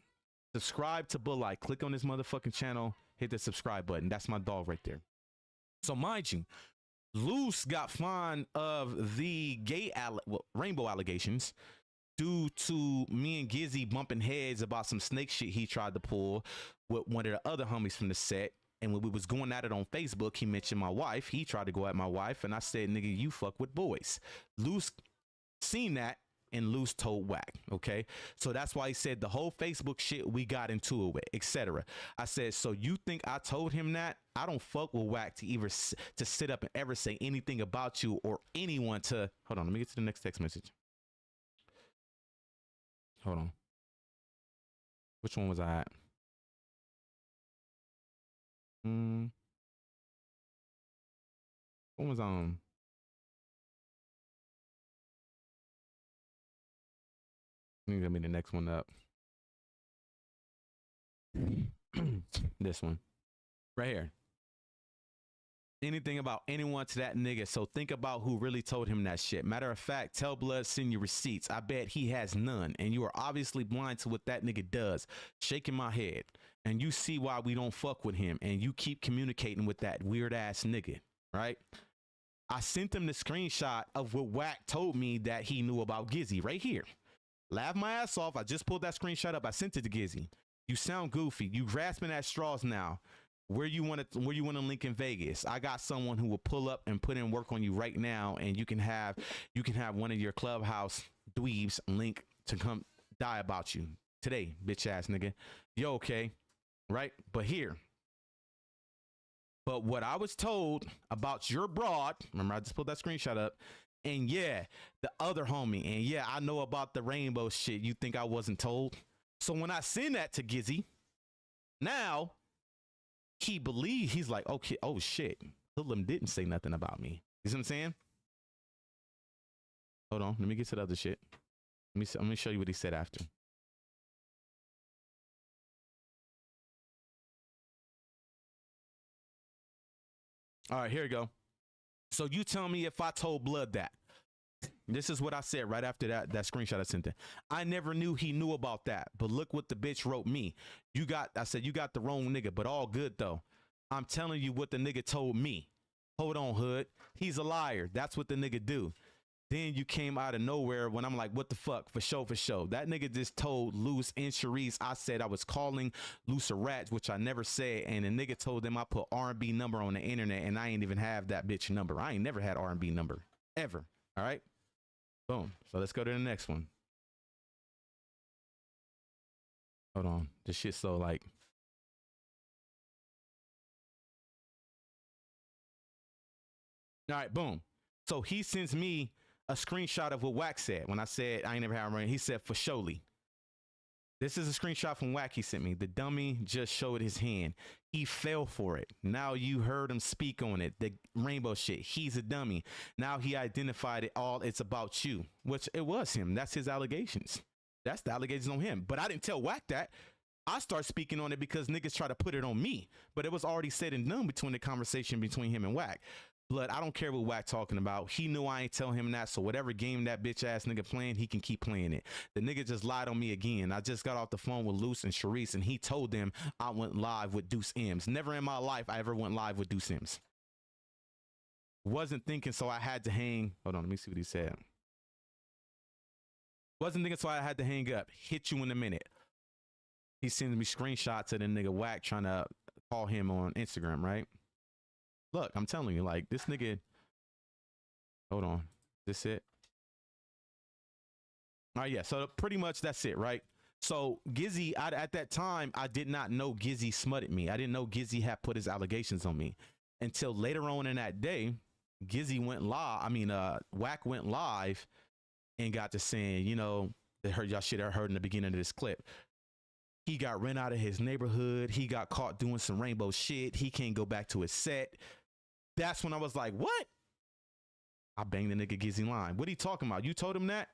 Subscribe to Bullite. Click on this motherfucking channel. Hit the subscribe button. That's my dog right there. So, mind you, Luce got fond of the rainbow allegations due to me and Gizzy bumping heads about some snake shit he tried to pull with one of the other homies from the set. And when we was going at it on Facebook, he mentioned my wife. He tried to go at my wife, and I said, nigga, you fuck with boys. Luce seen that, and Luce told Wack, okay? So that's why he said the whole Facebook shit we got into it with, etc. I said, so you think I told him that? I don't fuck with Wack to sit up and ever say anything about you or anyone to... Hold on, let me get to the next text message. Hold on. Which one was I at? What was on? Let me get me the next one up. This one. Right here. Anything about anyone to that nigga. So think about who really told him that shit. Matter of fact, tell Blood, send you receipts. I bet he has none. And you are obviously blind to what that nigga does. Shaking my head. And you see why we don't fuck with him. And you keep communicating with that weird ass nigga. Right? I sent him the screenshot of what Wack told me that he knew about Gizzy. Right here. Laugh my ass off. I just pulled that screenshot up. I sent it to Gizzy. You sound goofy. You grasping at straws now. Where you want to link in Vegas? I got someone who will pull up and put in work on you right now, and you can have one of your clubhouse dweebs link to come die about you today, bitch ass nigga. You okay, right? But what I was told about your broad, remember I just pulled that screenshot up, and yeah, the other homie, and yeah, I know about the rainbow shit. You think I wasn't told? So when I send that to Gizzy, now he believes, he's like, okay, oh shit, Hoodlum didn't say nothing about me. You see what I'm saying? Hold on, let me get to the other shit. Let me show you what he said after. All right, here we go. So you tell me if I told Blood that. This is what I said right after that screenshot I sent him. I never knew he knew about that, but look what the bitch wrote me. I said, you got the wrong nigga, but all good though. I'm telling you what the nigga told me. Hold on, Hood. He's a liar. That's what the nigga do. Then you came out of nowhere when I'm like, what the fuck? For show. That nigga just told Luce and Sharice I said I was calling Luce a rat, which I never said. And the nigga told them I put R&B number on the internet, and I ain't even have that bitch number. I ain't never had R&B number. Ever. All right? Boom. So let's go to the next one. Hold on. This shit's so like... All right, boom. So he sends me a screenshot of what Wack said. When I said I ain't never had rain, he said for surely. This is a screenshot from Wack he sent me. The dummy just showed his hand. He fell for it. Now you heard him speak on it. The rainbow shit. He's a dummy. Now he identified it all. It's about you, which it was him. That's his allegations. That's the allegations on him. But I didn't tell Wack that. I start speaking on it because niggas try to put it on me. But it was already said and done between the conversation between him and Wack. Blood, I don't care what Wack talking about. He knew I ain't tell him that, so whatever game that bitch ass nigga playing, he can keep playing it. The nigga just lied on me again. I just got off the phone with Luce and Sharice, and he told them I went live with Deuce M's. Never in my life I ever went live with Deuce M's. Wasn't thinking, so I had to hang. Hold on, let me see what he said. Wasn't thinking, so I had to hang up. Hit you in a minute. He sends me screenshots of the nigga Wack trying to call him on Instagram, right? Look, I'm telling you, like, this nigga... Hold on. This it? All right, yeah. So pretty much that's it, right? So Gizzy, at that time, I did not know Gizzy smutted me. I didn't know Gizzy had put his allegations on me. Until later on in that day, Gizzy went live. Wack went live and got to saying, you know, they heard y'all shit I heard in the beginning of this clip. He got rent out of his neighborhood. He got caught doing some rainbow shit. He can't go back to his set. That's when I was like, what? I banged the nigga Gizzy line. What are you talking about? You told him that?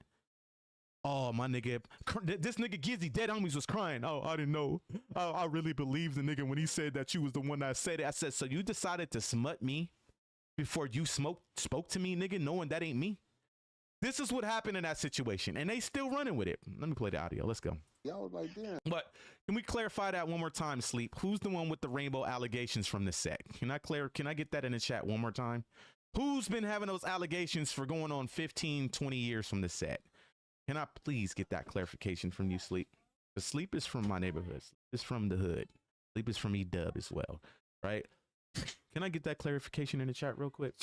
Oh, my nigga, this nigga Gizzy, dead homies was crying. Oh, I didn't know. I really believed the nigga when he said that you was the one that said it. I said, so you decided to smut me before you spoke to me, nigga, knowing that ain't me? This is what happened in that situation, and they still running with it. Let me play the audio. Let's go. Yeah, I was like, damn. But can we clarify that one more time, Sleep? Who's the one with the rainbow allegations from the set? Can I get that in the chat one more time? Who's been having those allegations for going on 15, 20 years from the set? Can I please get that clarification from you, Sleep? The Sleep is from my neighborhood. It's from the hood. Sleep is from E-Dub as well, right? Can I get that clarification in the chat real quick?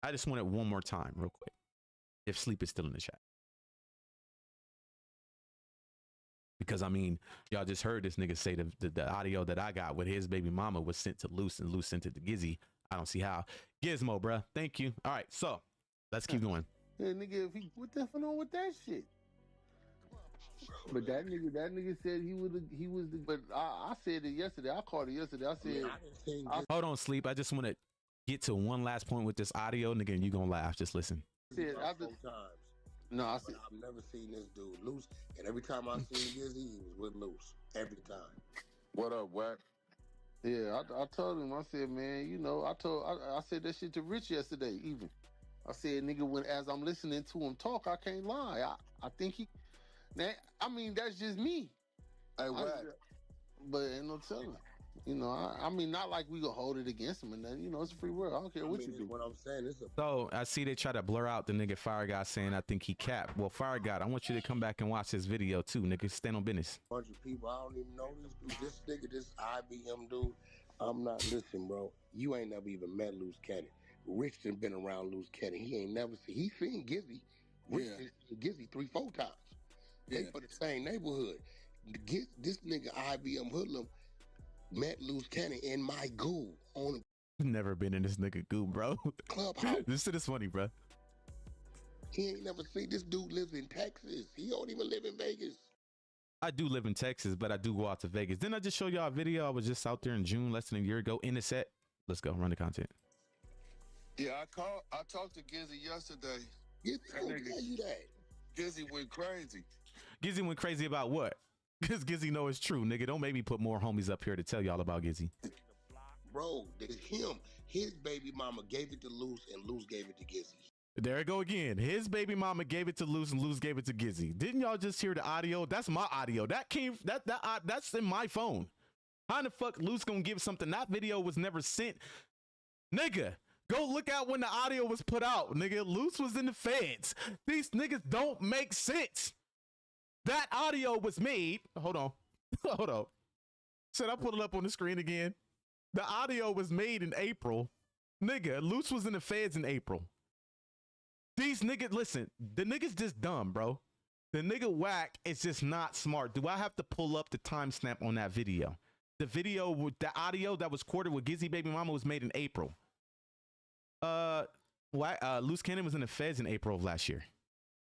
I just want it one more time real quick. If Sleep is still in the chat. Because, I mean, y'all just heard this nigga say the audio that I got with his baby mama was sent to Luce and Luce sent it to Gizzy. I don't see how. Gizmo, bruh. Thank you. All right, so let's keep going. Yeah, nigga, what the fuck on with that shit? But that nigga said he was the. But I said it yesterday. I called it yesterday. I said, hold on, Sleep. I just want to get to one last point with this audio, nigga, and you gonna laugh. Just listen. Sometimes. No, I But said, I've never seen this dude Loose, and every time I seen Gizzy, he was with Loose. Every time. What up, Wack? yeah, I told him. I said, man, you know, I said that shit to Rich yesterday. Even I said, nigga, as I'm listening to him talk, I can't lie. I think he. Now, I mean, that's just me. Hey, Wack. But ain't no telling. You know, I mean, not like we gonna hold it against him, and then, you know, it's a free world. I don't care what you do. What I'm saying is, So I see they try to blur out the nigga Fire God saying I think he capped. Well, Fire God, I want you to come back and watch this video too, nigga. Stand on business. bunch of people I don't even know these dudes. This nigga, this IBM dude. I'm not listen, bro. You ain't never even met Loose Cannon. Rich done been around Loose Cannon. He ain't never seen. He seen Gizzy. Rich done seen Gizzy 3-4 times. They for the same neighborhood. This nigga IBM Hoodlum met Loose Cannon in my goo on Never been in this nigga goo, bro. Clubhouse. This shit is funny, bro. He ain't never seen this dude lives in Texas. He don't even live in Vegas. I do live in Texas, but I do go out to Vegas. Didn't I just show y'all a video? I was just out there in June, less than a year ago, in the set. Let's go, run the content. Yeah, I talked to Gizzy yesterday. Gizzy don't tell you that. Gizzy went crazy. Gizzy went crazy about what? Because Gizzy know it's true, nigga. Don't make me put more homies up here to tell y'all about Gizzy. Bro, it's him. His baby mama gave it to Luce, and Luce gave it to Gizzy. There it go again. His baby mama gave it to Luce, and Luce gave it to Gizzy. Didn't y'all just hear the audio? That's my audio. That's in my phone. How the fuck Luce gonna give something? That video was never sent. Nigga, go look out when the audio was put out. Nigga, Luce was in the feds. These niggas don't make sense. That audio was made. Hold on. Hold on. Should I put it up on the screen again? The audio was made in April. Nigga, Luce was in the feds in April. These niggas, listen, the niggas just dumb, bro. The nigga Wack is just not smart. Do I have to pull up the timestamp on that video? The video with the audio that was recorded with Gizzy Baby Mama was made in April. Loose Cannon was in the feds in April of last year.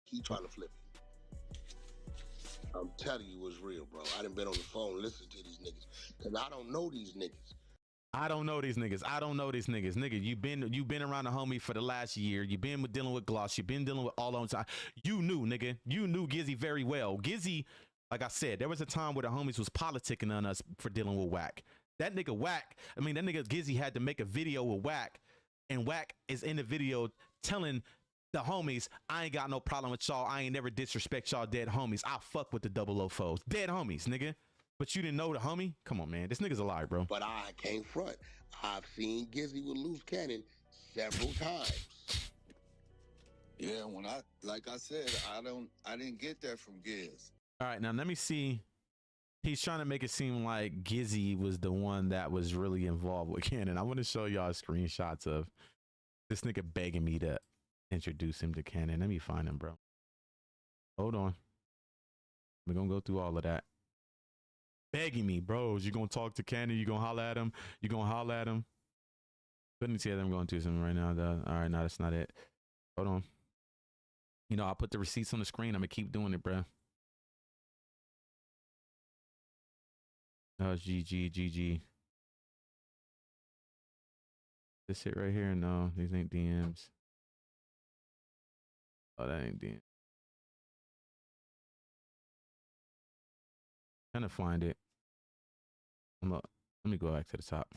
He trying to flip it. I'm telling you it's real, bro. I done been on the phone listening to these niggas. Cause I don't know these niggas. I don't know these niggas. Nigga, you been around the homie for the last year. You been dealing with Gloss. You been dealing with all on time. You knew, nigga. You knew Gizzy very well. Gizzy, like I said, there was a time where the homies was politicking on us for dealing with Wack. That nigga Gizzy had to make a video with Wack, and Wack is in the video telling the homies, I ain't got no problem with y'all. I ain't never disrespect y'all dead homies. I fuck with the 004s. Dead homies, nigga. But you didn't know the homie? Come on, man. This nigga's a liar, bro. But I can't front. I've seen Gizzy with Loose Cannon several times. Yeah, like I said, I didn't get that from Giz. All right, now let me see. He's trying to make it seem like Gizzy was the one that was really involved with Cannon. I want to show y'all screenshots of this nigga begging me to introduce him to Cannon. Let me find him, bro. Hold on. We're going to go through all of that. Begging me, bros. You gonna talk to Cannon? You gonna holler at him? You gonna holler at him? Couldn't see that I'm going to something right now. All right, no, that's not it. Hold on. You know, I'll put the receipts on the screen. I'm gonna keep doing it, bro. Oh, GG. This it right here? No, these ain't DMs. Oh, that ain't DM. Trying to find it. Let me go back to the top.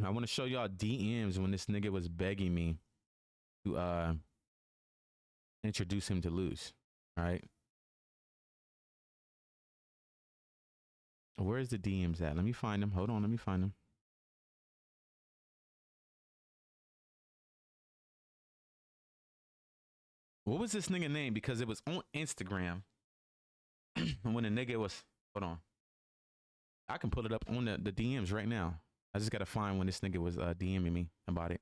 I want to show y'all DMs when this nigga was begging me to introduce him to Luz. All right. Where's the DMs at? Let me find them. Hold on, let me find them. What was this nigga name? Because it was on Instagram. When the nigga was, hold on. I can pull it up on the DMs right now. I just gotta find when this nigga was DMing me about it.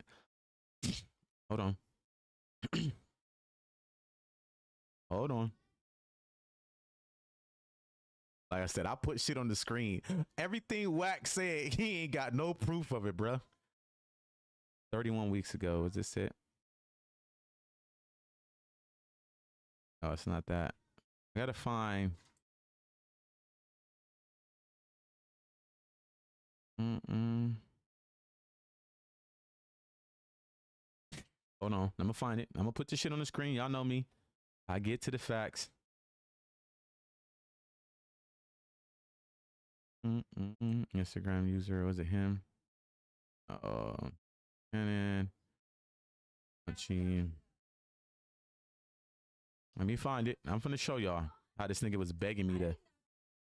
Hold on. Hold on. Like I said, I put shit on the screen. Everything Wack said, he ain't got no proof of it, bruh. 31 weeks ago, is this it? Oh, it's not that. I gotta find. Hold on, I'm gonna find it. I'm gonna put this shit on the screen. Y'all know me. I get to the facts. Instagram user, was it him? And then let me find it. I'm gonna show y'all how this nigga was begging me to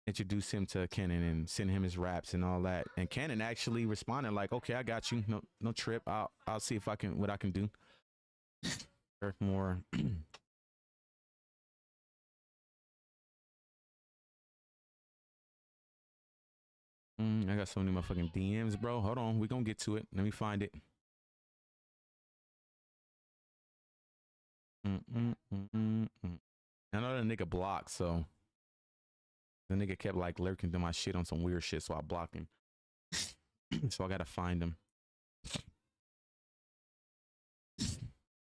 introduce him to Kenan and send him his raps and all that. And Kenan actually responded like, "Okay, I got you. No trip. I'll see if I can what I can do." More. I got so many motherfucking DMs, bro. Hold on, we gonna get to it. Let me find it. I know that nigga blocked, so the nigga kept like lurking through my shit on some weird shit, so I blocked him. So I gotta find him.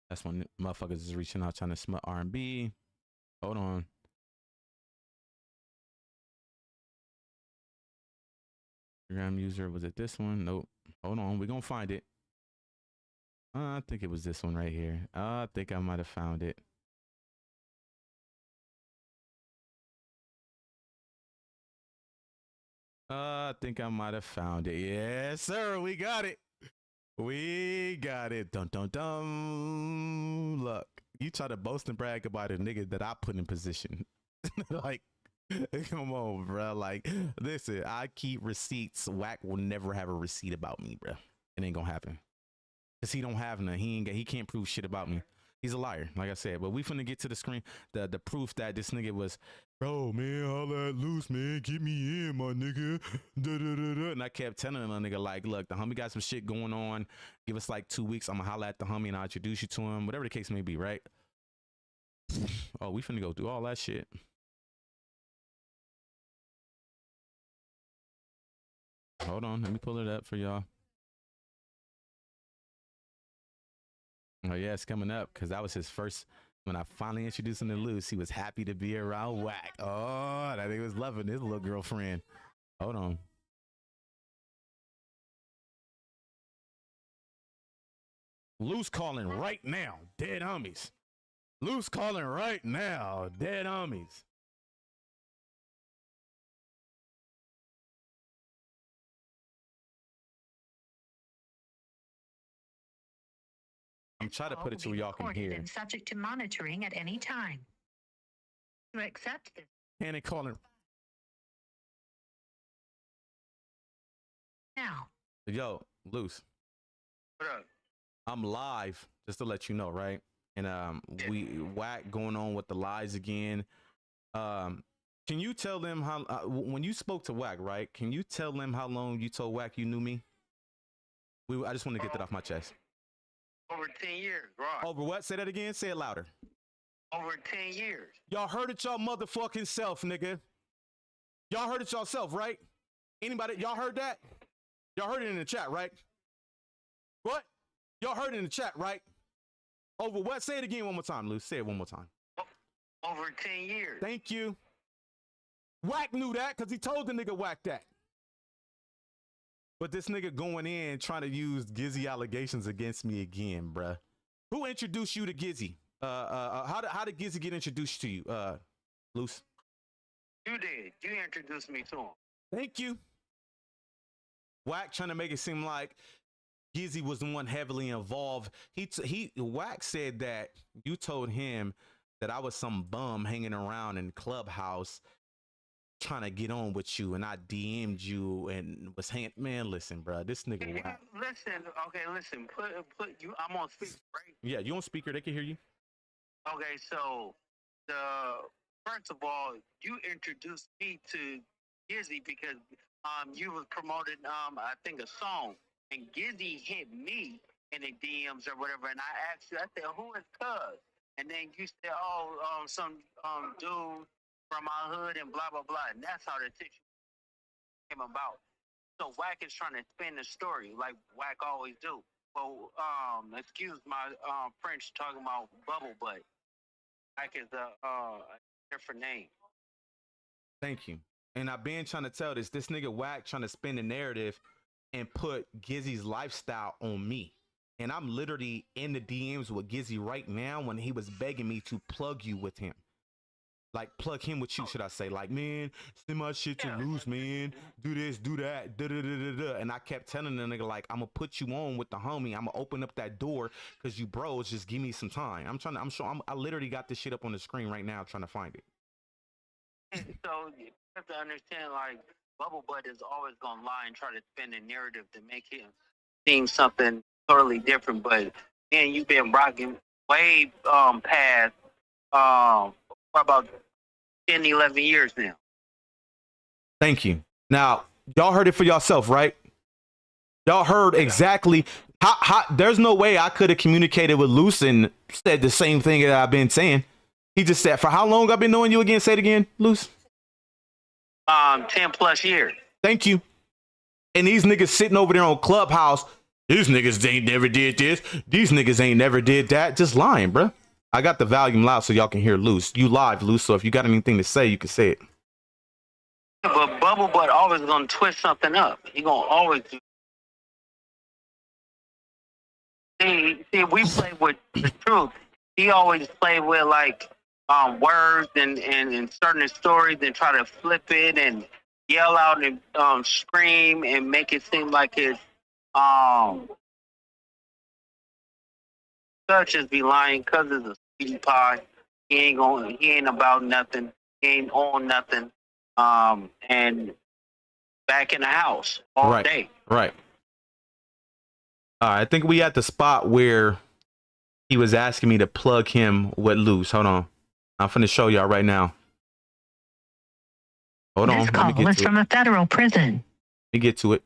That's when motherfuckers is reaching out trying to smut R&B. Hold on. Instagram user, was it this one? Nope. Hold on, we gonna find it. I think it was this one right here. I think I might have found it. I think I might have found it. Yes, sir. We got it. We got it. Dun dun dun. Look, you try to boast and brag about a nigga that I put in position. Like, come on, bro. Like, listen, I keep receipts. Wack will never have a receipt about me, bro. It ain't gonna happen. Cause he don't have none. He can't prove shit about me. He's a liar, like I said. But we finna get to the screen, the proof that this nigga was, bro, man, holla at Loose, man, get me in, my nigga. Da, da, da, da. And I kept telling him, nigga, like, look, the homie got some shit going on. Give us like 2 weeks. I'm gonna holla at the homie and I'll introduce you to him, whatever the case may be, right? Oh, we finna go through all that shit. Hold on, let me pull it up for y'all. Oh yeah, it's coming up because that was his first. When I finally introduced him to Luce, he was happy to be around Wack. Oh, that nigga was loving his little girlfriend. Hold on. Luce calling right now, dead homies. Luce calling right now, dead homies. I'm trying to put it to where y'all can hear. And subject to monitoring at any time. To accept this. And they calling. Now. Yo, Luce. What up? I'm live, just to let you know, right? And we Wack going on with the lies again. Can you tell them how when you spoke to Wack, right? Can you tell them how long you told Wack you knew me? I just want to get that off my chest. Over 10 years, right? Over what? Say that again. Say it louder. Over 10 years. Y'all heard it y'all motherfucking self, nigga. Y'all heard it yourself, right? Anybody? Y'all heard that? Y'all heard it in the chat, right? What? Y'all heard it in the chat, right? Over what? Say it again one more time, Lou. Say it one more time. Over 10 years. Thank you. Wack knew that because he told the nigga Wack that. But this nigga going in trying to use Gizzy allegations against me again, bruh. Who introduced you to Gizzy? How did Gizzy get introduced to you, Luce? You did. You introduced me to him. Thank you. Wack trying to make it seem like Gizzy was the one heavily involved. Wack said that you told him that I was some bum hanging around in Clubhouse trying to get on with you, and I DM'd you and was hanging. Man, listen, bro, this nigga Wack. Listen, okay, listen. Put you. I'm on speaker, right? Yeah, you on speaker? They can hear you. Okay, so first of all, you introduced me to Gizzy because you was promoting I think a song, and Gizzy hit me in the DMs or whatever, and I asked you, I said, who is Cuz? And then you said, oh, some dude from my hood and blah blah blah, and that's how the situation came about. So Wack is trying to spin the story like Wack always do. Well, excuse my French talking about bubble butt. Wack is a different name. Thank you. And I've been trying to tell this nigga Wack trying to spin the narrative and put Gizzy's lifestyle on me. And I'm literally in the DMs with Gizzy right now when he was begging me to plug you with him. Like, plug him with you, should I say. Like, man, send my shit to Loose, man. Do this, do that, da-da-da-da-da. And I kept telling the nigga, like, I'm going to put you on with the homie. I'm going to open up that door because you bros, just give me some time. I literally got this shit up on the screen right now trying to find it. So you have to understand, like, Bubble Butt is always going to lie and try to spin a narrative to make him seem something totally different. But, man, you've been rocking way past about 10, 11 years now. Thank you. Now, y'all heard it for yourself, right? Y'all heard exactly how there's no way I could have communicated with Luce and said the same thing that I've been saying. He just said, for how long I've been knowing you again? Say it again, Luce. 10 plus years. Thank you. And these niggas sitting over there on Clubhouse, these niggas ain't never did this. These niggas ain't never did that. Just lying, bruh. I got the volume loud so y'all can hear Luce. You live, Luce, so if you got anything to say, you can say it. But Bubble Butt always gonna twist something up. He gonna always do. See, we play with the truth. He always play with like words and certain stories and try to flip it and yell out and scream and make it seem like it's such as be lying because it's a sweetie pie. He ain't about nothing. He ain't on nothing. And back in the house all day. Right. I think we at the spot where he was asking me to plug him with Luce. Hold on. I'm finna show y'all right now. Hold on. This call was from a federal prison. Let me get to it.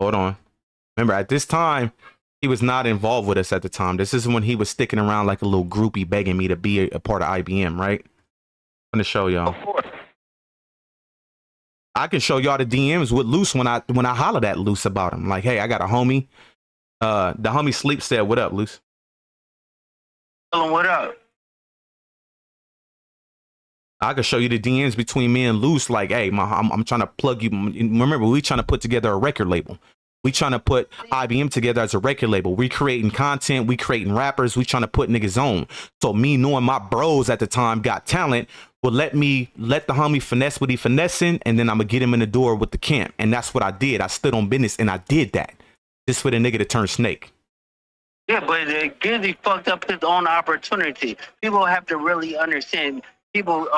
Hold on. Remember, at this time, he was not involved with us at the time. This is when he was sticking around like a little groupie begging me to be a part of IBM, right? I'm gonna show y'all. I can show y'all the DMs with Luce when I hollered at Luce about him. Like, hey, I got a homie. The homie Sleep said, what up, Luce? Tell him what up. I could show you the DMs between me and Luce. Like, hey, I'm trying to plug you. Remember, we trying to put together a record label. We trying to put IBM together as a record label. We creating content. We creating rappers. We trying to put niggas on. So me knowing my bros at the time got talent would let the homie finesse what he finessing, and then I'm gonna get him in the door with the camp. And that's what I did. I stood on business and I did that. Just for the nigga to turn snake. Yeah, but Gizzy fucked up his own opportunity. People have to really understand. People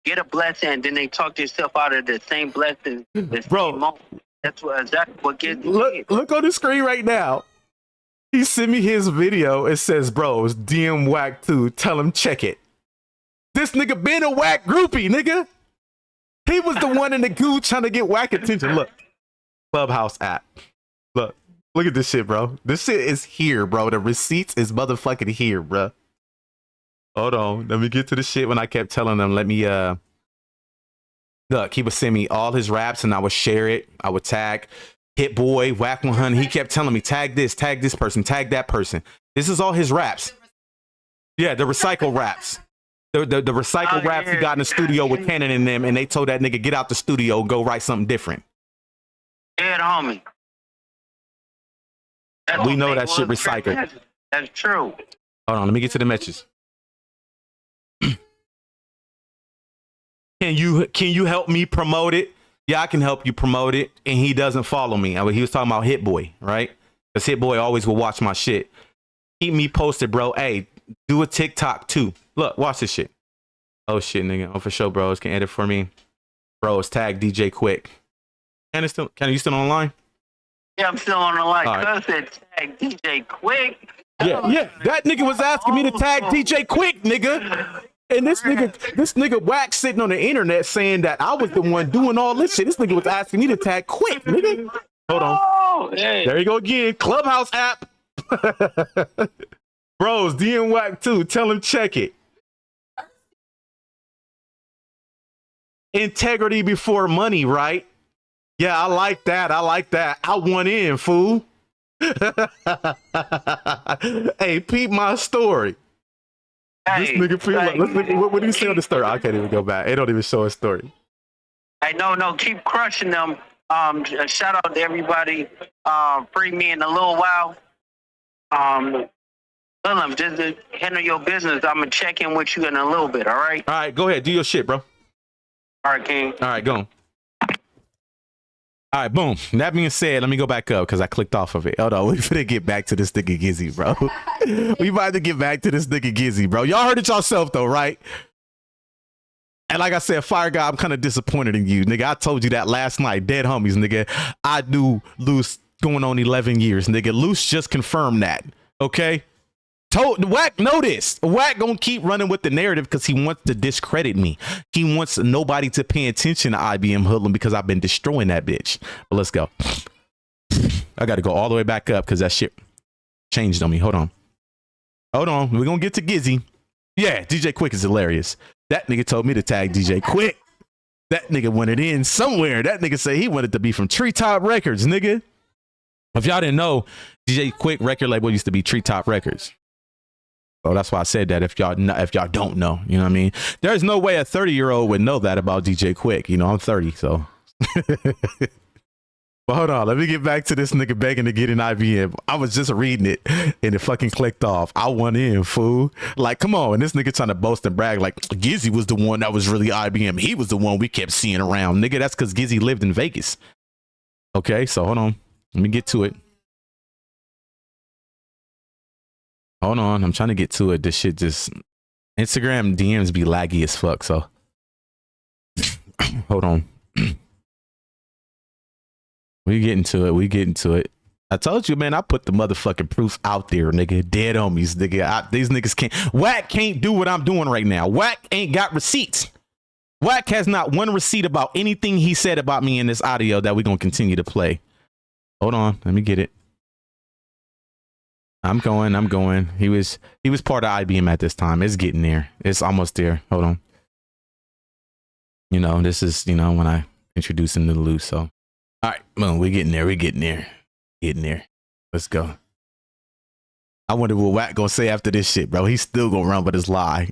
get a blessing and then they talk themselves out of the same blessing. Bro, that's exactly what Gizzy did. Look on the screen right now. He sent me his video. It says, bro, it's DM Wack 2. Tell him check it. This nigga been a Wack groupie, nigga. He was the one in the goo trying to get Wack attention. Look. Clubhouse app. Look at this shit, bro. This shit is here, bro. The receipts is motherfucking here, bro. Hold on. Let me get to the shit when I kept telling them, let me, look, he would send me all his raps and I would share it. I would tag Hit Boy, Wack 100. He kept telling me, tag this person, tag that person. This is all his raps. Yeah, the recycle raps. The recycle raps he got in the studio with Cannon and them, and they told that nigga, get out the studio, go write something different. Yeah, homie. We know that shit recycled. That's true. Hold on, let me get to the messages. Can you help me promote it? Yeah, I can help you promote it. And he doesn't follow me. He was talking about Hit Boy, right? Because Hit Boy always will watch my shit. Keep me posted, bro. Hey, do a TikTok too. Look, watch this shit. Oh shit, nigga. Oh, for sure, bros. Can edit for me. Bros, tag DJ Quick. Can you still online? Yeah, I'm still on the line. All right. Cuz said tag DJ Quick. Yeah. That nigga was asking me to tag DJ Quick, nigga. And this nigga Wack sitting on the internet saying that I was the one doing all this shit. This nigga was asking me to tag Quick, nigga. Hold on. Oh, hey. There you go again. Clubhouse app. Bros, DM Wack too. Tell him check it. Integrity before money, right? Yeah, I like that. I want in, fool. Hey, peep my story. Hey, this nigga feel like, what do you say on the story? I can't even go back. It don't even show a story. Hey, no, keep crushing them. Shout out to everybody. Free me in a little while. Willem, just to handle your business. I'm gonna check in with you in a little bit. All right. All right, go ahead. Do your shit, bro. All right, King. All right, go on. All right, boom. That being said, let me go back up because I clicked off of it. Hold on, we finna get back to this nigga Gizzy, bro. We about to get back to this nigga Gizzy, bro. Y'all heard it yourself, though, right? And like I said, Fire Guy, I'm kind of disappointed in you, nigga. I told you that last night, dead homies, nigga. I do Luce going on 11 years, nigga. Luce just confirmed that, okay? Wack know this. Wack gonna keep running with the narrative because he wants to discredit me. He wants nobody to pay attention to IBM004LUM because I've been destroying that bitch. But let's go. I gotta go all the way back up because that shit changed on me. Hold on. We're gonna get to Gizzy. Yeah, DJ Quick is hilarious. That nigga told me to tag DJ Quick. That nigga wanted in somewhere. That nigga said he wanted to be from Treetop Records, nigga. If y'all didn't know, DJ Quick record label used to be Treetop Records. So that's why I said that if y'all don't know, you know what I mean? There's no way a 30-year-old would know that about DJ Quick. You know, I'm 30, so. But hold on, let me get back to this nigga begging to get in IBM. I was just reading it and it fucking clicked off. I want in, fool. Like, come on. And this nigga trying to boast and brag like Gizzy was the one that was really IBM. He was the one we kept seeing around. Nigga, that's because Gizzy lived in Vegas. Okay, so hold on. Let me get to it. Hold on, I'm trying to get to it. This shit just Instagram DMs be laggy as fuck. So hold on. We getting to it. I told you, man, I put the motherfucking proof out there, nigga. Dead homies, nigga. These niggas can't. Wack can't do what I'm doing right now. Wack ain't got receipts. Wack has not one receipt about anything he said about me in this audio that we're gonna continue to play. Hold on, let me get it. I'm going. He was part of IBM at this time. It's getting there. It's almost there. Hold on. You know, this is, you know, when I introduce him to the loose. So, all right, boom, we're getting there. Let's go. I wonder what Wack gonna say after this shit, bro. He's still gonna run with his lie.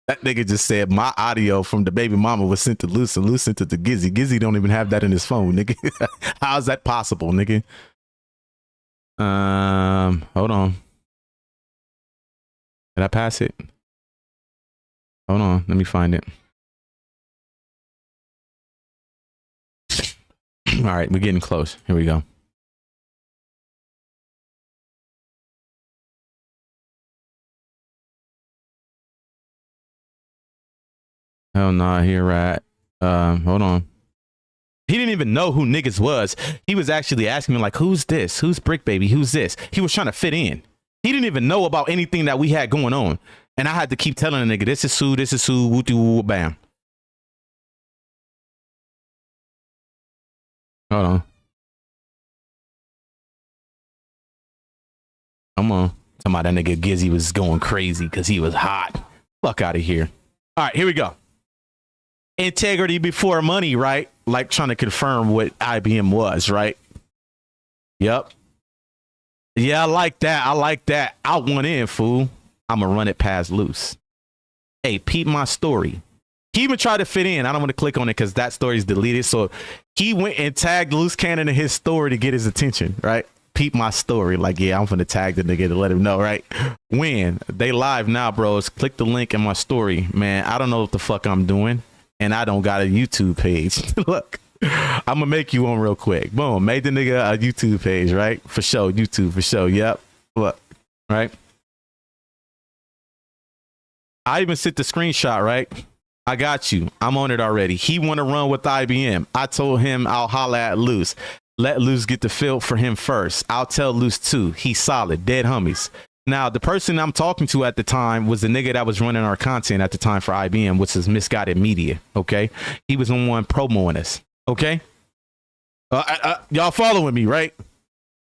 That nigga just said my audio from the baby mama was sent to Luce and Luce sent it to Gizzy. Gizzy don't even have that in his phone, nigga. How's that possible, nigga? Hold on. Did I pass it? Hold on, let me find it. All right, we're getting close. Here we go. Hell nah, here right. Hold on. He didn't even know who niggas was. He was actually asking me like, who's this? Who's Brick Baby? Who's this? He was trying to fit in. He didn't even know about anything that we had going on. And I had to keep telling the nigga, this is who, woo bam. Hold on. Come on. Talking about that nigga Gizzy was going crazy because he was hot. Fuck out of here. All right, here we go. Integrity before money, right? Like trying to confirm what IBM was, right? Yep. Yeah, I like that. I want in, fool. I'm gonna run it past Luce. Hey, peep my story. He even tried to fit in. I don't want to click on it because that story is deleted. So he went and tagged Loose Cannon in his story to get his attention, right? Peep my story. Like, yeah, I'm gonna tag the nigga to let him know, right? When they live now, bros. Click the link in my story, man. I don't know what the fuck I'm doing. and I don't got a YouTube page. Look, I'm gonna make you one real quick. Boom, made the nigga a YouTube page, right? For sure, YouTube for sure. Yep. Look, right? I even sent the screenshot, right? I got you. I'm on it already. He want to run with IBM. I told him I'll holla at Luce. Let Luce get the field for him first. I'll tell Luce too. He's solid. Dead homies. Now, the person I'm talking to at the time was the nigga that was running our content at the time for IBM, which is Misguided Media. Okay. He was the one promoting us. Okay. Y'all following me, right?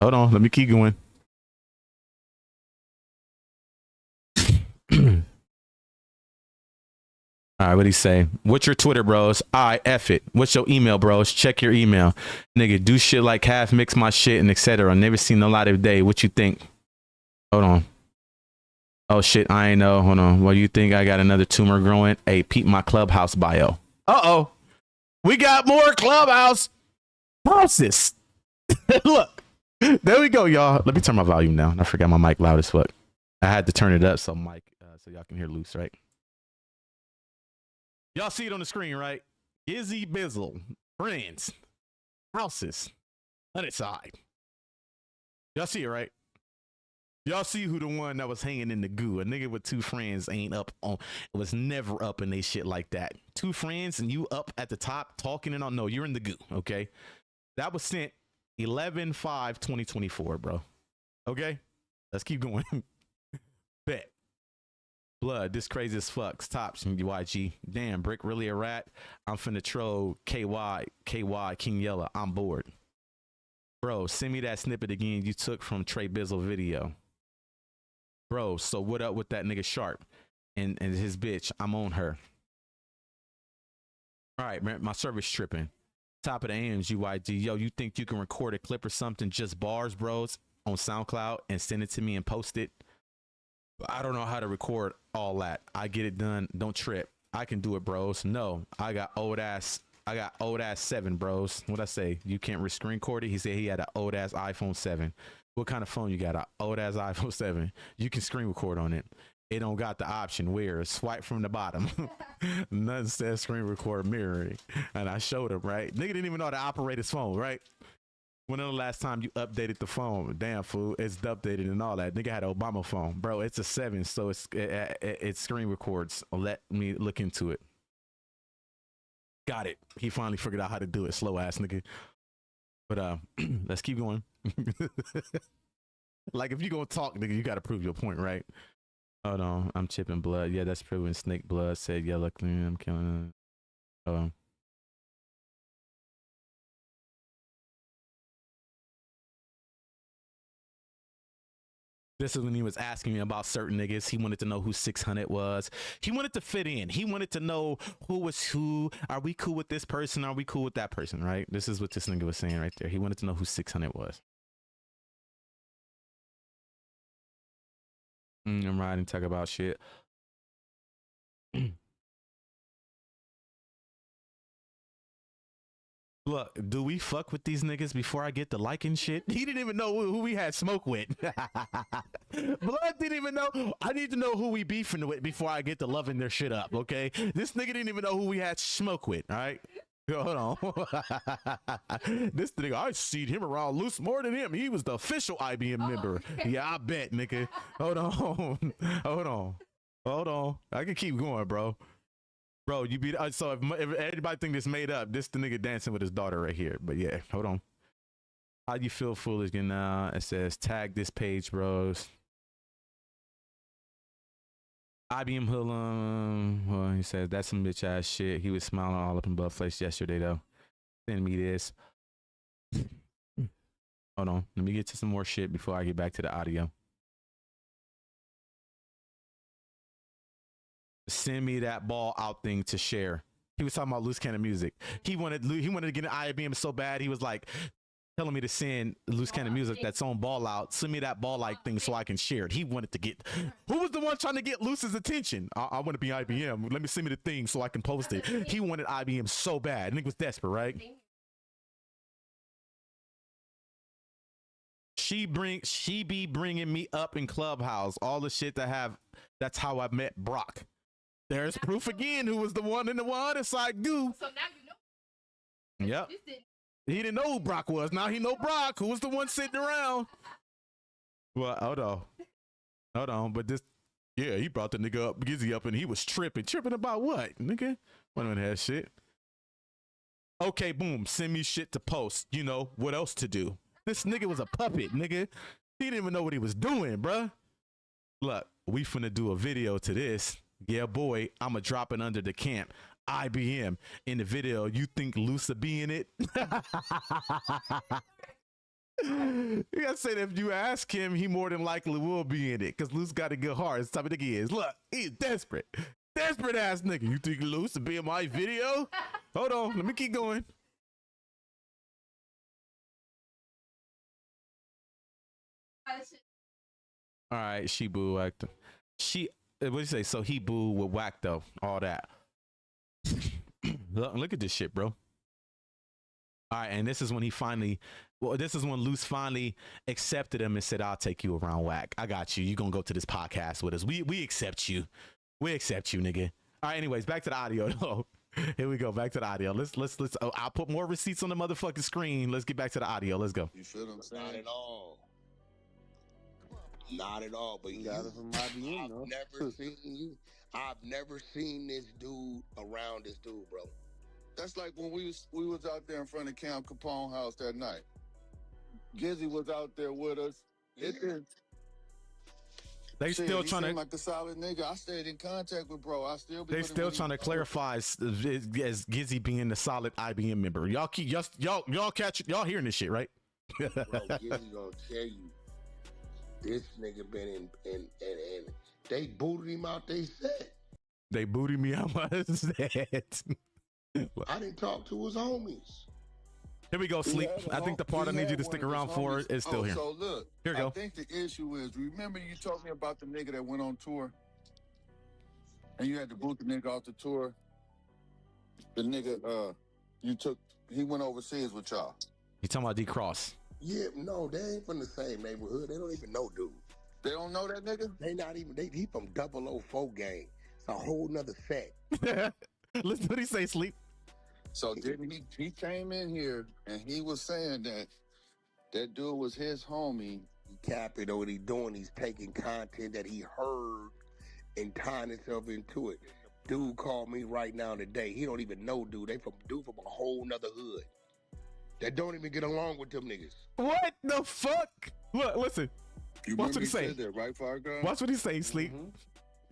Hold on. Let me keep going. All right, what'd he say? What's your Twitter, bros? All right, F it. What's your email, bros? Check your email. Nigga, do shit like half mix my shit and etc. Never seen the light of day. What you think? Hold on. Oh, shit, I ain't know. Hold on. What do you think? I got another tumor growing? Hey, peep my Clubhouse bio. Uh-oh. We got more Clubhouse houses. Look. There we go, y'all. Let me turn my volume down. I forgot my mic loud as fuck. I had to turn it up so y'all can hear Loose, right? Y'all see it on the screen, right? Gizzy Bizzle, friends, houses, on its side. Y'all see it, right? Y'all see who the one that was hanging in the goo. A nigga with two friends ain't up on, it was never up in they shit like that. Two friends and you up at the top talking and all. No, you're in the goo, okay? That was sent 11/5/2024, bro. Okay? Let's keep going. Bet. Blood, this crazy as fucks. Tops from UIG. Damn, Brick really a rat? I'm finna troll KY, King Yella. I'm bored. Bro, send me that snippet again you took from Trey Bizzle video. Bro, so what up with that nigga Sharp and his bitch? I'm on her. All right, man, my service tripping. Top of the AMs, UIG. Yo, you think you can record a clip or something, just bars, bros, on SoundCloud and send it to me and post it? I don't know how to record all that. I get it done. Don't trip. I can do it, bros. No, I got old ass 7, bros. What I say? You can't screen record it. He said he had an old ass iPhone 7. What kind of phone you got? An old ass iPhone 7. You can screen record on it. It don't got the option where swipe from the bottom. Nothing says screen record mirroring. And I showed him, right? Nigga didn't even know how to operate his phone, right? When the last time you updated the phone? Damn, fool, it's updated and all that. Nigga had an Obama phone, bro. It's a 7, so it screen records. Let me look into it. Got it. He finally figured out how to do it. Slow ass nigga. But let's keep going. Like if you gonna talk, nigga, you gotta prove your point, right? Hold on, I'm chipping blood. Yeah, that's proven. Snake blood said yellow clean. I'm killing. Hold on. This is when he was asking me about certain niggas. He wanted to know who 600 was. He wanted to fit in. He wanted to know who was who. Are we cool with this person? Are we cool with that person, right? This is what this nigga was saying right there. He wanted to know who 600 was. I'm riding, talk about shit. Look, do we fuck with these niggas before I get the liking shit? He didn't even know who we had smoke with. Blood didn't even know. I need to know who we beefing with before I get to loving their shit up, okay? This nigga didn't even know who we had smoke with, all right? Hold on. This nigga, I seen him around Loose more than him. He was the official IBM member. Okay. Yeah, I bet, nigga. Hold on. Hold on. Hold on. I can keep going, bro. Bro, you be so if everybody think this made up, this the nigga dancing with his daughter right here. But yeah, hold on. How you feel foolish now? It says tag this page, bros. IBMH004LUM. Well, he says that's some bitch ass shit. He was smiling all up in butt face yesterday though. Send me this. Hold on. Let me get to some more shit before I get back to the audio. Send me that ball out thing to share. He was talking about Loose Cannon Music. He wanted to get an IBM so bad. He was like telling me to send Loose Cannon Music that's on ball out. Send me that ball like thing so I can share it. He wanted to get. Who was the one trying to get Loose's attention? I want to be IBM. Let me send me the thing so I can post it. He wanted IBM so bad. Nigga was desperate, right? She be bringing me up in Clubhouse. All the shit that have. That's how I met Brock. There's proof again. Who was the one in the other side? Goo. So now you know. Yep. This didn't. He didn't know who Brock was. Now he know Brock. Who was the one sitting around? Well, hold on. But this, yeah, he brought the nigga up, Gizzy up, and he was tripping about what, nigga? One of that shit. Okay, boom. Send me shit to post. You know what else to do? This nigga was a puppet, nigga. He didn't even know what he was doing, bruh. Look, we finna do a video to this. Yeah, boy, I'ma drop it under the camp. IBM in the video. You think Lusa be in it? You gotta say that if you ask him, he more than likely will be in it, because Luce got a good heart. It's the type of nigga he is. Look, he's desperate ass nigga. You think Luce will be in my video? Hold on, let me keep going. All right, she boo actor. What do you say? So he boo with Wack though, all that. Look at this shit, bro. All right, and this is when this is when Luce finally accepted him and said, I'll take you around, Wack. I got you. You gonna go to this podcast with us. We accept you. We accept you, nigga. All right, anyways, back to the audio though. Here we go, back to the audio. Let's I'll put more receipts on the motherfucking screen. Let's get back to the audio. Let's go. You feel what I'm saying? Not at all. Not at all. But got it from IBM, though. I've never seen this dude around this dude, bro. That's like when we was out there in front of Cam Capone house that night. Gizzy was out there with us. They still trying to like a solid nigga. I stayed in contact with bro. I still be. They still trying to clarify as Gizzy being the solid IBM member. Y'all hearing this shit, right? Bro, Gizzy gonna tell you this nigga been in they booted him out they set. They booted me out my set. I didn't talk to his homies. Here we go, Sleep. I think the part I need you to stick around for is still here. So look, here we go. I think the issue is, remember you told me about the nigga that went on tour? And you had to boot the nigga off the tour? The nigga, he went overseas with y'all. You talking about D Cross? Yeah, no, they ain't from the same neighborhood. They don't even know dude. They don't know that nigga? They not even, he from 004 gang. It's a whole nother set. Listen what he say, Sleep. So didn't he came in here and he was saying that dude was his homie. He capping what he doing. He's taking content that he heard and tying himself into it. Dude called me right now today. He don't even know dude. They from a whole nother hood. That don't even get along with them niggas. What the fuck? Look, listen. Watch what he say. That, right, watch what he say, Sleep. Mm-hmm.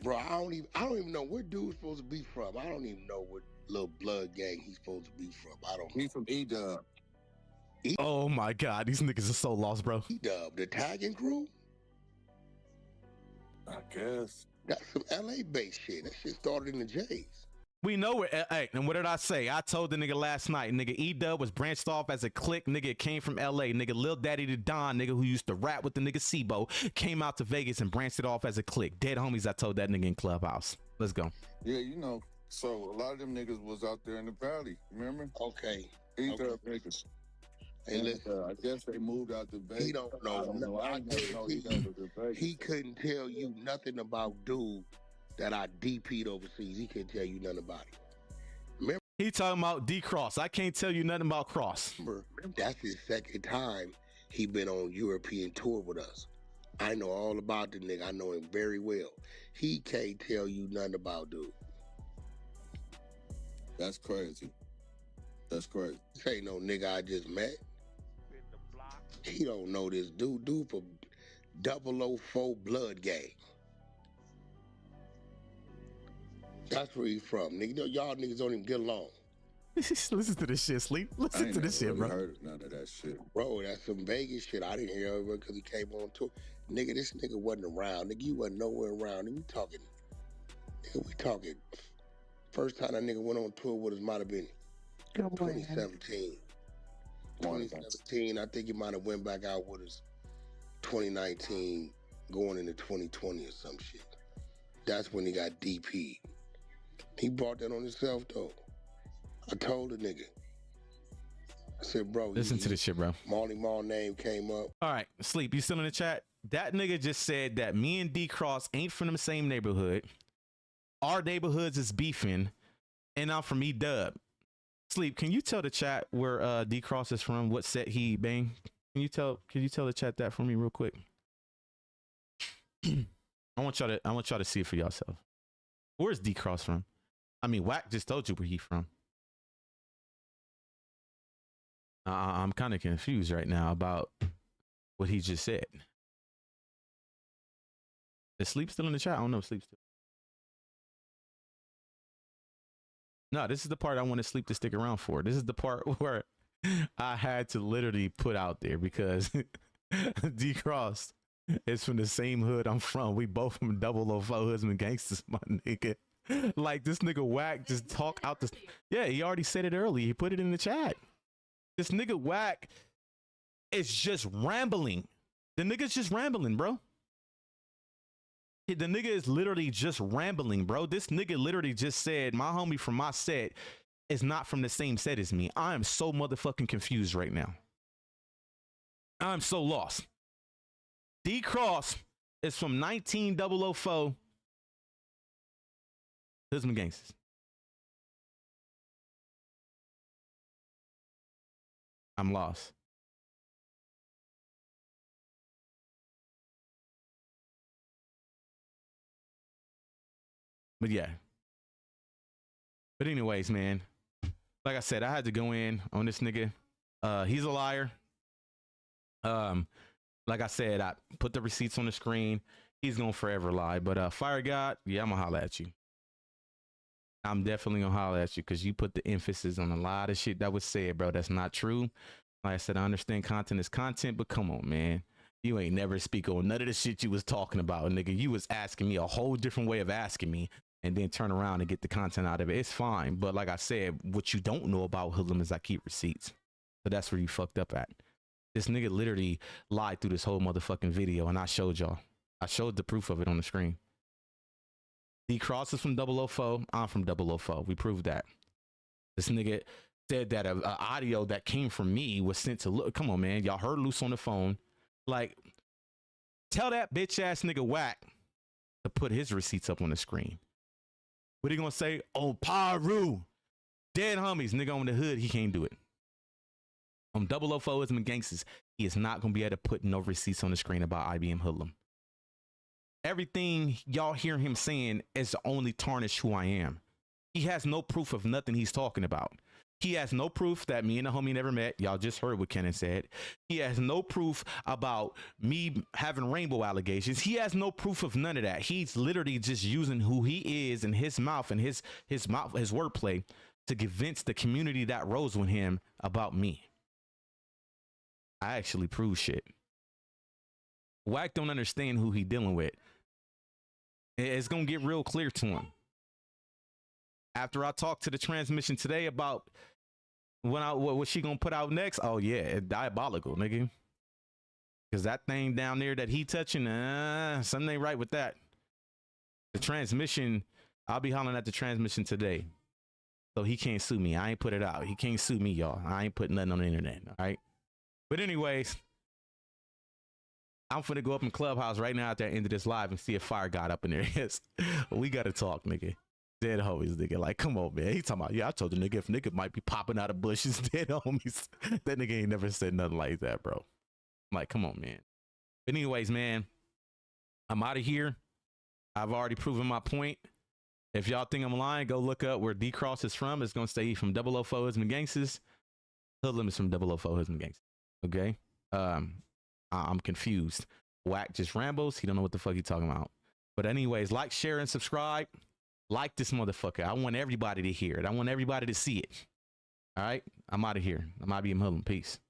Bro, I don't even know where dude's supposed to be from. I don't even know what little blood gang he's supposed to be from. I don't know. He's from E-Dub. Oh my God, these niggas are so lost, bro. E-Dub, the tagging crew? I guess. That's some LA-based shit. That shit started in the J's. We know where, hey, and what did I say? I told the nigga last night, nigga, E-Dub was branched off as a clique, nigga, it came from LA, nigga, Lil Daddy the Don, nigga, who used to rap with the nigga Sibo, came out to Vegas and branched it off as a clique. Dead homies, I told that nigga in Clubhouse. Let's go. Yeah, you know, so a lot of them niggas was out there in the valley, remember? Okay. E-Dub niggas. Hey, listen, I guess they moved out to Vegas. He don't know. He couldn't tell you nothing about dude that I DP'd overseas. He couldn't tell you nothing about it. Remember, he talking about D Cross. I can't tell you nothing about Cross. Remember, that's his second time he been on European tour with us. I know all about the nigga. I know him very well. He can't tell you nothing about dude. That's crazy. That's crazy. This ain't no nigga I just met. He don't know this dude. Dude from 004 blood gang. That's where he's from. Nigga, y'all niggas don't even get along. Listen to this shit, Sleep. Listen to this shit, bro. I heard none of that shit. Bro, that's some Vegas shit. I didn't hear it because he came on tour. Nigga, this nigga wasn't around. Nigga, you wasn't nowhere around. Nigga, we talking. First time that nigga went on tour with us might have been 2017. 2017, I think he might have went back out with us 2019, going into 2020 or some shit. That's when he got DP'd. He brought that on himself, though. I told the nigga. I said, bro. Listen to this shit, bro. Marley Marl name came up. All right, Sleep, you still in the chat? That nigga just said that me and D Cross ain't from the same neighborhood. our neighborhoods is beefing, and I'm from E-Dub. Sleep, can you tell the chat where D Cross is from? What set he banged? Can you tell the chat that for me real quick? I want y'all to see it for yourself. Where's D Cross from? I mean, Wack just told you where he from. I'm kind of confused right now about what he just said. Is Sleep still in the chat? I don't know if Sleep's still. No, this is the part I want to Sleep to stick around for. This is the part where I had to literally put out there because D Cross is from the same hood I'm from. We both from 004 Husband Gangsters, my nigga. Like this nigga Wack just talk out this. Yeah, he already said it earlier. He put it in the chat. This nigga Wack is just rambling. The nigga's just rambling, bro. The nigga is literally just rambling, bro. This nigga literally just said my homie from my set is not from the same set as me. I am so motherfucking confused right now. I'm so lost. D Cross is from 19004 Husband Gangsters. I'm lost. But yeah. But anyways, man. Like I said, I had to go in on this nigga. He's a liar. Like I said, I put the receipts on the screen. He's gonna forever lie. But Fire God, yeah, I'm gonna holler at you. I'm definitely gonna holler at you because you put the emphasis on a lot of shit that was said, bro. That's not true. Like I said, I understand content is content, but come on, man. You ain't never speak on none of the shit you was talking about, nigga. You was asking me a whole different way of asking me and then turn around and get the content out of it. It's fine. But like I said, what you don't know about Hoodlum is I keep receipts. So that's where you fucked up at. This nigga literally lied through this whole motherfucking video and I showed y'all. I showed the proof of it on the screen. D Cross is from 004. I'm from 004. We proved that. This nigga said that a audio that came from me was sent to look. Come on, man. Y'all heard Loose on the phone. Like, tell that bitch ass nigga Wack to put his receipts up on the screen. What are you gonna say? Oh, Paru. Dead homies, nigga on the hood, he can't do it. On 004 Husband Gangsters, he is not gonna be able to put no receipts on the screen about IBMH004LUM. Everything y'all hear him saying is to only tarnish who I am. He has no proof of nothing he's talking about. He has no proof that me and the homie never met. Y'all just heard what Kenan said. He has no proof about me having rainbow allegations. He has no proof of none of that. He's literally just using who he is and his mouth and his wordplay to convince the community that rose with him about me. I actually prove shit. Wack don't understand who he dealing with. It's gonna get real clear to him. After I talked to the transmission today about what she gonna put out next, oh yeah, it's diabolical, nigga. Cause that thing down there that he touching, something ain't right with that. The transmission, I'll be hollering at the transmission today. So he can't sue me. I ain't put it out. He can't sue me, y'all. I ain't putting nothing on the internet, all right? But anyways, I'm finna go up in Clubhouse right now at the end of this live and see if Fire got up in there. Yes, we gotta talk, nigga. Dead homies, nigga. Like, come on, man. He talking about, yeah, I told the nigga if nigga might be popping out of bushes, dead homies. That nigga ain't never said nothing like that, bro. I'm like, come on, man. But anyways, man, I'm out of here. I've already proven my point. If y'all think I'm lying, go look up where D Cross is from. It's gonna stay from 004 Husband Gangsters. Hoodlum is from 004 Husband Gangsters. Okay? I'm confused. Wack just rambles. He don't know what the fuck he talking about. But anyways, like, share, and subscribe. Like this motherfucker. I want everybody to hear it. I want everybody to see it. All right? I'm out of here. I'm IBMH004LUM. Peace.